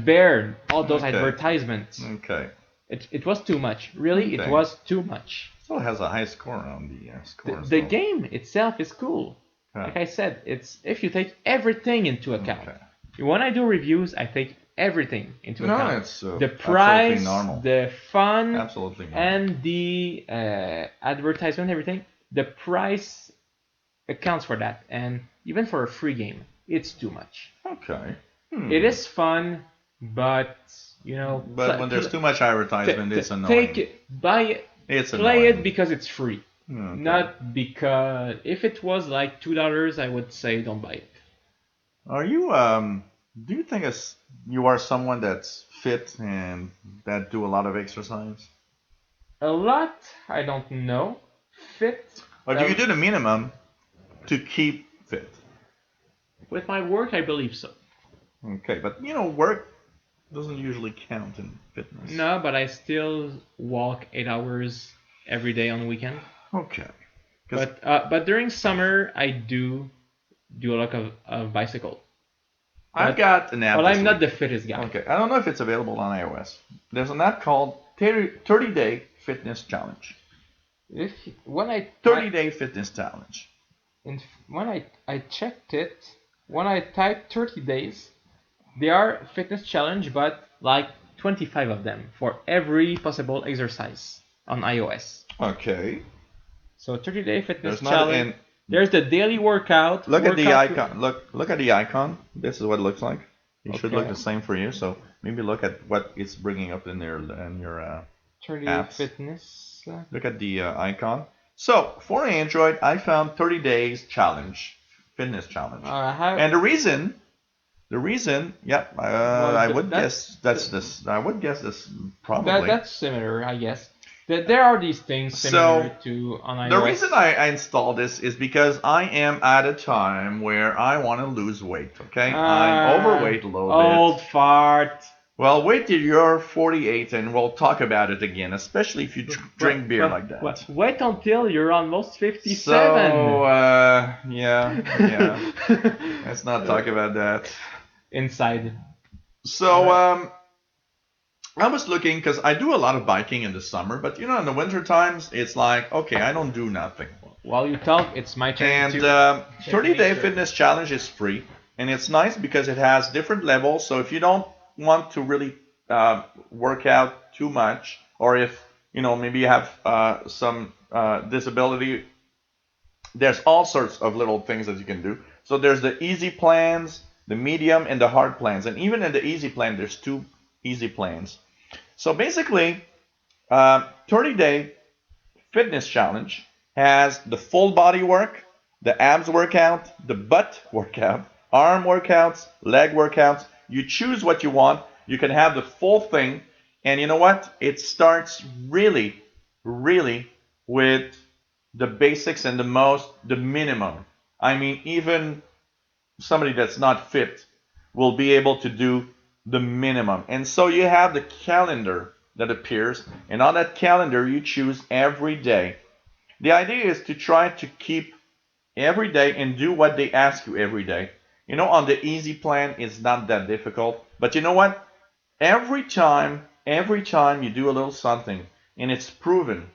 bear all those Okay. advertisements. Okay. It was too much. Really, Okay. it was too much. Still has a high score on the score. The game itself is cool. Yeah. Like I said, it's if you take everything into account. Okay. When I do reviews, I take everything into account. No, it's The price, normal. the fun, Absolutely normal. and the advertisement, everything. The price accounts for that, and even for a free game, it's too much. Okay. It is fun, but But when there's too much advertisement, it's annoying. take it, buy it, It's play annoying. it because it's free. Okay. Not because if it was like $2, I would say don't buy it. Are you do you think you are someone that's fit and that do a lot of exercise? A lot, I don't know. Fit. Or do you do the minimum to keep fit? With my work, I believe so. Okay, but work doesn't usually count in fitness. No, but I still walk 8 hours every day on the weekend. Okay. But during summer, I do a lot of bicycle. I've got an app. But this I'm not week. the fittest guy. Okay, I don't know if it's available on iOS. There's an app called 30-Day Fitness Challenge. When I 30-Day Fitness Challenge. when I checked it, when I typed 30 days, they are fitness challenge, but like 25 of them for every possible exercise on iOS. Okay. So 30-day fitness There's challenge. There's the daily workout. Look at the icon. Look at the icon. This is what it looks like. It should Okay. look the same for you. So maybe look at what it's bringing up in your 30 apps. fitness. Look at the icon. So for Android, I found 30 days challenge, fitness challenge. And the reason, yeah, I would guess that's this. I would guess this probably. That's similar, I guess. There are these things similar to on iOS. The reason I installed this is because I am at a time where I want to lose weight. Okay, I'm overweight a little bit. Old fart. Well, wait till you're 48 and we'll talk about it again, especially if you drink beer like that. Wait until you're almost 57. So, yeah. Let's not talk about that. Inside. So, I was looking because I do a lot of biking in the summer, but in the winter times, it's like, okay, I don't do nothing. While you talk, it's my turn. And 30-Day Fitness Challenge is free, and it's nice because it has different levels. So if you don't want to really work out too much, or if maybe you have some disability, there's all sorts of little things that you can do. So there's the easy plans, the medium, and the hard plans. And even in the easy plan, there's 2 easy plans. So basically, 30-Day Fitness Challenge has the full body work, the abs workout, the butt workout, arm workouts, leg workouts. You choose what you want. You can have the full thing. And you know what? It starts really, really with the basics and the minimum. I mean, even somebody that's not fit will be able to do the minimum. And so you have the calendar that appears. And on that calendar, you choose every day. The idea is to try to keep every day and do what they ask you every day. On the easy plan, it's not that difficult. But you know what? Every time you do a little something, and it's proven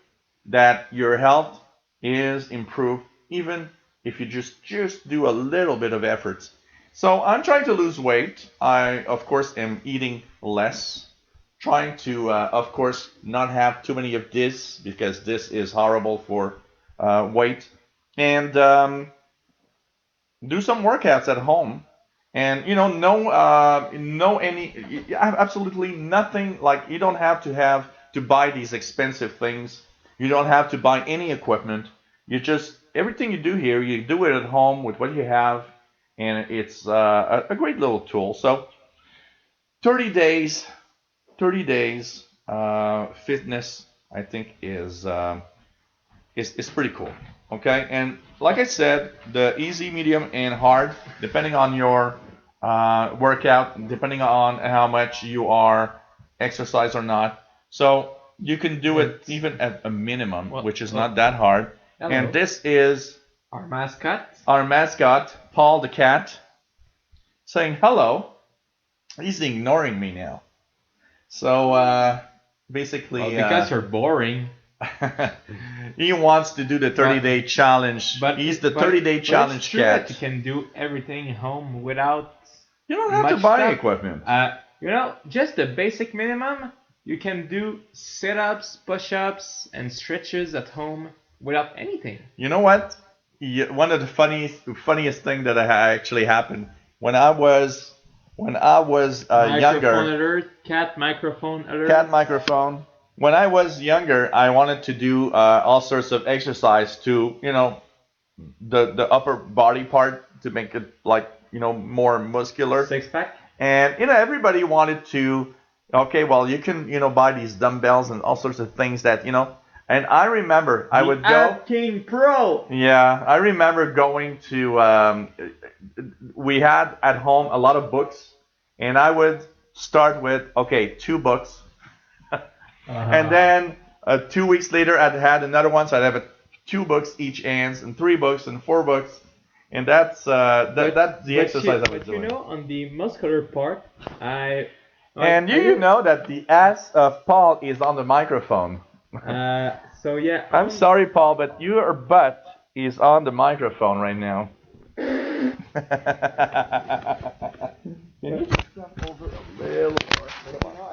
that your health is improved, even if you just do a little bit of efforts. So I'm trying to lose weight. I, of course, am eating less. trying to, of course, not have too many of this because this is horrible for weight, and do some workouts at home. And no any absolutely nothing like you don't have to buy these expensive things. You don't have to buy any equipment. You just everything you do here, you do it at home with what you have, and it's a great little tool. So 30 days 30 days fitness, I think, is pretty cool. Okay, and like I said, the easy, medium, and hard, depending on your workout, depending on how much you are exercise or not. So you can do it even at a minimum, which is not that hard. Hello. And this is Our mascot. our mascot, Paul the cat, saying hello. He's ignoring me now. So basically, Well, because you're boring. he wants to do the 30-day challenge. He's the 30-day challenge it's true cat. that you can do everything at home without. You don't have to much buy stuff. equipment. Just the basic minimum. You can do sit-ups, push-ups, and stretches at home without anything. You know what? One of the funniest thing that actually happened when I was Microphone younger. alert, cat microphone alert. Cat microphone. When I was younger, I wanted to do all sorts of exercise to, the upper body part to make it more muscular. Six pack. And everybody wanted to. Okay, well, you can buy these dumbbells and all sorts of things that. And I remember I would go. Ab King Pro. Yeah, I remember going to. We had at home a lot of books, and I would start with 2 books. And then 2 weeks later, I'd had another one, so I'd have 2 books each hands, and 3 books, and 4 books, and that's the exercise I was doing. On the muscular part, And you know that the ass of Paul is on the microphone. So yeah. I'm sorry, Paul, but your butt is on the microphone right now. I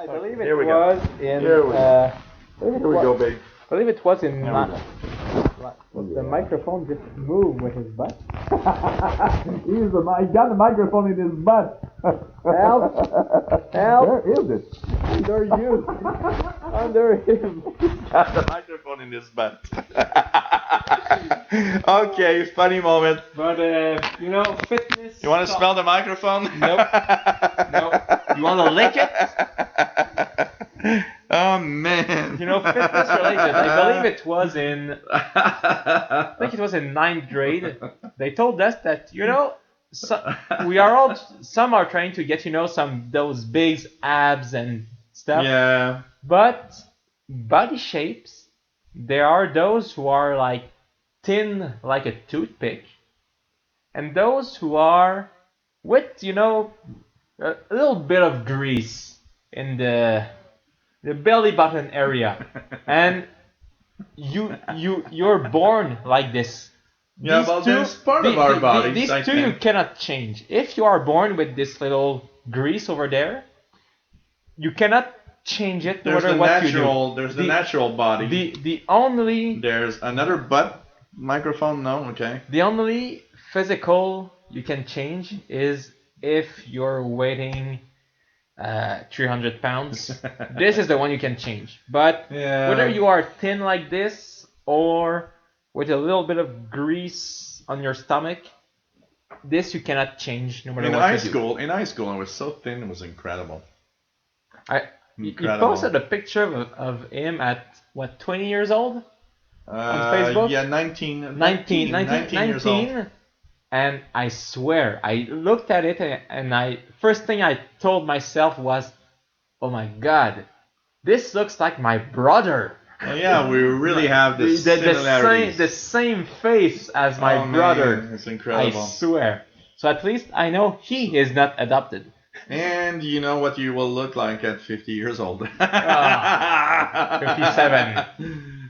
believe Here it we go. was in. Here we go. Here we go, big. I believe it was in. There we go. The microphone just moved with his butt. He got the microphone in his butt. Help! Help! Where is it? Under you! Under him! Got the microphone in his butt. Okay, funny moment. But fitness. You want to smell the microphone? Nope. Nope. You want to lick it? Oh man. Fitness related. I believe it was in. I think it was in 9th grade. They told us that some are trying to get those big abs and stuff. Yeah. But body shapes, there are those who are like thin like a toothpick, and those who are with a little bit of grease in the belly button area, and you're born like this. Yeah, well, there's part of our bodies. These two you cannot change. If you are born with this little grease over there, you cannot change it. No matter what you do. There's the natural body. There's another butt microphone. No, okay. The only physical you can change is if you're weighing 300 pounds. This is the one you can change. But whether you are thin like this or with a little bit of grease on your stomach, this you cannot change no matter what you do. In high school, I was so thin, it was incredible. You posted a picture of him at, 20 years old? On Facebook? Yeah, 19 years old. And I swear, I looked at it and first thing I told myself was, oh my god, this looks like my brother. Oh, yeah, we really have the similarities. The same face as my brother. Man, it's incredible. I swear. So at least I know he is not adopted. And you know what you will look like at 50 years old. 57.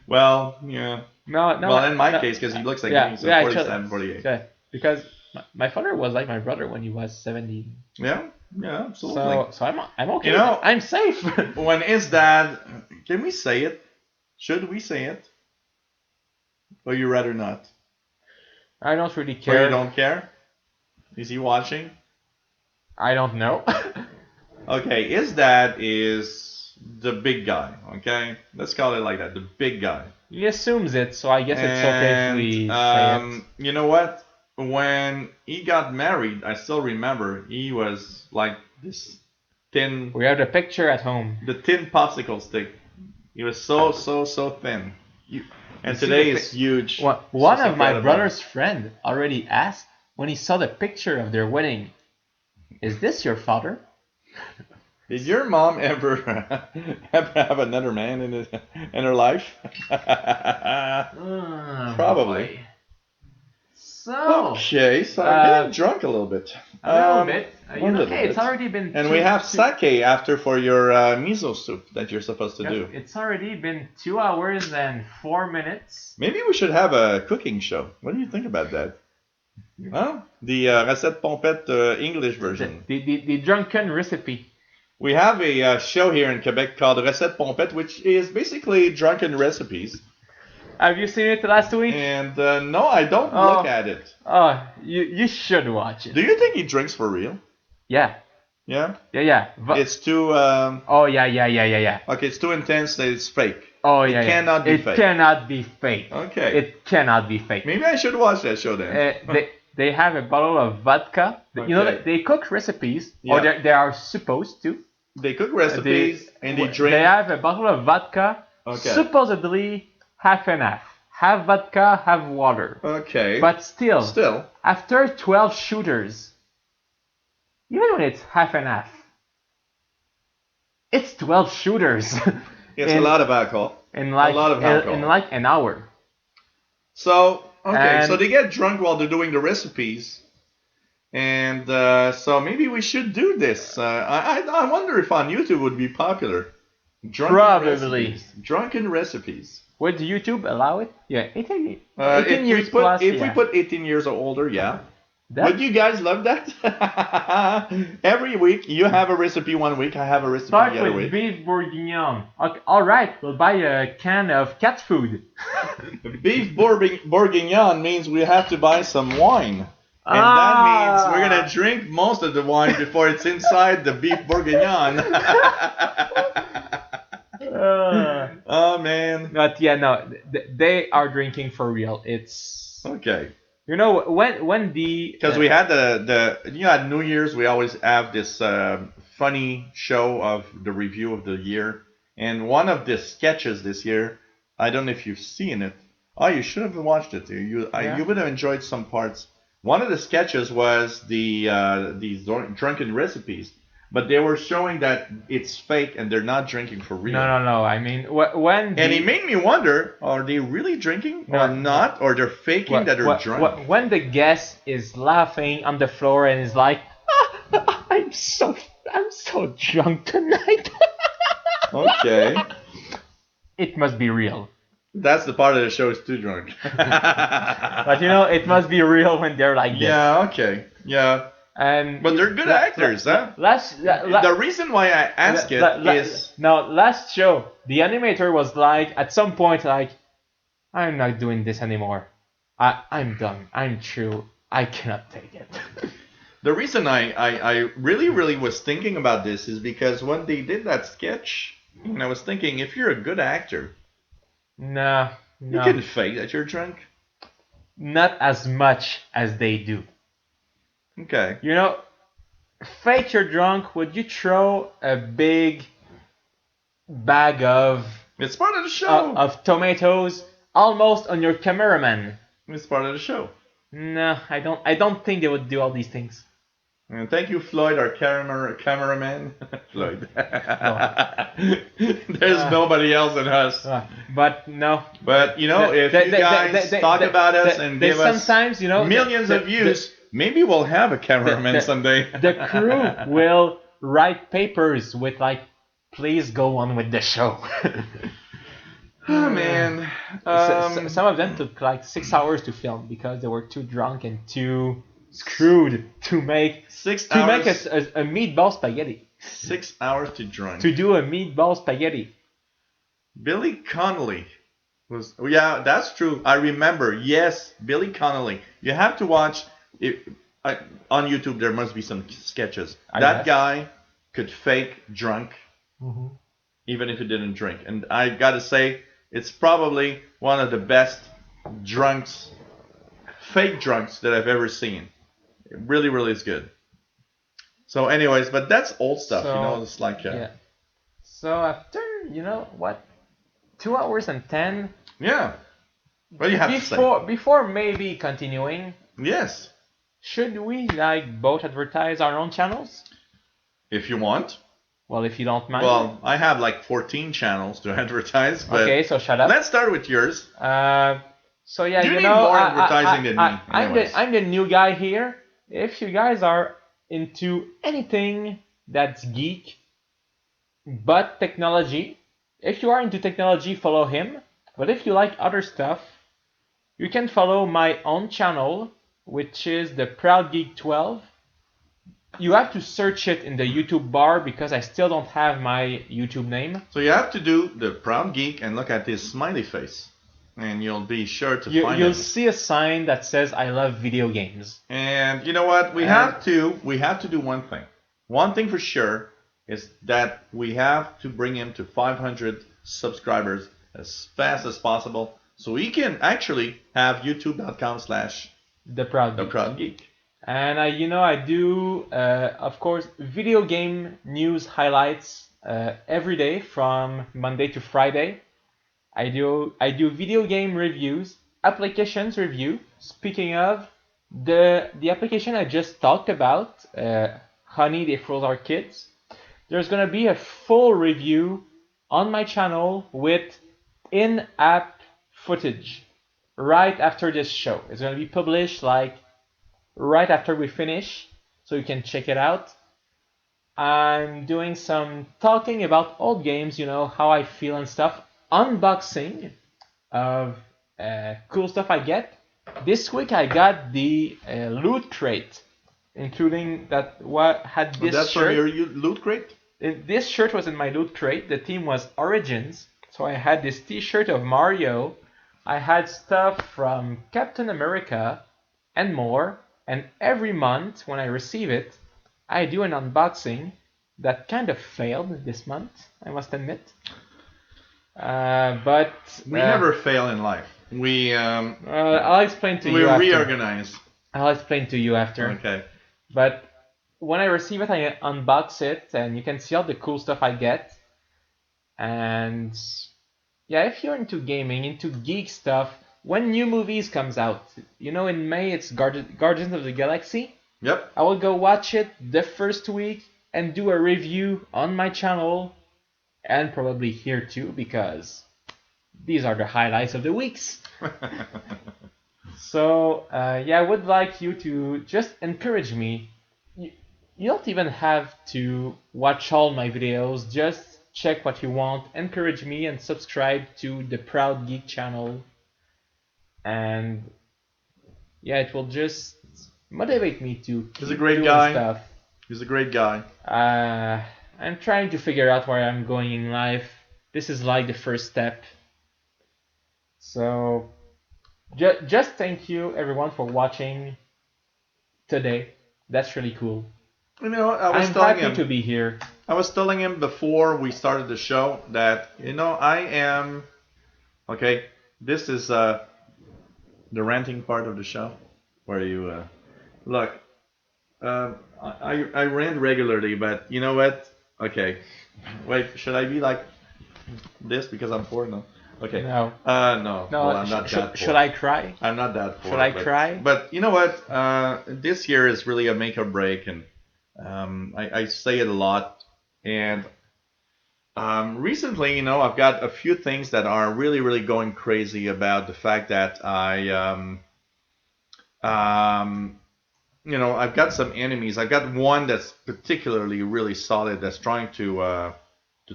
Well, yeah. No. Well, in my case, because he looks like me, so 47, 48. Yeah, because my father was like my brother when he was 17. Yeah? Yeah, absolutely. So I'm okay. You know, I'm safe. when his dad, can we say it? Should we say it? Or you rather not? I don't really Or you care. don't care? Is he watching? I don't know. Okay, his dad is the big guy. Okay, let's call it like that, the big guy. He assumes it, so I guess it's okay if And we say it. you know what? When he got married, I still remember he was like this thin, We have the picture at home. the thin popsicle stick. He was so thin. And You see today the is huge. One It's of my incredible. brother's friend already asked when he saw the picture of their wedding, "Is this your father?" Did your mom ever have another man in her life? Oh, Probably. boy. So, Okay, so I'm getting drunk a little bit. a little bit. One little Hey, it's bit. already been And we have two- sake after for your miso soup that you're supposed to do. It's already been 2 hours and 4 minutes. Maybe we should have a cooking show. What do you think about that? Huh? The recette pompette English version. The drunken recipe. We have a show here in Quebec called Recette Pompette, which is basically drunken recipes. Have you seen it last week? And no, I don't Oh. look at it. Oh, you should watch it. Do you think he drinks for real? Yeah, Yeah? yeah. It's too, Oh yeah. okay, it's too intense that it's fake. Oh It yeah. cannot be It fake. cannot be fake. Okay. It cannot be fake. Maybe I should watch that show then. They have a bottle of vodka. You know, Okay. they cook recipes, Yeah. or they are supposed to. They cook recipes and they drink. They have a bottle of vodka, Okay. supposedly half and half. Half vodka, half water. Okay. But still, Still. after 12 shooters, even when it's half and half, it's 12 shooters. It's a lot of alcohol. in like, lot of alcohol. in like an hour. So, okay, so And- they get drunk while they're doing the recipes. And so maybe we should do this. I wonder if on YouTube would be popular. Drunken Probably. Recipes. Drunken recipes. Would YouTube allow it? Yeah, 18 If years we put, plus. if yeah. we put 18 years or older, yeah. That- Would you guys love that? Every week you have a recipe one week, I have a recipe Start the other with week. beef bourguignon. Okay, all right, we'll buy a can of cat food. Beef bourguignon means we have to buy some wine. And that means we're going to drink most of the wine before it's inside the beef bourguignon. Oh, man. But yeah, no, they are drinking for real. It's Okay. you know when the Because we had at New Year's, we always have this funny show of the review of the year. And one of the sketches this year, I don't know if you've seen it. Oh, you should have watched it. You would have enjoyed some parts. One of the sketches was these drunken recipes, but they were showing that it's fake and they're not drinking for real. no. I mean when And it made me wonder: are they really drinking or not, or they're faking that they're drunk? when the guest is laughing on the floor and is like, I'm so drunk tonight. Okay, It must be real. that's the part of the show is too drunk. But you know, it must be real when they're like this. Yeah. Okay. Yeah. And But they're good actors, huh? The reason why I ask it is now last show the animator was like at some point like, I'm not doing this anymore. I'm done. I'm through. I cannot take it. the reason I really was thinking about this is because when they did that sketch, and I was thinking, if you're a good actor, No. you can fake that you're drunk. Not as much as they do. Okay. You know, fake you're drunk. Would you throw a big bag of It's part of the show. of tomatoes almost on your cameraman? It's part of the show. No, I don't think they would do all these things. And thank you, Floyd, our cameraman. Floyd. There's nobody else than us. But no. But, if you guys talk about us and give us sometimes, millions of views, maybe we'll have a cameraman someday. The crew will write papers with like, please go on with the show. Oh, man. Some of them took like 6 hours to film because they were too drunk and too screwed to make 6 to make hours. a meatball spaghetti. 6 hours to drink. To do a meatball spaghetti. Billy Connolly was. Yeah, that's true. I remember. Yes, Billy Connolly. You have to watch it. On YouTube, there must be some sketches. That guy could fake drunk, even if he didn't drink. And I gotta say, it's probably one of the best drunks, fake drunks that I've ever seen. It really, really is good. So, anyways, but that's old stuff. So, It's like. Yeah. So after, 2 hours and 10. Yeah. What do you have to say? Before maybe continuing. Yes. Should we both advertise our own channels? If you want. Well, if you don't mind. Well, I have 14 channels to advertise. But okay, so shut up. Let's start with yours. So yeah, you need more advertising than me. I'm the new guy here. If you guys are into anything that's geek, but technology, if you are into technology, follow him. But if you like other stuff, you can follow my own channel, which is the Proud Geek 12. You have to search it in the YouTube bar because I still don't have my YouTube name. So you have to do the Proud Geek and look at this smiley face. And you'll be sure to find it. You'll see a sign that says I love video games. And you know what? We have to do one thing. One thing for sure is that we have to bring him to 500 subscribers as fast as possible so he can actually have youtube.com/theproudgeek. And I do, of course, video game news highlights every day from Monday to Friday. I do video game reviews, applications review. Speaking of, the application I just talked about, Honey, They Froze Our Kids, there's going to be a full review on my channel with in-app footage right after this show. It's going to be published right after we finish, so you can check it out. I'm doing some talking about old games, how I feel and stuff. Unboxing of cool stuff I get. This week I got the loot crate, including what had this That's shirt. From your loot crate? This shirt was in my loot crate. The theme was Origins, so I had this T-shirt of Mario. I had stuff from Captain America and more. And every month when I receive it, I do an unboxing that kind of failed this month, I must admit. But we never fail in life. I'll explain to you after. We reorganize. I'll explain to you after. Okay. But when I receive it, I unbox it, and you can see all the cool stuff I get. And yeah, if you're into gaming, into geek stuff, when new movies comes out, in May it's Guardians of the Galaxy. Yep. I will go watch it the first week and do a review on my channel. And probably here too, because these are the highlights of the weeks. So, I would like you to just encourage me. You don't even have to watch all my videos. Just check what you want. Encourage me and subscribe to the Proud Geek channel. And it will just motivate me to keep He's a great doing guy. Stuff. He's a great guy. I'm trying to figure out where I'm going in life. This is the first step. So, just thank you everyone for watching today. That's really cool. I'm happy to be here. I was telling him before we started the show that, I am... Okay, this is the ranting part of the show where you... Look, I rant regularly, but you know what? Okay. Wait, should I be like this because I'm poor? No. Okay. No. No. Well, I'm not that poor. Should I cry? I'm not that poor. Should I cry? But you know what? This year is really a make or break, and I say it a lot. And recently, I've got a few things that are really, really going crazy about the fact that I've got some enemies. I've got one that's particularly really solid that's trying to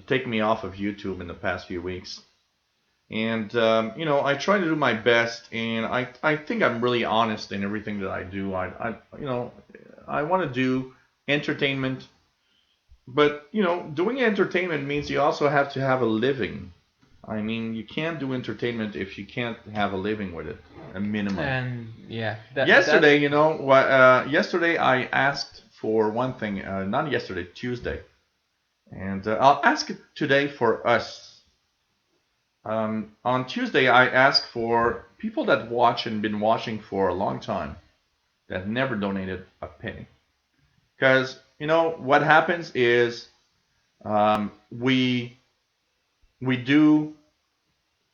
take me off of YouTube in the past few weeks. And I try to do my best, and I think I'm really honest in everything that I do. I want to do entertainment, but doing entertainment means you also have to have a living. I mean, you can't do entertainment if you can't have a living with it, a minimum. And yeah, Yesterday, yesterday I asked for one thing. Not yesterday, Tuesday, and I'll ask it today for us. On Tuesday, I asked for people that watch and been watching for a long time that never donated a penny. Because what happens is we we do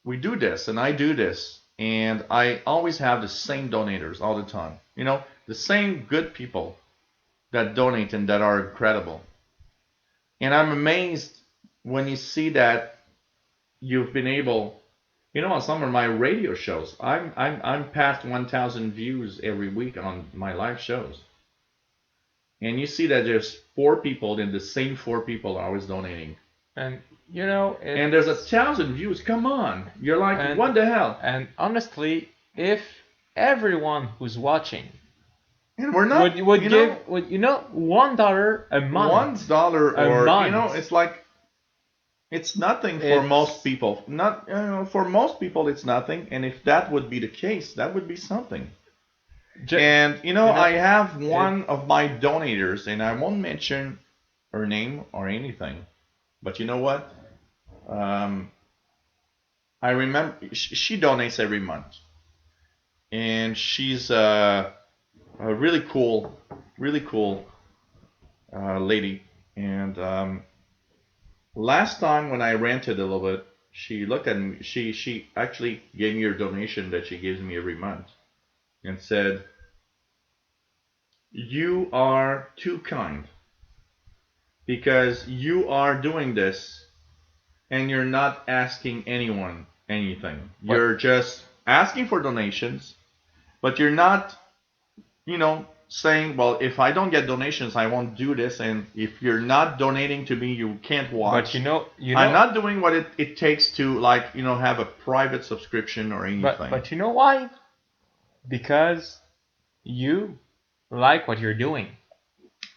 we do this, and I do this, and I always have the same donators all the time. The same good people that donate and that are incredible. And I'm amazed when you see that you've been able. On some of my radio shows, I'm past 1,000 views every week on my live shows, and you see that there's four people, and the same four people are always donating. and And there's 1,000 views. Come on, you're like, what the hell? And honestly, if everyone who's watching And we're not would give $1 a month, $1 or month. it's like it's nothing for most people. Not for most people it's nothing. And if that would be the case, that would be something. And I have one of my donators, and I won't mention her name or anything. But you know what? I remember she donates every month, and she's a really cool lady. And last time when I ranted a little bit, she looked at me. She actually gave me her donation that she gives me every month, and said, "You are too kind, because you are doing this and you're not asking anyone anything. You're just asking for donations, but you're not, saying, well, if I don't get donations, I won't do this. And if you're not donating to me, you can't watch. But I'm not doing what it takes to, have a private subscription or anything. But you know why? Because you like what you're doing.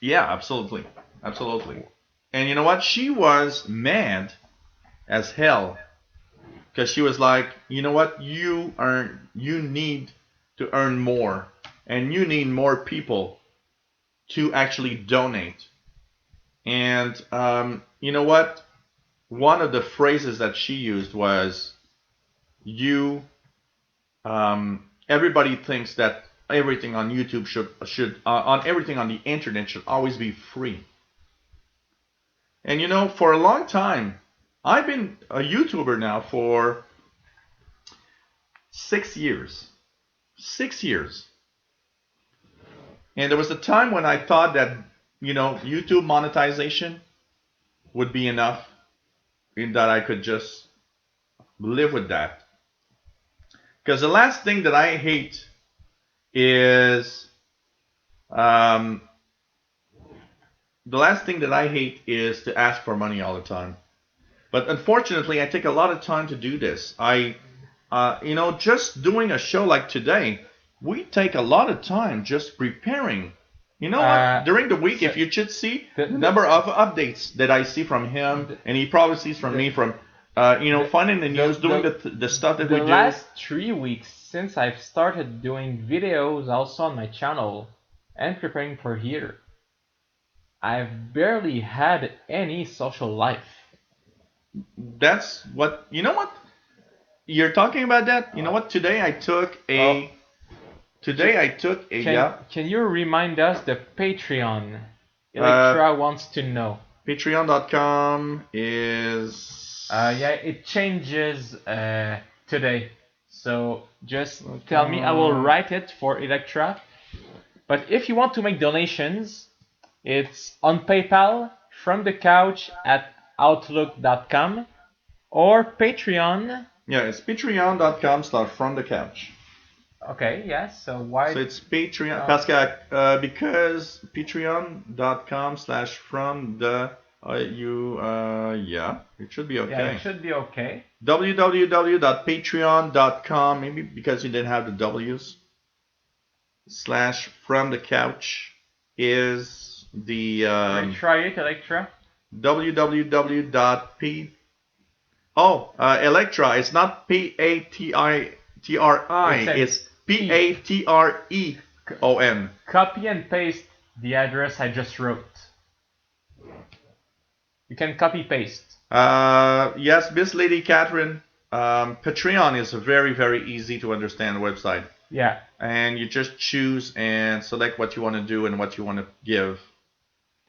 Yeah, absolutely. Absolutely. And you know what? She was mad as hell, because she was like, you know what? You need to earn more, and you need more people to actually donate. And you know what? One of the phrases that she used was, everybody thinks that everything on YouTube should on everything on the internet should always be free. And for a long time, I've been a YouTuber now for 6 years. 6 years. And there was a time when I thought that, YouTube monetization would be enough, in that I could just live with that. Because the last thing that I hate is to ask for money all the time. But unfortunately, I take a lot of time to do this. Just doing a show like today, we take a lot of time just preparing. What? During the week, if you should see the number of updates that I see from him, and he probably sees from me, from finding the news, doing the stuff that we do. The last 3 weeks since I've started doing videos also on my channel and preparing for here, I've barely had any social life. That's what, what? You're talking about that? You know what? Today I took a... Can you remind us the Patreon? Electra wants to know. Patreon.com is... it changes today. So just tell me, I will write it for Electra. But if you want to make donations, it's on PayPal, from the couch at outlook.com, or Patreon. Yeah, it's patreon.com/fromthecouch. Okay, yes. So why? So it's Patreon, because patreon.com/fromthecouch. Yeah, it should be Yeah, okay. it should be okay. www.patreon.com, maybe because you didn't have the W's, slash from the couch is the Try it, Electra. www.p. Oh, Electra. It's not Patri. It's Patreon. Copy and paste the address I just wrote. You can copy paste. Yes, Miss Lady Catherine. Patreon is a very, very easy to understand website. Yeah. And you just choose and select what you want to do and what you want to give.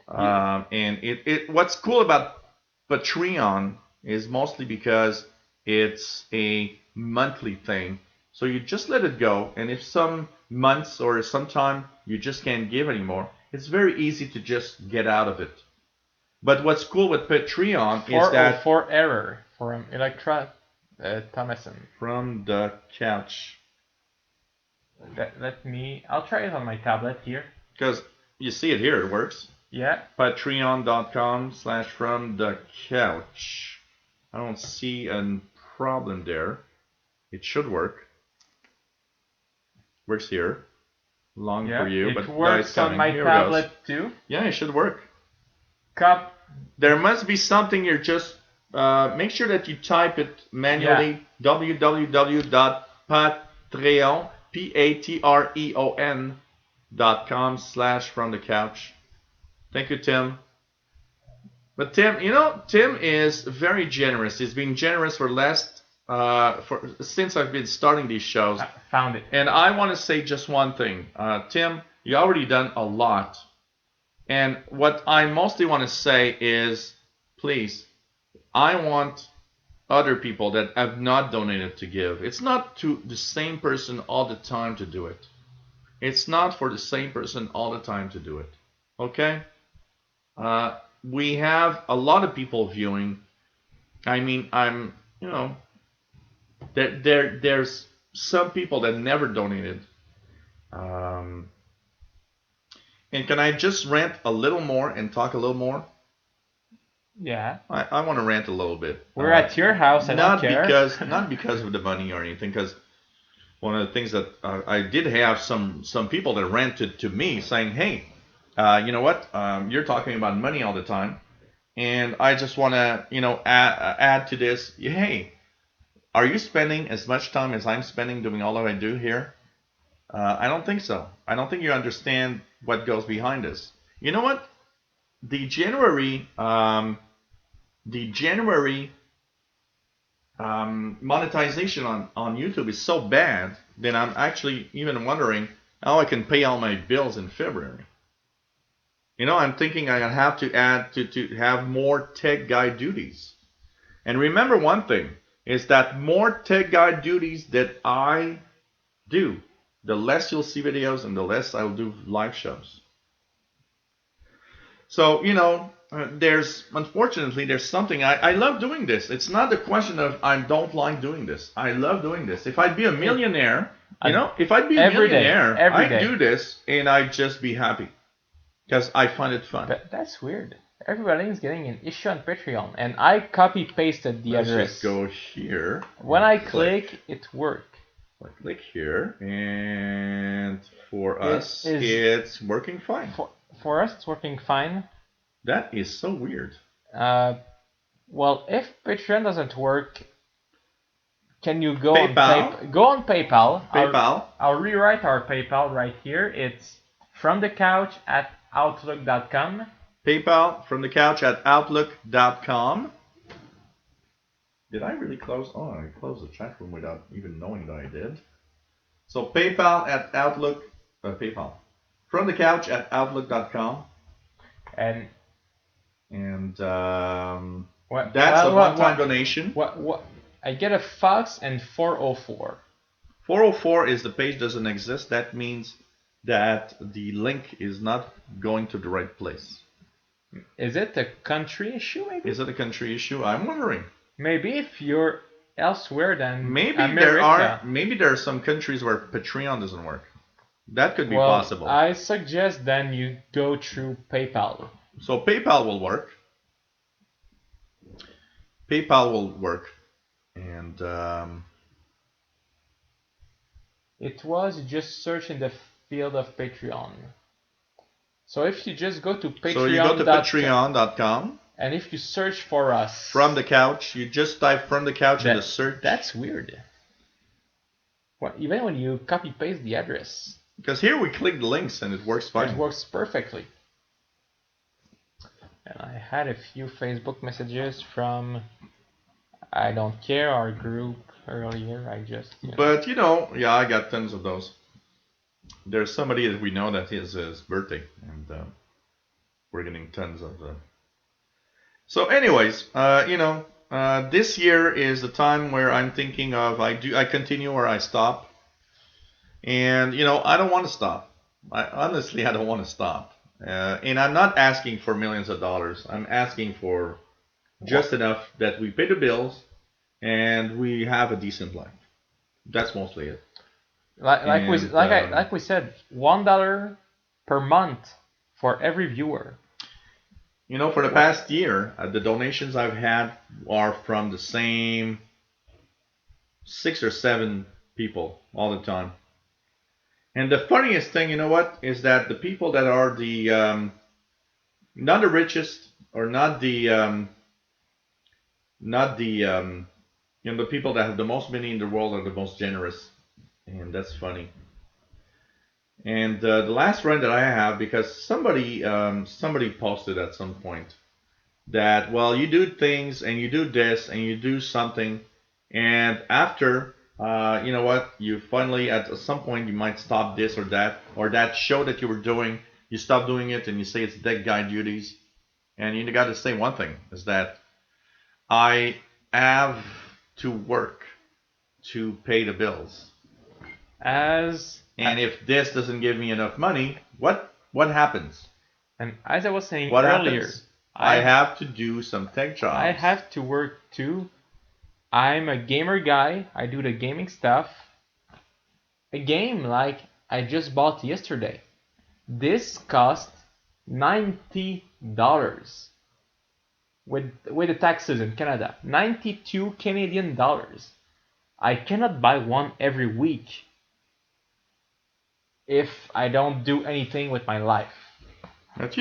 And what's cool about Patreon is mostly because it's a monthly thing. So you just let it go, and if some months or some time you just can't give anymore, it's very easy to just get out of it. But what's cool with Patreon is that for error from Electra Thomason. From the couch. I'll try it on my tablet here. Because you see it here, it works. Yeah. Patreon.com/from the couch. I don't see a problem there. It should work. Works here. Long for you, it but works on my tablet too. Yeah, it should work. Cup. There must be something you're just. Make sure that you type it manually. Yeah. www.patreon.com/from the couch. Thank you, Tim. But Tim, Tim is very generous. He's been generous since I've been starting these shows. I found it. And I want to say just one thing. Tim, you already done a lot. And what I mostly want to say is, please, I want other people that have not donated to give. It's not to the same person all the time to do it. It's not for the same person all the time to do it. Okay? We have a lot of people viewing. I mean, there's some people that never donated. And can I just rant a little more and talk a little more? Yeah. I want to rant a little bit. We're at your house. I don't care. Not because of the money or anything. Because one of the things that I did have some people that ranted to me saying, "Hey, you know what? You're talking about money all the time, and I just want to, add to this. Hey, are you spending as much time as I'm spending doing all that I do here? I don't think so. I don't think you understand what goes behind this. You know what? The January monetization on YouTube is so bad that I'm actually even wondering how I can pay all my bills in February. I'm thinking I have to add to have more tech guy duties. And remember one thing is that more tech guy duties that I do, the less you'll see videos and the less I'll do live shows. So, unfortunately, there's something. I love doing this. It's not the question of I don't like doing this. I love doing this. If I'd be a millionaire, I'd do this and I'd just be happy because I find it fun. But that's weird. Everybody is getting an issue on Patreon, and I copy pasted the address. Let's just go here. When I click, it works. I click here, and for us, it's working fine. For us, it's working fine. That is so weird. Well, if Patreon doesn't work, can you go PayPal? Go on PayPal. PayPal. I'll rewrite our PayPal right here. It's fromthecouch@outlook.com. PayPal from the couch at outlook.com. Did I really close? Oh, I closed the chat room without even knowing that I did. So PayPal at Outlook. PayPal. From the couch at outlook.com. And that's a one-time donation. What? I get a Fox and 404. 404 is the page doesn't exist. That means that the link is not going to the right place. Is it a country issue, maybe? Is it a country issue? I'm wondering. Maybe if you're elsewhere than America. Maybe there are some countries where Patreon doesn't work. That could be possible. I suggest then you go through PayPal. So PayPal will work. PayPal will work, and It was just search in the field of Patreon. So if you just go to so you go to patreon.com patreon.com. and if you search for us From the couch, you just type from the couch in the search. That's weird. Well, even when you copy paste the address. Because here we click the links and it works fine. It works perfectly. And I had a few Facebook messages from I don't care our group earlier. I just. But yeah, I got tons of those. There's somebody that we know that is his birthday, and we're getting tons of them. So, anyways, this year is the time where I'm thinking of I continue or I stop, and I don't want to stop. Honestly, I don't want to stop, and I'm not asking for millions of dollars. I'm asking for just enough that we pay the bills and we have a decent life. That's mostly it. Like we said, $1 per month for every viewer. For the past year, the donations I've had are from the same 6 or 7 people all the time. And the funniest thing, is that the people that are the not the richest or not the the people that have the most money in the world are the most generous, and that's funny. And the last run that I have, because somebody posted at some point that, well, you do things and you do this and you do something, and after, you finally at some point you might stop this or that show that you were doing, you stop doing it and you say it's dead guy duties. And you got to say one thing, is that I have to work to pay the bills. And if this doesn't give me enough money, what happens? And as I was saying what earlier, happens? I have to do some tech jobs. I have to work too. I'm a gamer guy. I do the gaming stuff. A game like I just bought yesterday. This cost $90 with the taxes in Canada. 92 Canadian dollars. I cannot buy one every week if I don't do anything with my life. But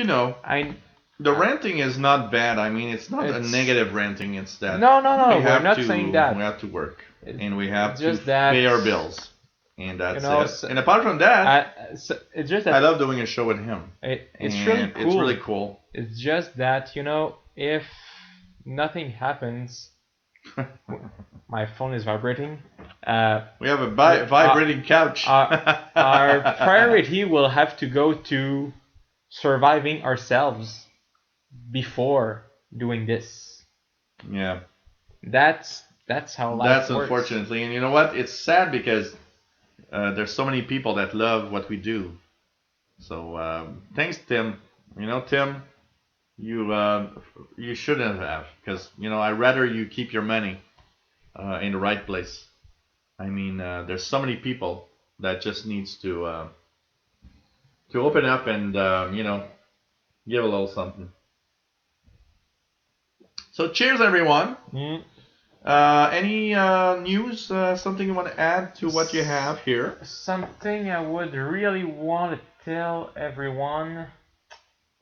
the renting is not bad. I mean, it's not a negative renting. It's that no. We're not saying that. We have to work and we have to pay our bills, and that's it. And apart from that, it's just that I love doing a show with him. It's really cool. It's really cool. It's just that if nothing happens. My phone is vibrating. We have a vibrating couch. Our priority will have to go to surviving ourselves before doing this. Yeah. That's how life works. Unfortunately, and you know what? It's sad because there's so many people that love what we do. So thanks, Tim. Tim, you shouldn't have, because I'd rather you keep your money in the right place. I mean, there's so many people that just needs to open up and give a little something. So cheers, everyone. Any news? Something you want to add to what you have here? Something I would really want to tell everyone.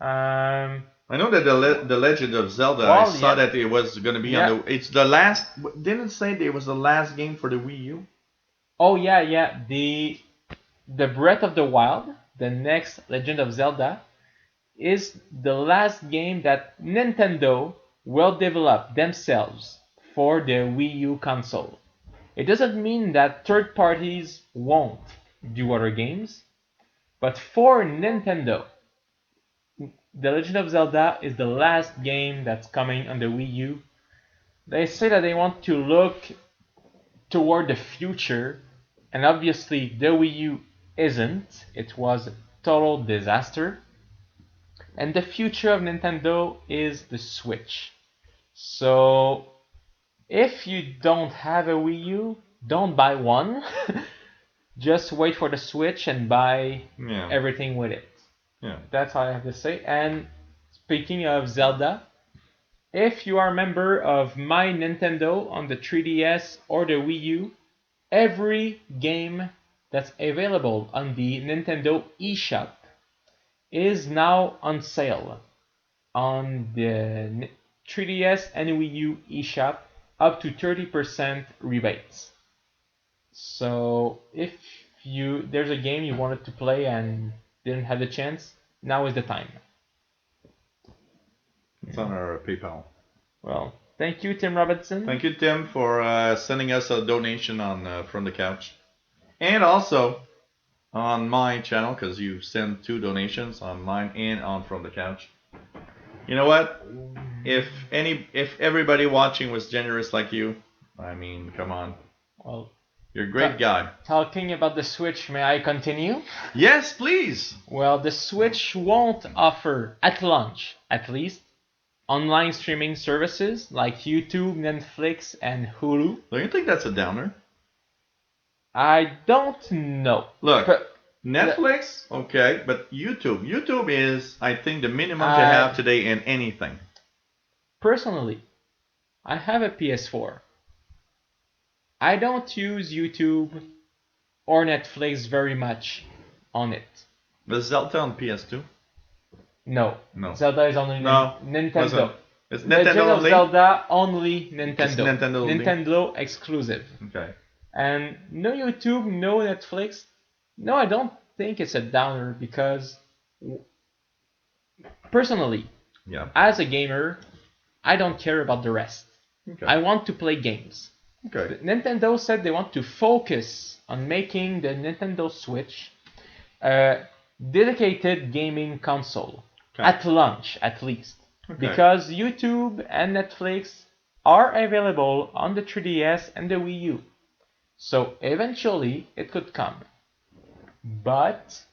I know that the Legend of Zelda, I saw that it was going to be on the... It's the last... Didn't it say it was the last game for the Wii U? Oh, yeah. The Breath of the Wild, the next Legend of Zelda, is the last game that Nintendo will develop themselves for the Wii U console. It doesn't mean that third parties won't do other games, but for Nintendo, The Legend of Zelda is the last game that's coming on the Wii U. They say that they want to look toward the future, and obviously the Wii U isn't. It was a total disaster. And the future of Nintendo is the Switch. So if you don't have a Wii U, don't buy one. Just wait for the Switch and buy everything with it. Yeah. That's all I have to say. And speaking of Zelda, If you are a member of My Nintendo on the 3DS or the Wii U, every game that's available on the Nintendo eShop is now on sale on the 3DS and Wii U eShop, up to 30% rebates. So if there's a game you wanted to play and didn't have the chance, now is the time. It's on our PayPal. Well, thank you, Tim Robinson. Thank you, Tim, for sending us a donation on From the Couch. And also on my channel, because you sent 2 donations on mine and on From the Couch. You know what? If everybody watching was generous like you, I mean, come on. Well, you're a great guy. Talking about the Switch, may I continue? Yes, please. Well, the Switch won't offer, at launch at least, online streaming services like YouTube, Netflix, and Hulu. Don't you think that's a downer? I don't know. Look, Netflix, okay, but YouTube is, I think, the minimum to have today in anything. Personally, I have a PS4. I don't use YouTube or Netflix very much on it. Is Zelda on PS2? No. No. Zelda is only Nintendo. Listen, it's Legend Nintendo of only? Zelda only Nintendo. It's Nintendo only? Nintendo exclusive. Okay. And no YouTube, no Netflix. No, I don't think it's a downer because personally, as a gamer, I don't care about the rest. Okay. I want to play games. Okay. Nintendo said they want to focus on making the Nintendo Switch a dedicated gaming console. Okay. At launch, at least. Okay. Because YouTube and Netflix are available on the 3DS and the Wii U. So eventually it could come. But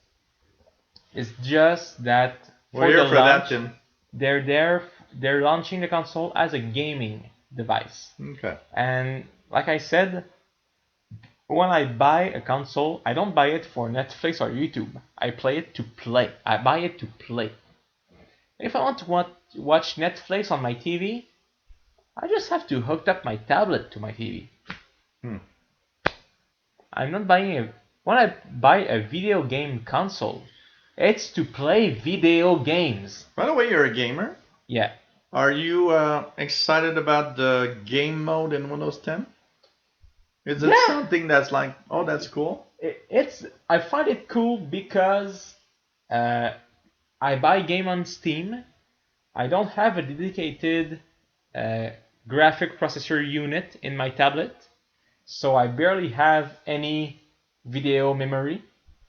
it's just that we're here for that, Tim. They're launching the console as a gaming device. Okay. And like I said, when I buy a console, I don't buy it for Netflix or YouTube. I buy it to play. If I want to watch Netflix on my TV, I just have to hook up my tablet to my TV. I'm not buying when I buy a video game console, it's to play video games. By the way, you're a gamer? Yeah. Are you excited about the game mode in Windows 10? Is it something that's like, oh, that's cool? I find it cool because I buy game on Steam. I don't have a dedicated graphic processor unit in my tablet, so I barely have any video memory.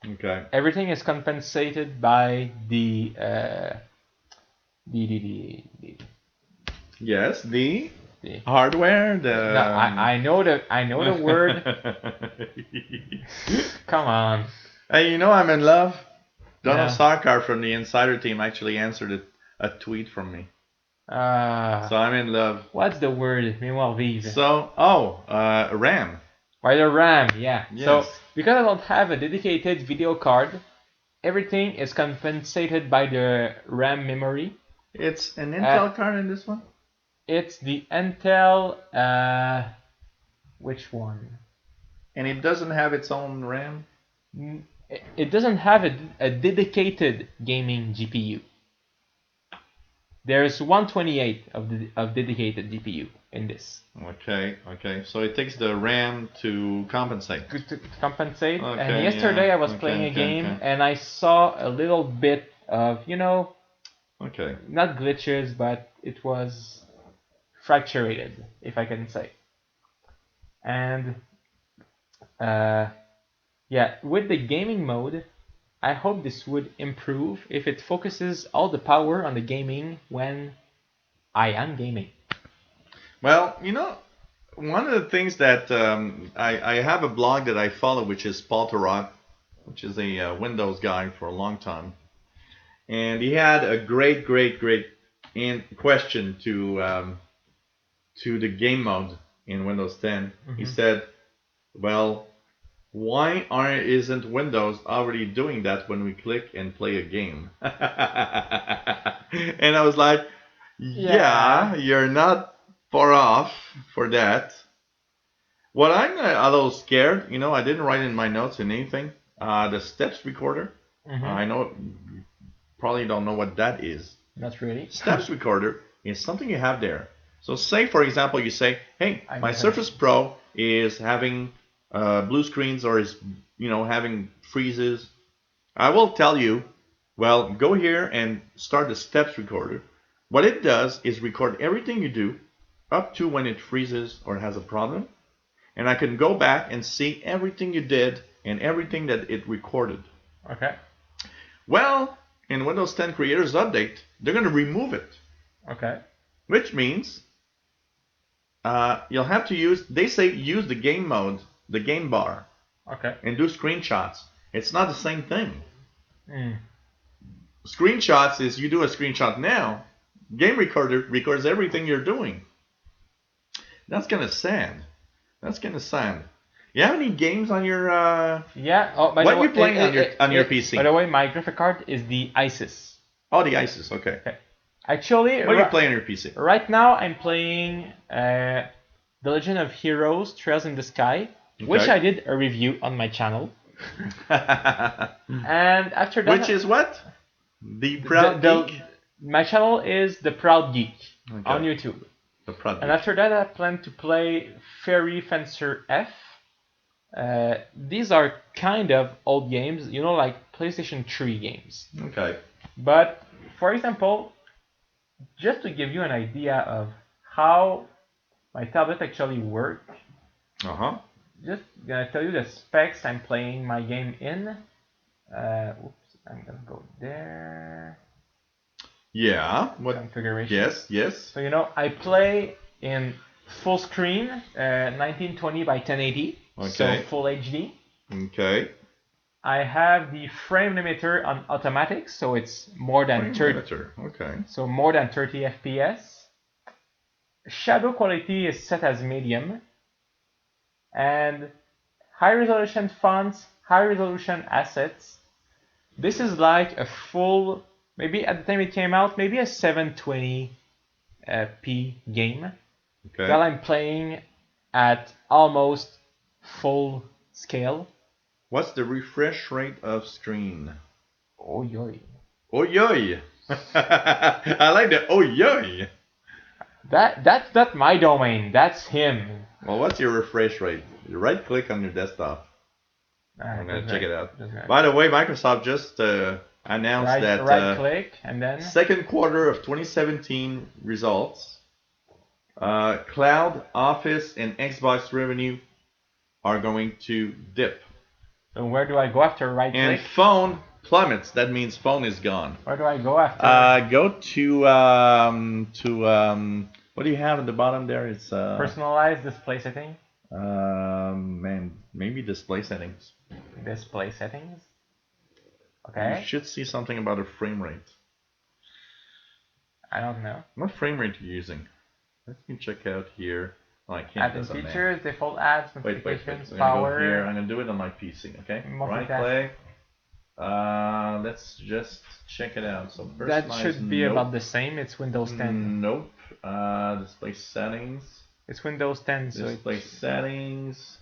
Okay. Everything is compensated by the hardware. No, I know the word. Come on. Hey, you know I'm in love. Donald Sarkar from the Insider team actually answered a tweet from me. So I'm in love. What's the word? Meanwhile, vive. So, RAM. Why the RAM? Yeah. Yes. So because I don't have a dedicated video card, everything is compensated by the RAM memory. It's an Intel card in this one? It's the Intel, which one? And it doesn't have its own RAM? It doesn't have a dedicated gaming GPU. There's 128 of dedicated GPU in this. Okay. So it takes the RAM to compensate. To compensate. Okay, and yesterday I was playing a game and I saw a little bit of, Okay. not glitches, but it was fractured, if I can say. And with the gaming mode, I hope this would improve if it focuses all the power on the gaming when I am gaming. Well, one of the things that I have a blog that I follow, which is Paul Tarot, which is a Windows guy for a long time. And he had a great question to the game mode in Windows 10. Mm-hmm. He said, well, why isn't Windows already doing that when we click and play a game? And I was like, Yeah, you're not far off for that. What I'm a little scared, I didn't write in my notes in anything. The steps recorder. I know you probably don't know what that is. Not really. Steps recorder is something you have there. So say, for example, you say, hey, my Surface Pro is having blue screens or is, having freezes. I will tell you, well, go here and start the steps recorder. What it does is record everything you do up to when it freezes or has a problem. And I can go back and see everything you did and everything that it recorded. Okay. Well, in Windows 10 Creators Update, they're going to remove it. Okay. Which means you'll have to use the game mode, the game bar. Okay. And do screenshots. It's not the same thing. Screenshots is you do a screenshot now. Game recorder records everything you're doing. That's kind of sad. You have any games on your? Yeah. Oh, what are you playing on your PC? By the way, my graphic card is the ISIS. Oh, the ISIS. Okay. Actually, what are you playing on your PC? Right now, I'm playing The Legend of Heroes: Trails in the Sky, which I did a review on my channel. And after that, which is what? The Proud Geek. My channel is The Proud Geek on YouTube. The Proud Geek. And after that, I plan to play Fairy Fencer F. These are kind of old games, like PlayStation 3 games. Okay. But for example, just to give you an idea of how my tablet actually works, just gonna tell you the specs I'm playing my game in. Oops, I'm gonna go there. Yeah. What configuration? Yes. So I play in full screen, 1920 by 1080. Okay. So full HD. Okay. I have the frame limiter on automatic, so it's more than 30. Okay. So more than 30 FPS. Shadow quality is set as medium. And high resolution fonts, high resolution assets. This is like a full, maybe at the time it came out, maybe a 720p game. Okay. That I'm playing at almost full scale. What's the refresh rate of screen? Oh yoy. Oh yoy. I like the oh yoy. That's not my domain. That's him. Well, what's your refresh rate? You right click on your desktop. I'm gonna check it out. By the way, Microsoft just announced that right click and then second quarter of 2017 results. Cloud, Office, and Xbox revenue are going to dip. So where do I go after right click? And phone plummets. That means phone is gone. Where do I go after? Go to what do you have at the bottom there? It's personalized display setting. Maybe display settings. Display settings. Okay. You should see something about a frame rate. I don't know. What frame rate are you using? Let me check out here. Oh, I can't. Add features, default apps, notifications, power. I'm gonna do it on my PC. Okay. Right click. Let's just check it out. So that should be about the same. It's Windows 10. Nope. Display settings. It's Windows 10. So display settings.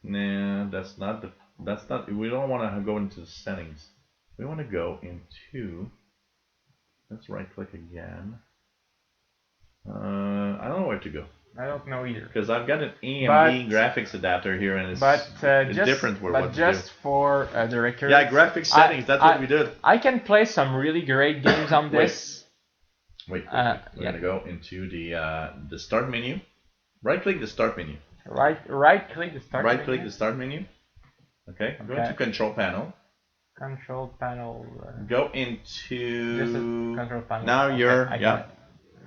Nah, that's not. We don't want to go into the settings. We want to go into. Let's right click again. I don't know where to go. I don't know either. Because I've got an AMD graphics adapter here, and it's different for what to do. But just for the record. Yeah, graphics settings. That's what we did. I can play some really great games on this. Wait. We're gonna go into the start menu. Right click the start menu. Right click the start. Right click the start menu. Okay. Go into control panel. Control panel. Go into. This is control panel. Now you're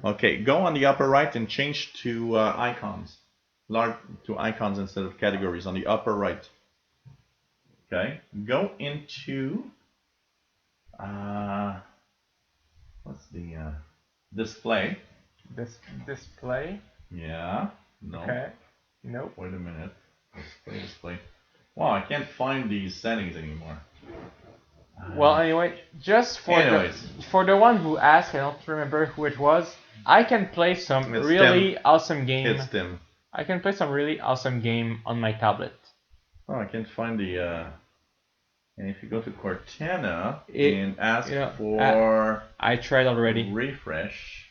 Okay, go on the upper right and change to icons. To icons instead of categories on the upper right. Okay, go into what's the display? Display. Yeah. No. Okay. Nope. Wait a minute. Display. Wow, I can't find these settings anymore. Well, anyway, just for the one who asked, I don't remember who it was. I can play some It's really Tim. awesome game. It's Tim. I can play some really awesome game on my tablet. Oh, I can't find the. And if you go to Cortana and ask for I tried already. refresh.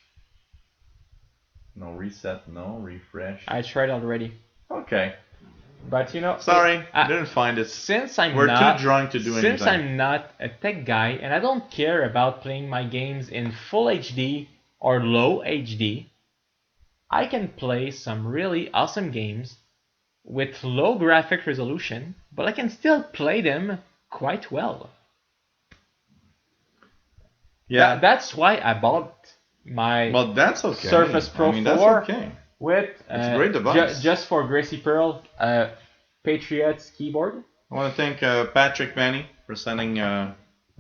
No, reset. No, refresh. I tried already. Okay. But sorry, didn't find it. Since We're too drunk to do anything. Since I'm not a tech guy and I don't care about playing my games in full HD or low HD, I can play some really awesome games with low graphic resolution, but I can still play them quite well. Yeah. That's why I bought my that's okay. Surface Pro 4 that's okay. with it's a great device. Just for Gracie Pearl, Patriots keyboard. I want to thank Patrick Manny for sending a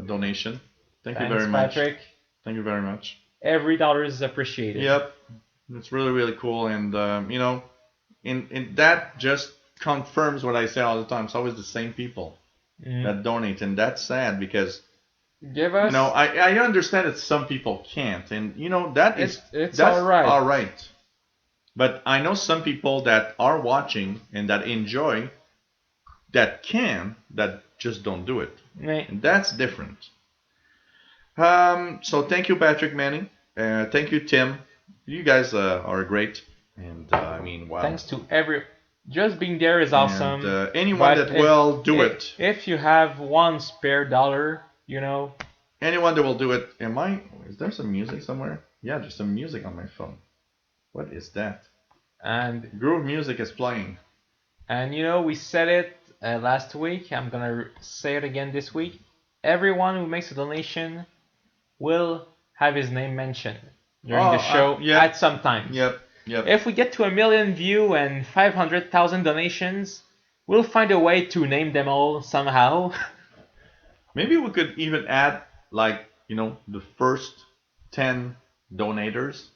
donation. Thanks, you very much. Patrick. Thank you very much. Every dollar is appreciated. Yep. It's really, really cool. And, in that just confirms what I say all the time. It's always the same people that donate. And that's sad because, give us. I understand that some people can't. And, that's all right. All right. But I know some people that are watching and that enjoy that just don't do it. Right. And that's different. So thank you, Patrick Manning. Thank you, Tim. You guys are great. And wow. Thanks to just being there is awesome. And, anyone that will do it. If you have one spare dollar, Anyone that will do it. Is there some music somewhere? Yeah, there's some music on my phone. What is that? And groove music is playing. And we said it last week. I'm gonna say it again this week. Everyone who makes a donation will have his name mentioned during the show at some time. Yep. If we get to 1 million views and 500,000 donations, we'll find a way to name them all somehow. Maybe we could even add, the first 10 donators.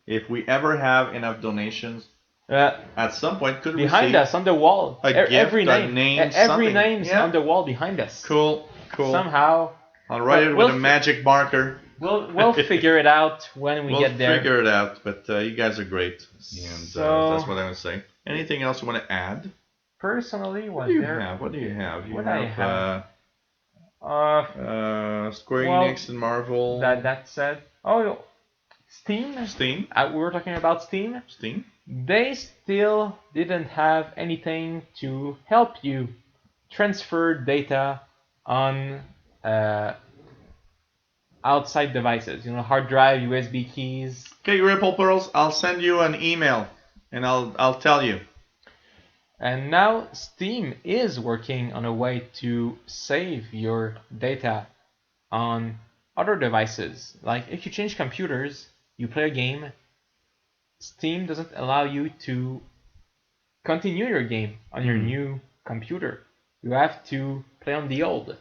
If we ever have enough donations, at some point could behind us on the wall, every name's on the wall behind us. Cool. Somehow, I'll write it with a magic marker. We'll figure it out when we get there. We'll figure it out, but you guys are great, and that's what I would say. Anything else you want to add? Personally, what do you have? You have Square Enix and Marvel. That said, Steam. We were talking about Steam. They still didn't have anything to help you transfer data on outside devices. Hard drive, USB keys. Okay, Ripple Pearls, I'll send you an email and I'll tell you. And now Steam is working on a way to save your data on other devices. Like if you change computers, you play a game, Steam doesn't allow you to continue your game on your new computer. You have to play on the old.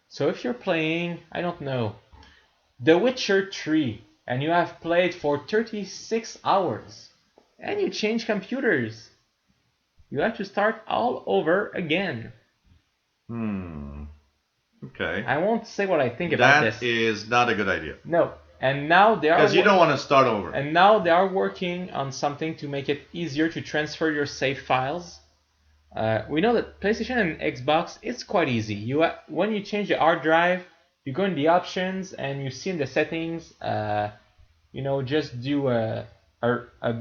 So if you're playing, I don't know, The Witcher 3, and you have played for 36 hours, and you change computers, you have to start all over again. Okay. I won't say what I think about this. That is not a good idea. No. And now they are because you don't want to start over. And now they are working on something to make it easier to transfer your save files. We know that PlayStation and Xbox, it's quite easy. When you change the hard drive, you go in the options and you see in the settings, just do a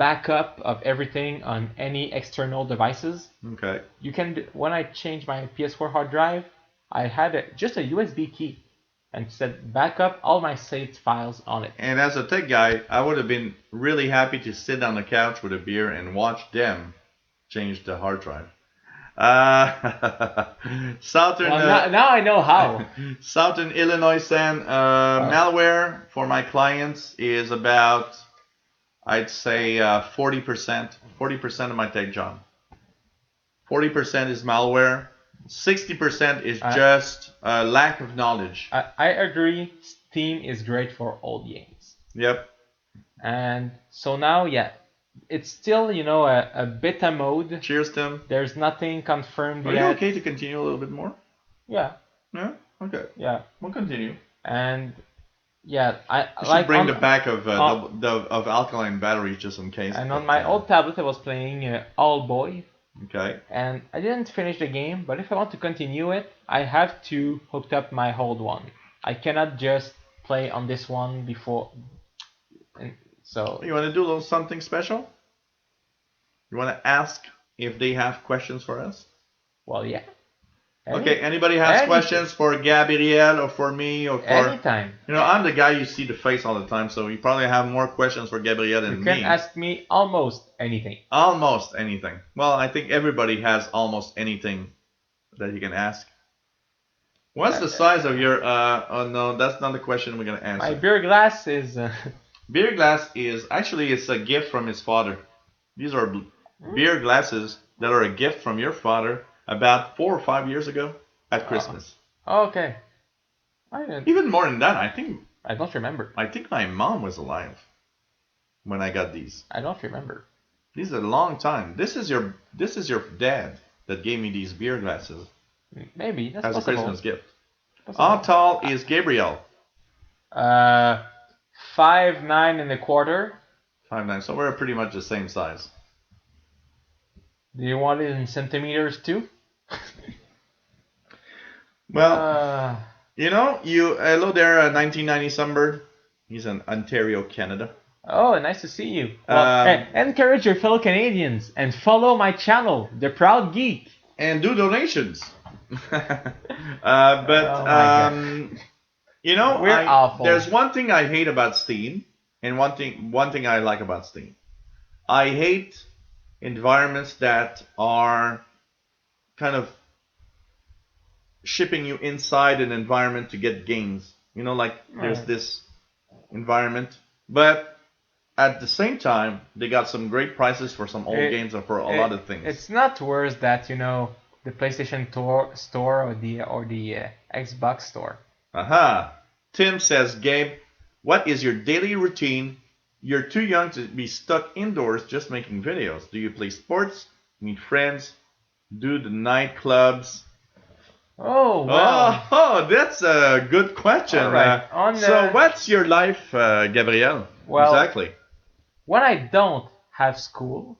backup of everything on any external devices. Okay. You can. When I changed my PS4 hard drive, I had just a USB key and said backup all my saved files on it. And as a tech guy, I would have been really happy to sit on the couch with a beer and watch them change the hard drive. Southern. Now I know how. Southern Illinois malware for my clients is about, I'd say, 40%. 40% of my tech job. 40% is malware. 60% is just lack of knowledge. I agree. Steam is great for old games. Yep. And so now, it's still, a beta mode. Cheers, Tim. There's nothing confirmed yet. Are you okay to continue a little bit more? Yeah. Yeah? Okay. Yeah. We'll continue. And Yeah, I You should like bring on the pack of on, of alkaline batteries just in case. and on But my old tablet I was playing All Boy, okay. and I didn't finish the game. But if I want to continue it, I have to hook up my old one. I cannot just play on this one before. And so, You want to do a little something special? You want to ask if they have questions for us? well, yeah. Okay, anybody has Any, questions for Gabriel or for me or for... anytime. You know, I'm the guy you see the face all the time, so you probably have more questions for Gabriel You than can me. ask me almost anything. Almost anything. Well, I think everybody has almost anything that you can ask. What's the size of your... oh no, that's not the question we're going to answer. My beer glass is... Beer glass is... Actually, it's a gift from his father. These are beer glasses that are a gift from your father about 4 or 5 years ago at Christmas. Okay. Even more than that, I think I don't remember. my mom was alive when I got these. I don't remember. These are a long time. This is your dad that gave me these beer glasses Maybe that's as possible. a Christmas gift. Possible. How tall is Gabriel? 5'9.25". 5'9". So we're pretty much the same size. Do you want it in centimeters too? Well, you know, hello there, 1990 Sunbird. He's in Ontario, Canada. Oh, nice to see you. Well, hey, encourage your fellow Canadians and follow my channel, The Proud Geek. And do donations. But you know, we're awful. There's one thing I hate about Steam, and one thing I like about Steam. I hate environments that are kind of shipping you inside an environment to get gains. You know, like there's this environment, but at the same time, they got some great prices for some old games and for a lot of things. It's not worse that, you know, the PlayStation store or the Xbox store. Aha. Tim says, Gabe, what is your daily routine? You're too young to be stuck indoors just making videos. Do you play sports, meet friends, do the nightclubs? Oh, well. Oh, that's a good question. All right. So what's your life, Gabriel? Well, exactly. When I don't have school.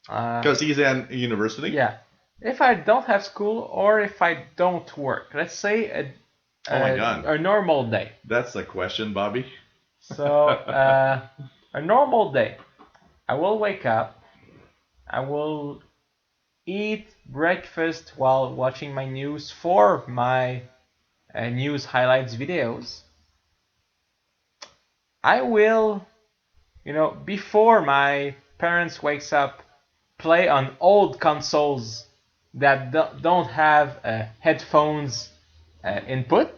Because he's in university? Yeah. If I don't have school or if I don't work. Let's say a normal day. That's a question, Bobby. So, a normal day. I will wake up. I will eat breakfast while watching my news for my news highlights videos. I will, you know, before my parents wakes up, play on old consoles that don't have headphones input,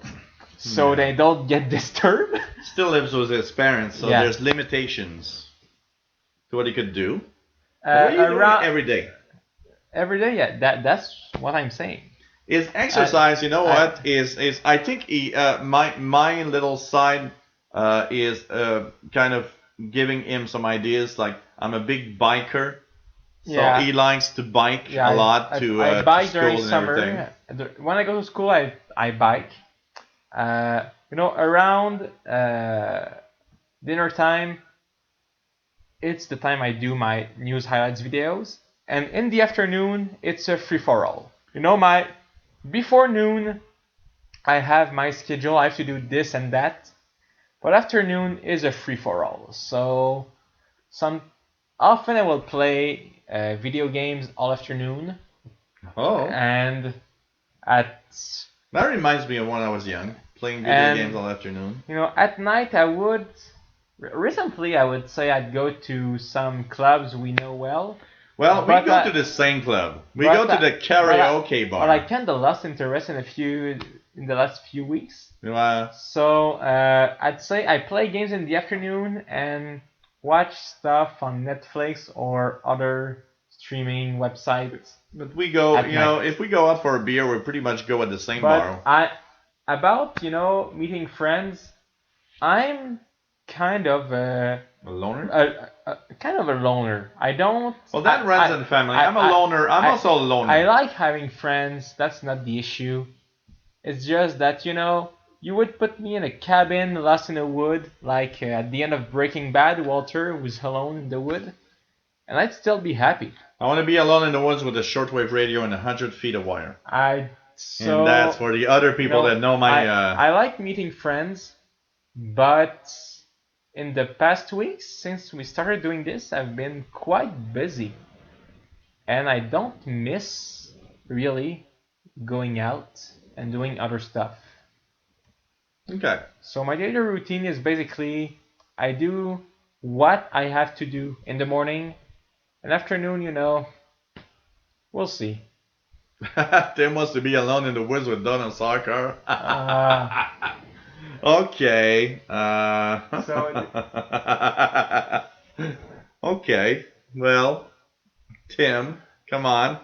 so they don't get disturbed. Still lives with his parents, so there's limitations to what he could do. What are you doing every day? Every day, yeah. That's what I'm saying. Is exercise? You know what? Is I think my little side is kind of giving him some ideas. Like I'm a big biker, so he likes to bike a lot I bike to school during and summer. everything. When I go to school, I bike. You know, around dinner time, it's the time I do my news highlights videos. And in the afternoon, it's a free-for-all. You know, before noon, I have my schedule. I have to do this and that. But afternoon is a free-for-all. So often I will play video games all afternoon. Oh. And that reminds me of when I was young, playing video games all afternoon. You know, at night recently I would say I'd go to some clubs we know well. Well, we go to the same club. We go to the karaoke bar. But I kind of lost interest in the last few weeks. Yeah. So I'd say I play games in the afternoon and watch stuff on Netflix or other streaming websites. But we go, if we go out for a beer, we pretty much go at the same bar. About meeting friends, I'm kind of a loner. Kind of a loner. I don't. Well, that runs in the family. I'm a loner. I'm also a loner. I like having friends. That's not the issue. It's just that you would put me in a cabin lost in the wood, like at the end of Breaking Bad, Walter was alone in the wood, and I'd still be happy. I want to be alone in the woods with a shortwave radio and 100 feet of wire. And that's for the other people that know my. I like meeting friends, but in the past weeks since we started doing this, I've been quite busy, and I don't miss really going out and doing other stuff. Okay. So my daily routine is basically I do what I have to do in the morning. In the afternoon, we'll see. Tim wants to be alone in the woods with Donald Soccer. Uh, Okay. So Okay. Well, Tim, come on.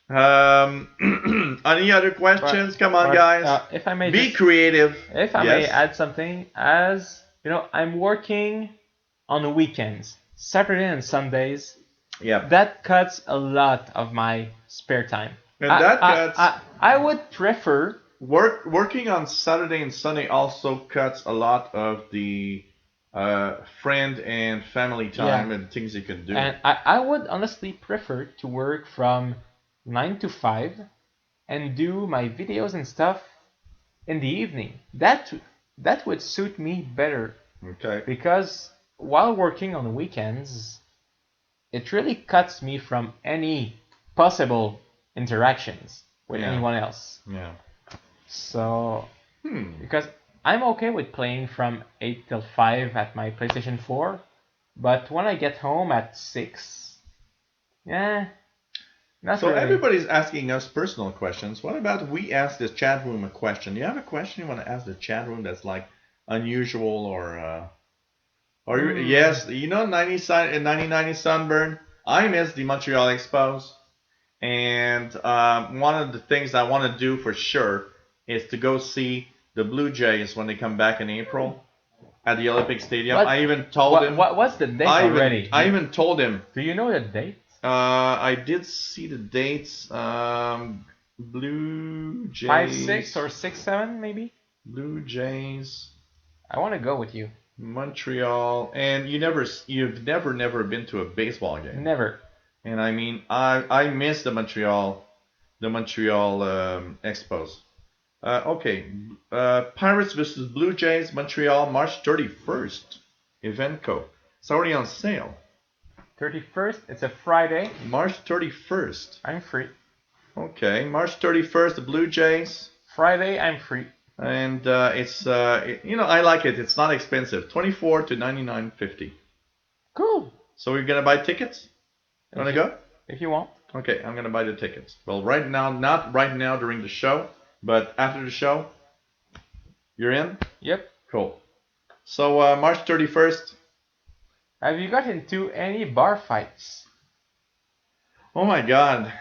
Any other questions? Come on, guys. if I may Be just, creative. if I may add something, as I'm working on the weekends, Saturday and Sundays. Yeah. That cuts a lot of my spare time. And that cuts. I would prefer Working on Saturday and Sunday also cuts a lot of the friend and family time and things you can do. And I would honestly prefer to work from 9 to 5 and do my videos and stuff in the evening. That would suit me better. Okay. Because while working on the weekends, it really cuts me from any possible interactions with anyone else. Yeah. So, because I'm okay with playing from 8 till 5 at my PlayStation 4, but when I get home at 6, not So really. everybody's asking us personal questions. What about we ask the chat room a question? Do you have a question you want to ask the chat room that's like unusual or yes, 9090 Sunburn. I miss the Montreal Expos, and one of the things I want to do for sure is to go see the Blue Jays when they come back in April at the Olympic Stadium. I even told him. What's the date already? I even told him. Do you know the date? I did see the dates. Blue Jays. 5, 6, or 6, 7, maybe? Blue Jays. I want to go with you. Montreal. And you've never been to a baseball game. Never. And I mean, I miss the Montreal Expos. Okay. Pirates versus Blue Jays, Montreal, March 31st. Eventco. It's already on sale. 31st, it's a Friday. March 31st. I'm free. Okay, March 31st, the Blue Jays. Friday, I'm free. And it's I like it. It's not expensive. $24 to $99.50. Cool. So we're gonna buy tickets. You wanna go? If you want. Okay, I'm gonna buy the tickets. Well, right now, not right now during the show, but after the show. You're in? Yep. Cool. So March 31st. Have you got into any bar fights? Oh my God.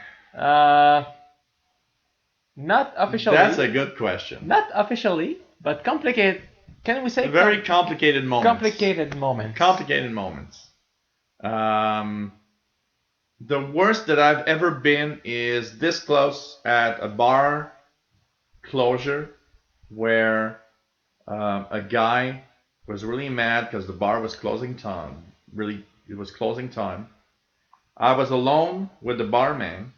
Not officially. That's a good question. Not officially, but complicated. Can we say very complicated moments? Complicated moments. Complicated moments. The worst that I've ever been is this close at a bar closure where a guy was really mad because the bar was closing time. Really, it was closing time. I was alone with the barman.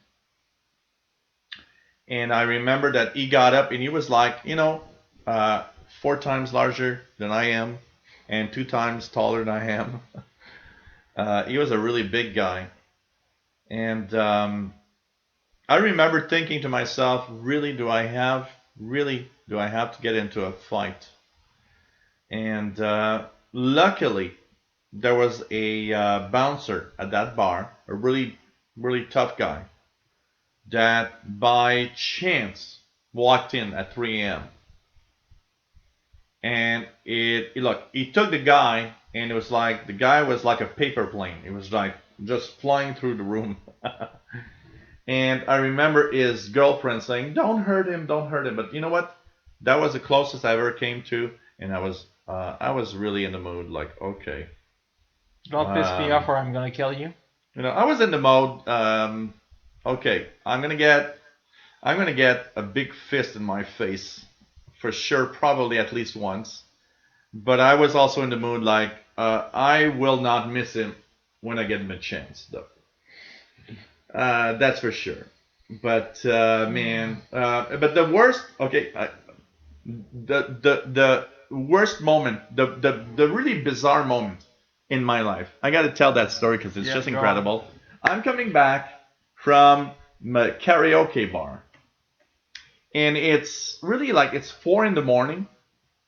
And I remember that he got up and he was like, 4 times larger than I am and 2 times taller than I am. He was a really big guy. And I remember thinking to myself, really, do I have to get into a fight? And luckily, there was a bouncer at that bar, a really, really tough guy, that by chance walked in at 3 a.m. And he took the guy, and it was like the guy was like a paper plane. It was like just flying through the room. And I remember his girlfriend saying, "Don't hurt him, don't hurt him." But you know what? That was the closest I ever came to, and I was really in the mood. Like, okay, don't piss me off, or I'm gonna kill you. I was in the mode. Okay, I'm gonna get a big fist in my face for sure, probably at least once. But I was also in the mood like I will not miss him when I get him a chance, though. That's for sure. But man, but the worst. Okay, the worst moment, the really bizarre moment in my life. I got to tell that story because it's just incredible. I'm coming back from my karaoke bar, and it's really like it's 4 in the morning,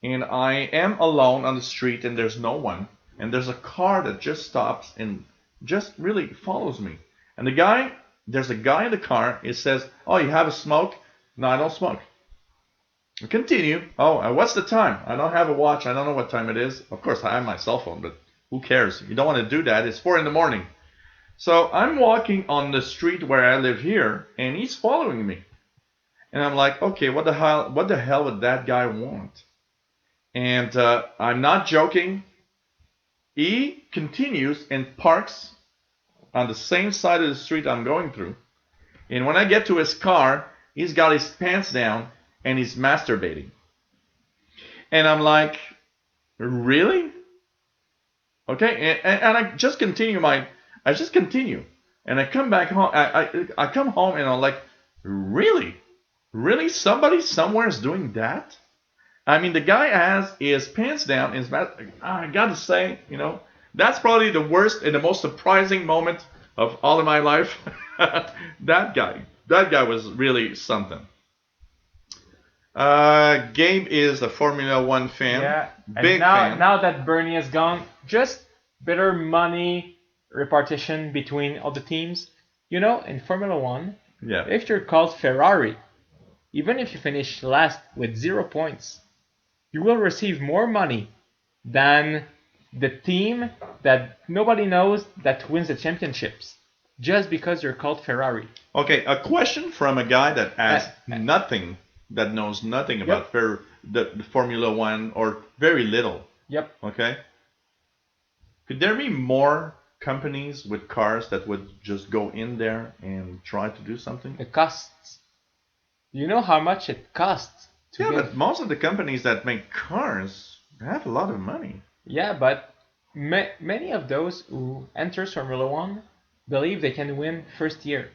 and I am alone on the street, and there's no one, and there's a car that just stops and just really follows me, and there's a guy in the car. He says, "Oh, you have a smoke?" No, I don't smoke. Continue. Oh, what's the time? I don't have a watch. I don't know what time it is. Of course, I have my cell phone, but who cares? You don't want to do that. It's 4 in the morning. So I'm walking on the street where I live here, and he's following me. And I'm like, okay, what the hell would that guy want? And I'm not joking. He continues and parks on the same side of the street I'm going through. And when I get to his car, he's got his pants down and he's masturbating. And I'm like, really? Okay, and I just continue and I come back home. I come home and I'm like, really, somebody somewhere is doing that? I mean, the guy has his pants down. I gotta say, that's probably the worst and the most surprising moment of all of my life. that guy was really something. Gabe is a Formula One fan. Yeah, Big fan. Now that Bernie is gone, just better money repartition between all the teams. In Formula One, Yeah. if you're called Ferrari, even if you finish last with 0 points, you will receive more money than the team that nobody knows that wins the championships, just because you're called Ferrari. Okay, a question from a guy that knows nothing about the Formula One or very little. Yep. Okay. Could there be more companies with cars that would just go in there and try to do something? It costs. You know how much it costs to Yeah, but most of the companies that make cars have a lot of money. Yeah, but many of those who enter Formula One believe they can win first year.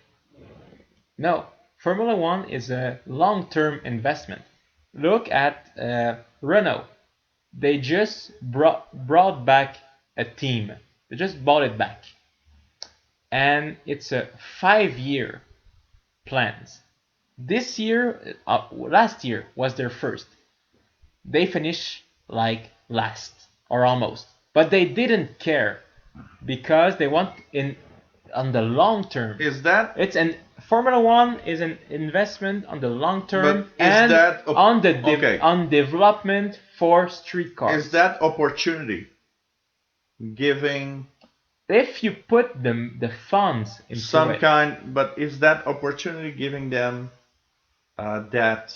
No, Formula One is a long-term investment. Look at Renault. They just brought back a team. They just bought it back. And it's a 5-year plans. This year, last year was their first. They finished like last or almost, but they didn't care because they want on the long term. Formula One is an investment on the long term and on development for street cars. Is that opportunity giving? If you put the funds into some it, kind, but is that opportunity giving them that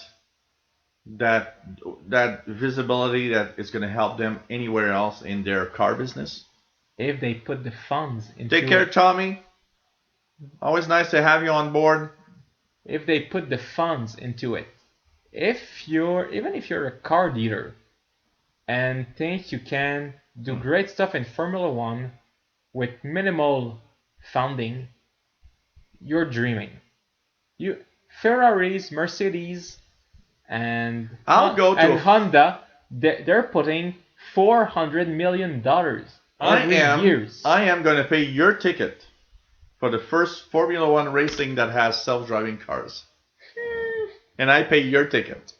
visibility that is going to help them anywhere else in their car business? If they put the funds into it. Take care, Tommy. Always nice to have you on board. If they put the funds into it. Even if you're a car dealer and think you can do great stuff in Formula One with minimal funding, you're dreaming. Ferraris, Mercedes, and Honda, they're putting $400 million every year. I am going to pay your ticket for the first Formula One racing that has self-driving cars. And I pay your ticket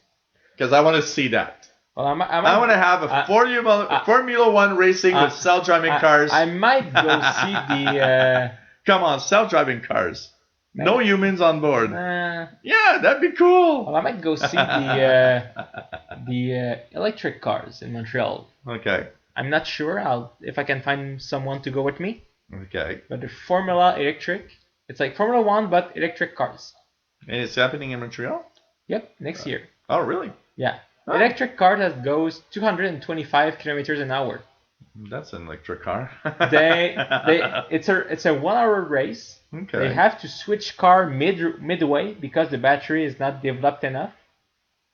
because I want to see that. Well, I want to have a Formula One racing with self-driving cars. I might go see the... Come on, self-driving cars. No humans on board. Yeah, that'd be cool. Well, I might go see the electric cars in Montreal. Okay. I'm not sure if I can find someone to go with me. Okay. But the Formula Electric, it's like Formula One but electric cars. And it's happening in Montreal? Yep, next year. Oh, really? Yeah. Oh. Electric car that goes 225 kilometers an hour. That's an electric car. It's a 1 hour race. Okay. They have to switch car midway because the battery is not developed enough.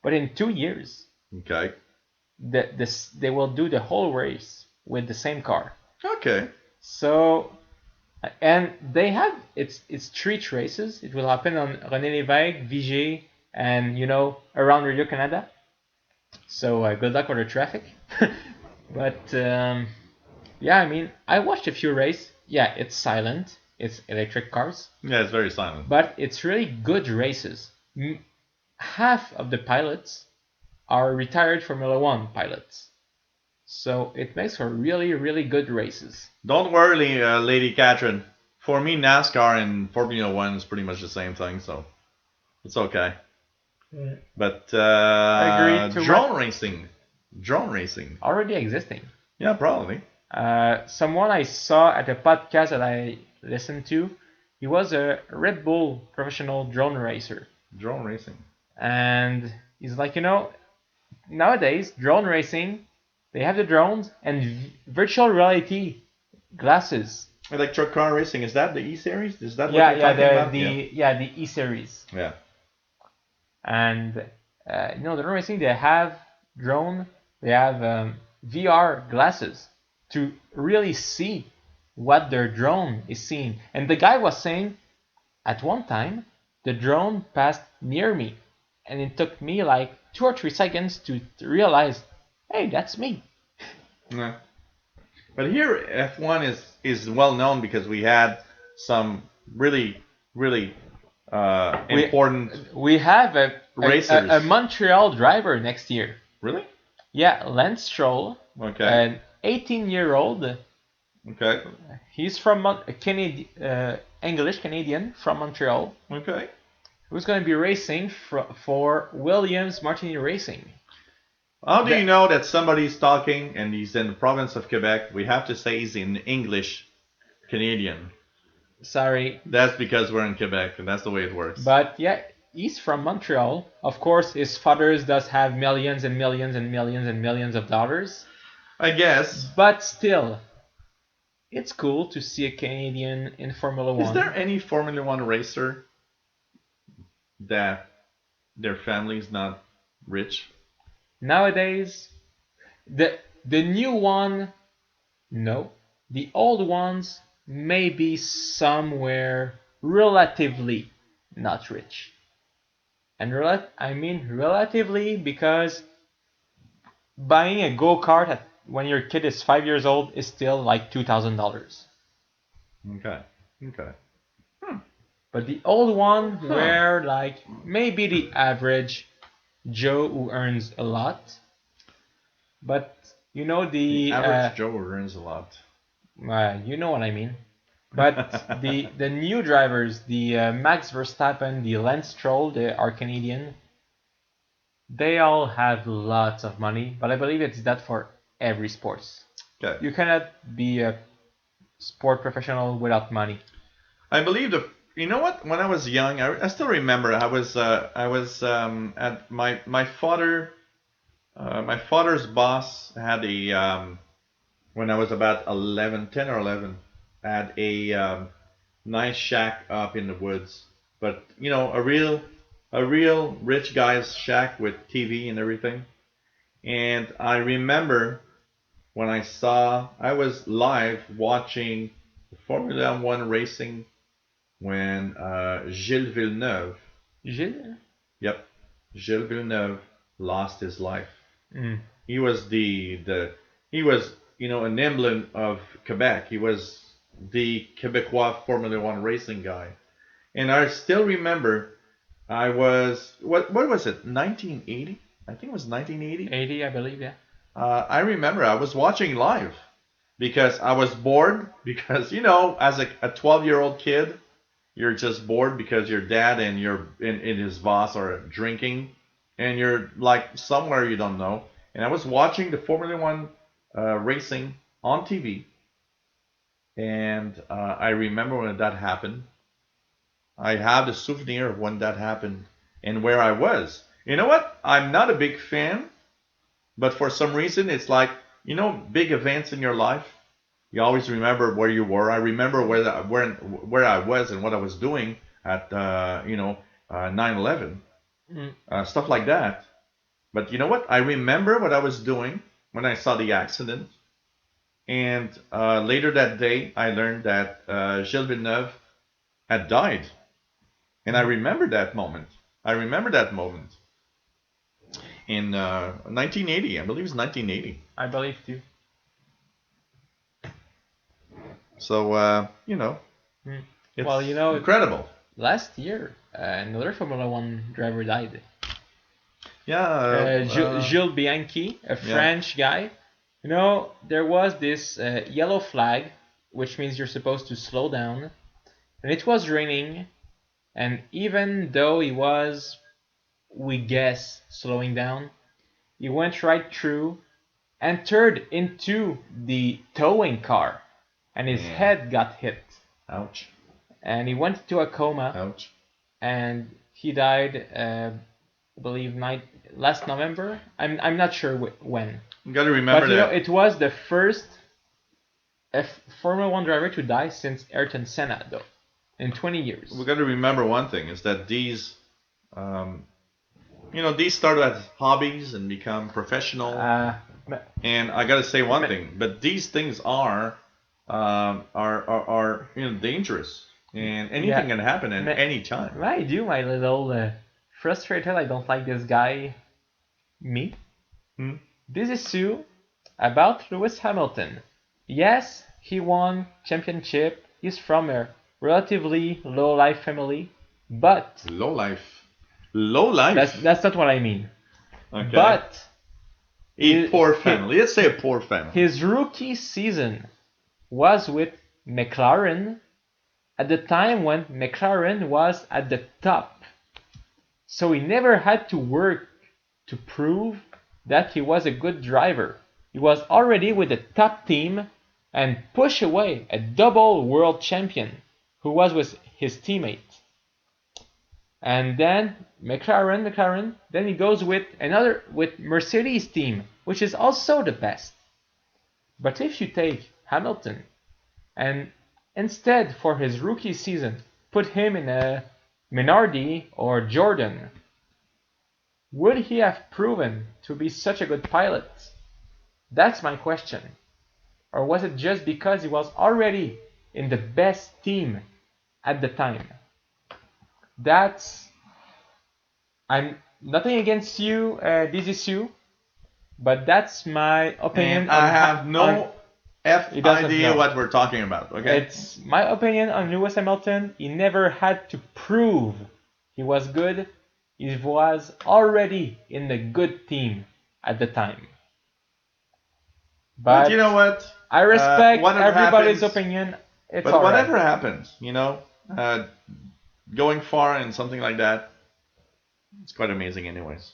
But in 2 years, Okay. They will do the whole race with the same car. Okay. So, and they have it's 3 races. It will happen on René Lévesque, Vigier, and around Radio Canada. So good luck with the traffic. But yeah, I mean, I watched a few races. Yeah, it's silent. It's electric cars, Yeah, it's very silent. but it's really good races. Half of the pilots are retired Formula One pilots. So it makes for really, really good races. Don't worry, Lady Catherine. For me, NASCAR and Formula One is pretty much the same thing, so it's okay. Yeah. But Agree to drone racing. Drone racing. Already existing. Yeah, probably. Someone I saw at a podcast that I listened to, he was a Red Bull professional drone racer. Drone racing. And he's like, nowadays, drone racing, they have the drones and virtual reality glasses. Electric car racing, is that the E series? Is that what Yeah, you're yeah, talking about? the E series. Yeah. And the drone racing, they have VR glasses to really see what their drone is seeing. And the guy was saying, at one time, the drone passed near me, and it took me like 2 or 3 seconds to realize, hey, that's me. Yeah. But here, F1 is well known because we had some really, really important We have racers. a Montreal driver next year. Really? Yeah, Lance Stroll, Okay. an 18-year-old. Okay. He's from English Canadian from Montreal. Okay. Who's going to be racing for Williams Martini Racing. How do you know that somebody's talking and he's in the province of Quebec? We have to say he's in English Canadian. Sorry. That's because we're in Quebec and that's the way it works. But yeah, he's from Montreal. Of course, his father does have millions and millions and millions and millions of dollars. I guess. But still, it's cool to see a Canadian in Formula One. Is there any Formula One racer that their family's not rich? Nowadays, the new one, no. The old ones may be somewhere relatively not rich. And I mean relatively because buying a go-kart when your kid is 5 years old is still like $2,000. Okay. Okay. But the old one where like maybe the average Joe who earns a lot, but the average Joe earns a lot. you know what I mean. But the new drivers, the Max Verstappen, the Lance Stroll, they are Canadian. They all have lots of money, but I believe it's that for every sports. Okay. You cannot be a sport professional without money. I believe you know what? When I was young, I still remember I was at my father. My father's boss had when I was about 10 or 11, had a nice shack up in the woods. But a real rich guy's shack with TV and everything. And I remember when I was live watching Formula One racing when Gilles Villeneuve. Gilles? Yep, Gilles Villeneuve lost his life. Mm. He was he was an emblem of Quebec. He was the Quebecois Formula One racing guy, and I still remember. I was what was it? 1980? I think it was 1980. 80, I believe, yeah. I remember I was watching live because I was bored because as a 12-year-old kid, you're just bored because your dad and in his boss are drinking, and you're like somewhere you don't know. And I was watching the Formula One racing on TV, and I remember when that happened. I have the souvenir of when that happened and where I was. You know what? I'm not a big fan, but for some reason it's like big events in your life. You always remember where you were. I remember where I was and what I was doing at 9/11, stuff like that. But you know what? I remember what I was doing when I saw the accident. And later that day, I learned that Gilles Villeneuve had died. And I remember that moment. I remember that moment in 1980. I believe it's 1980. I believe too. So, Mm. it's Well, incredible. last year, another Formula One driver died. Yeah. Gilles Bianchi, a Yeah. French guy. There was this yellow flag, which means you're supposed to slow down. And it was raining. And even though he was, we guess, slowing down, he went right through, entered into the towing car, and his Yeah. head got hit. Ouch. And he went into a coma, Ouch. and he died, I believe, last November. I'm not sure when. You got to remember But that. it was the first Formula One driver to die since Ayrton Senna, though, in 20 years. We got to remember one thing is that these these started as hobbies and become professional. And I got to say one thing, but these things are dangerous, and anything can happen at any time. I do, my little frustrated. I don't like this guy. Me. This is Sue about Lewis Hamilton. Yes, he won championship. He's from a relatively low-life family, but Low life. that's not what I mean. Okay. But a poor family. Let's say a poor family. His rookie season was with McLaren at the time when McLaren was at the top. So he never had to work to prove that he was a good driver. He was already with the top team and pushed away a double world champion who was with his teammate. And then McLaren, then he goes with Mercedes team, which is also the best. But if you take Hamilton and instead for his rookie season put him in a Minardi or Jordan, would he have proven to be such a good pilot? That's my question. Or was it just because he was already in the best team at the time? I'm nothing against you, DZSU, but that's my opinion. And I have no idea what we're talking about. Okay. It's my opinion on Lewis Hamilton. He never had to prove he was good. He was already in the good team at the time. But you know what? I respect everybody's opinion. It's but whatever happens, going far in something like that, it's quite amazing anyways.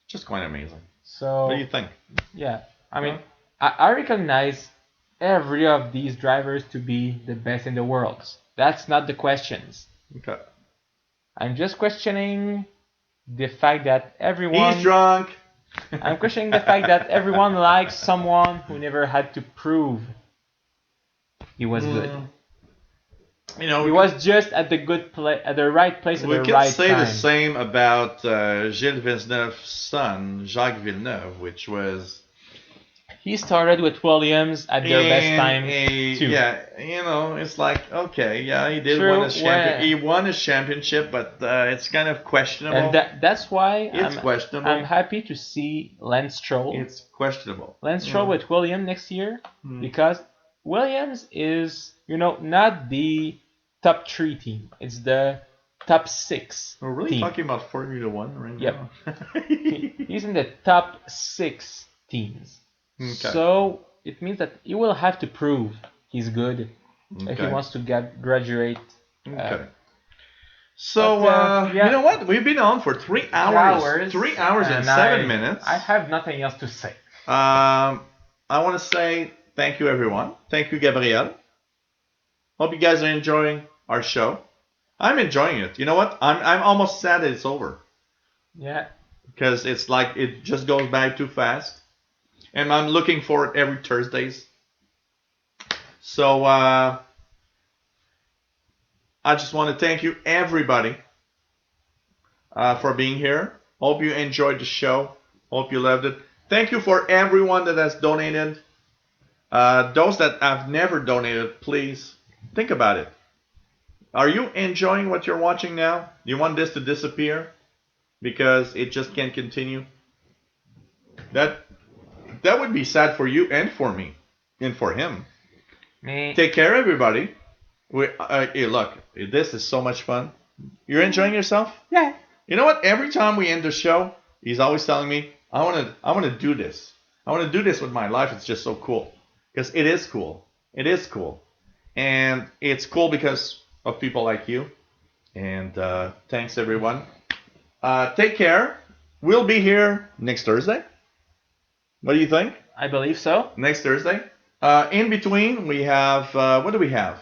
Just quite amazing. So what do you think? Yeah, I mean, I recognize every of these drivers to be the best in the world. That's not the questions. Okay. I'm just questioning the fact that everyone... He's drunk. I'm questioning the fact that everyone likes someone who never had to prove he was good. He was just at the at the right place at the right time. We could say the same about Gilles Villeneuve's son, Jacques Villeneuve, which was... He started with Williams at their best time too. Yeah, it's like, okay, yeah, he did win a championship. He won his championship, but it's kind of questionable. And that's why questionable. I'm happy to see Lance Stroll. It's questionable. Lance Stroll with Williams next year because Williams is, not the top 3 team. It's the top 6. We're really talking about Formula One right now. He's in the top 6 teams. Okay. So it means that he will have to prove he's good if he wants to graduate. Okay. So you know what? We've been on for 3 hours. 3 hours and 7 minutes. I have nothing else to say. I want to say thank you, everyone. Thank you, Gabriel. Hope you guys are enjoying our show. I'm enjoying it. You know what? I'm almost sad that it's over. Yeah. Because it's like it just goes by too fast. And I'm looking for it every Thursdays. So I just want to thank you, everybody, for being here. Hope you enjoyed the show. Hope you loved it. Thank you for everyone that has donated. Those that have never donated, please think about it. Are you enjoying what you're watching now? Do you want this to disappear because it just can't continue? That would be sad for you and for me and for him. Take care, everybody. Hey, look, this is so much fun. You're enjoying yourself? Yeah. You know what? Every time we end the show, he's always telling me, I want to do this. I want to do this with my life. It's just so cool. Because it is cool. It is cool. And it's cool because of people like you. And thanks, everyone. Take care. We'll be here next Thursday. What do you think? I believe so. Next Thursday. In between, we have, what do we have?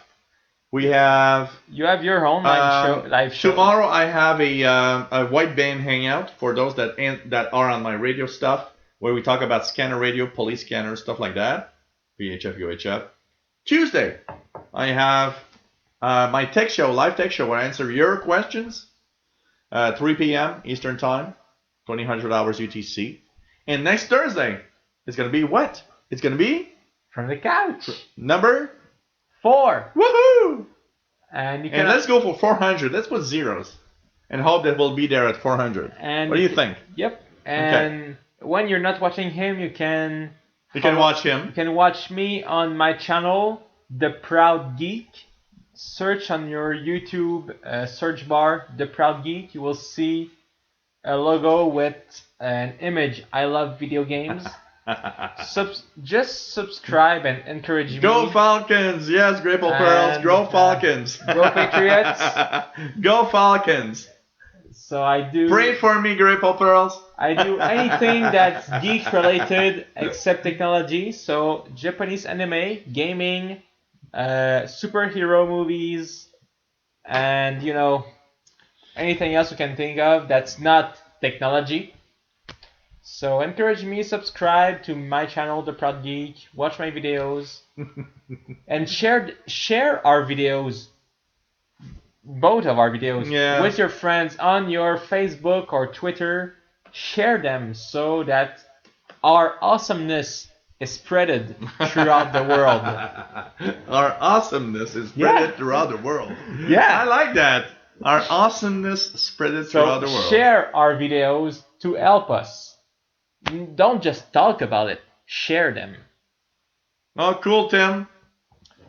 We have... You have your own live show. Tomorrow I have a white band hangout for those that are on my radio stuff, where we talk about scanner radio, police scanners, stuff like that. VHF, UHF. Tuesday, I have my tech show, live tech show, where I answer your questions. 3 p.m. Eastern Time, 2000 hours UTC. And next Thursday, it's going to be what? It's going to be... From the couch. Number 4. Woohoo! And let's go for 400. Let's put zeros. And hope that we'll be there at 400. And what do you think? Yep. And when you're not watching him, you can... You can watch him. You can watch me on my channel, The Proud Geek. Search on your YouTube search bar, The Proud Geek. You will see a logo with an image. I love video games. Just subscribe and encourage me. Go Falcons! Yes, Grapple Pearls. Go Falcons! Go Patriots! Go Falcons! So I do... Pray for me, Grapple Pearls! I do anything that's geek related except technology. So Japanese anime, gaming, superhero movies, and anything else you can think of that's not technology. So encourage me, subscribe to my channel, The Proud Geek, watch my videos, and share our videos, both of our videos, with your friends on your Facebook or Twitter. Share them so that our awesomeness is spreaded throughout the world. Our awesomeness is spread throughout the world. Yeah, I like that. Our awesomeness spread throughout the world. Share our videos to help us. Don't just talk about it. Share them. Oh, cool, Tim.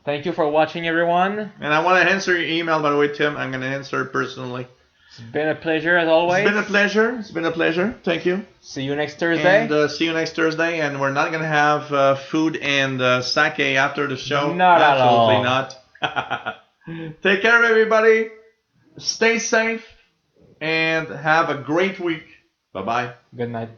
Thank you for watching, everyone. And I want to answer your email, by the way, Tim. I'm going to answer it personally. It's been a pleasure, as always. It's been a pleasure. It's been a pleasure. Thank you. See you next Thursday. And see you next Thursday. And we're not going to have food and sake after the show. Not at all. Absolutely not. Take care, everybody. Stay safe. And have a great week. Bye-bye. Good night.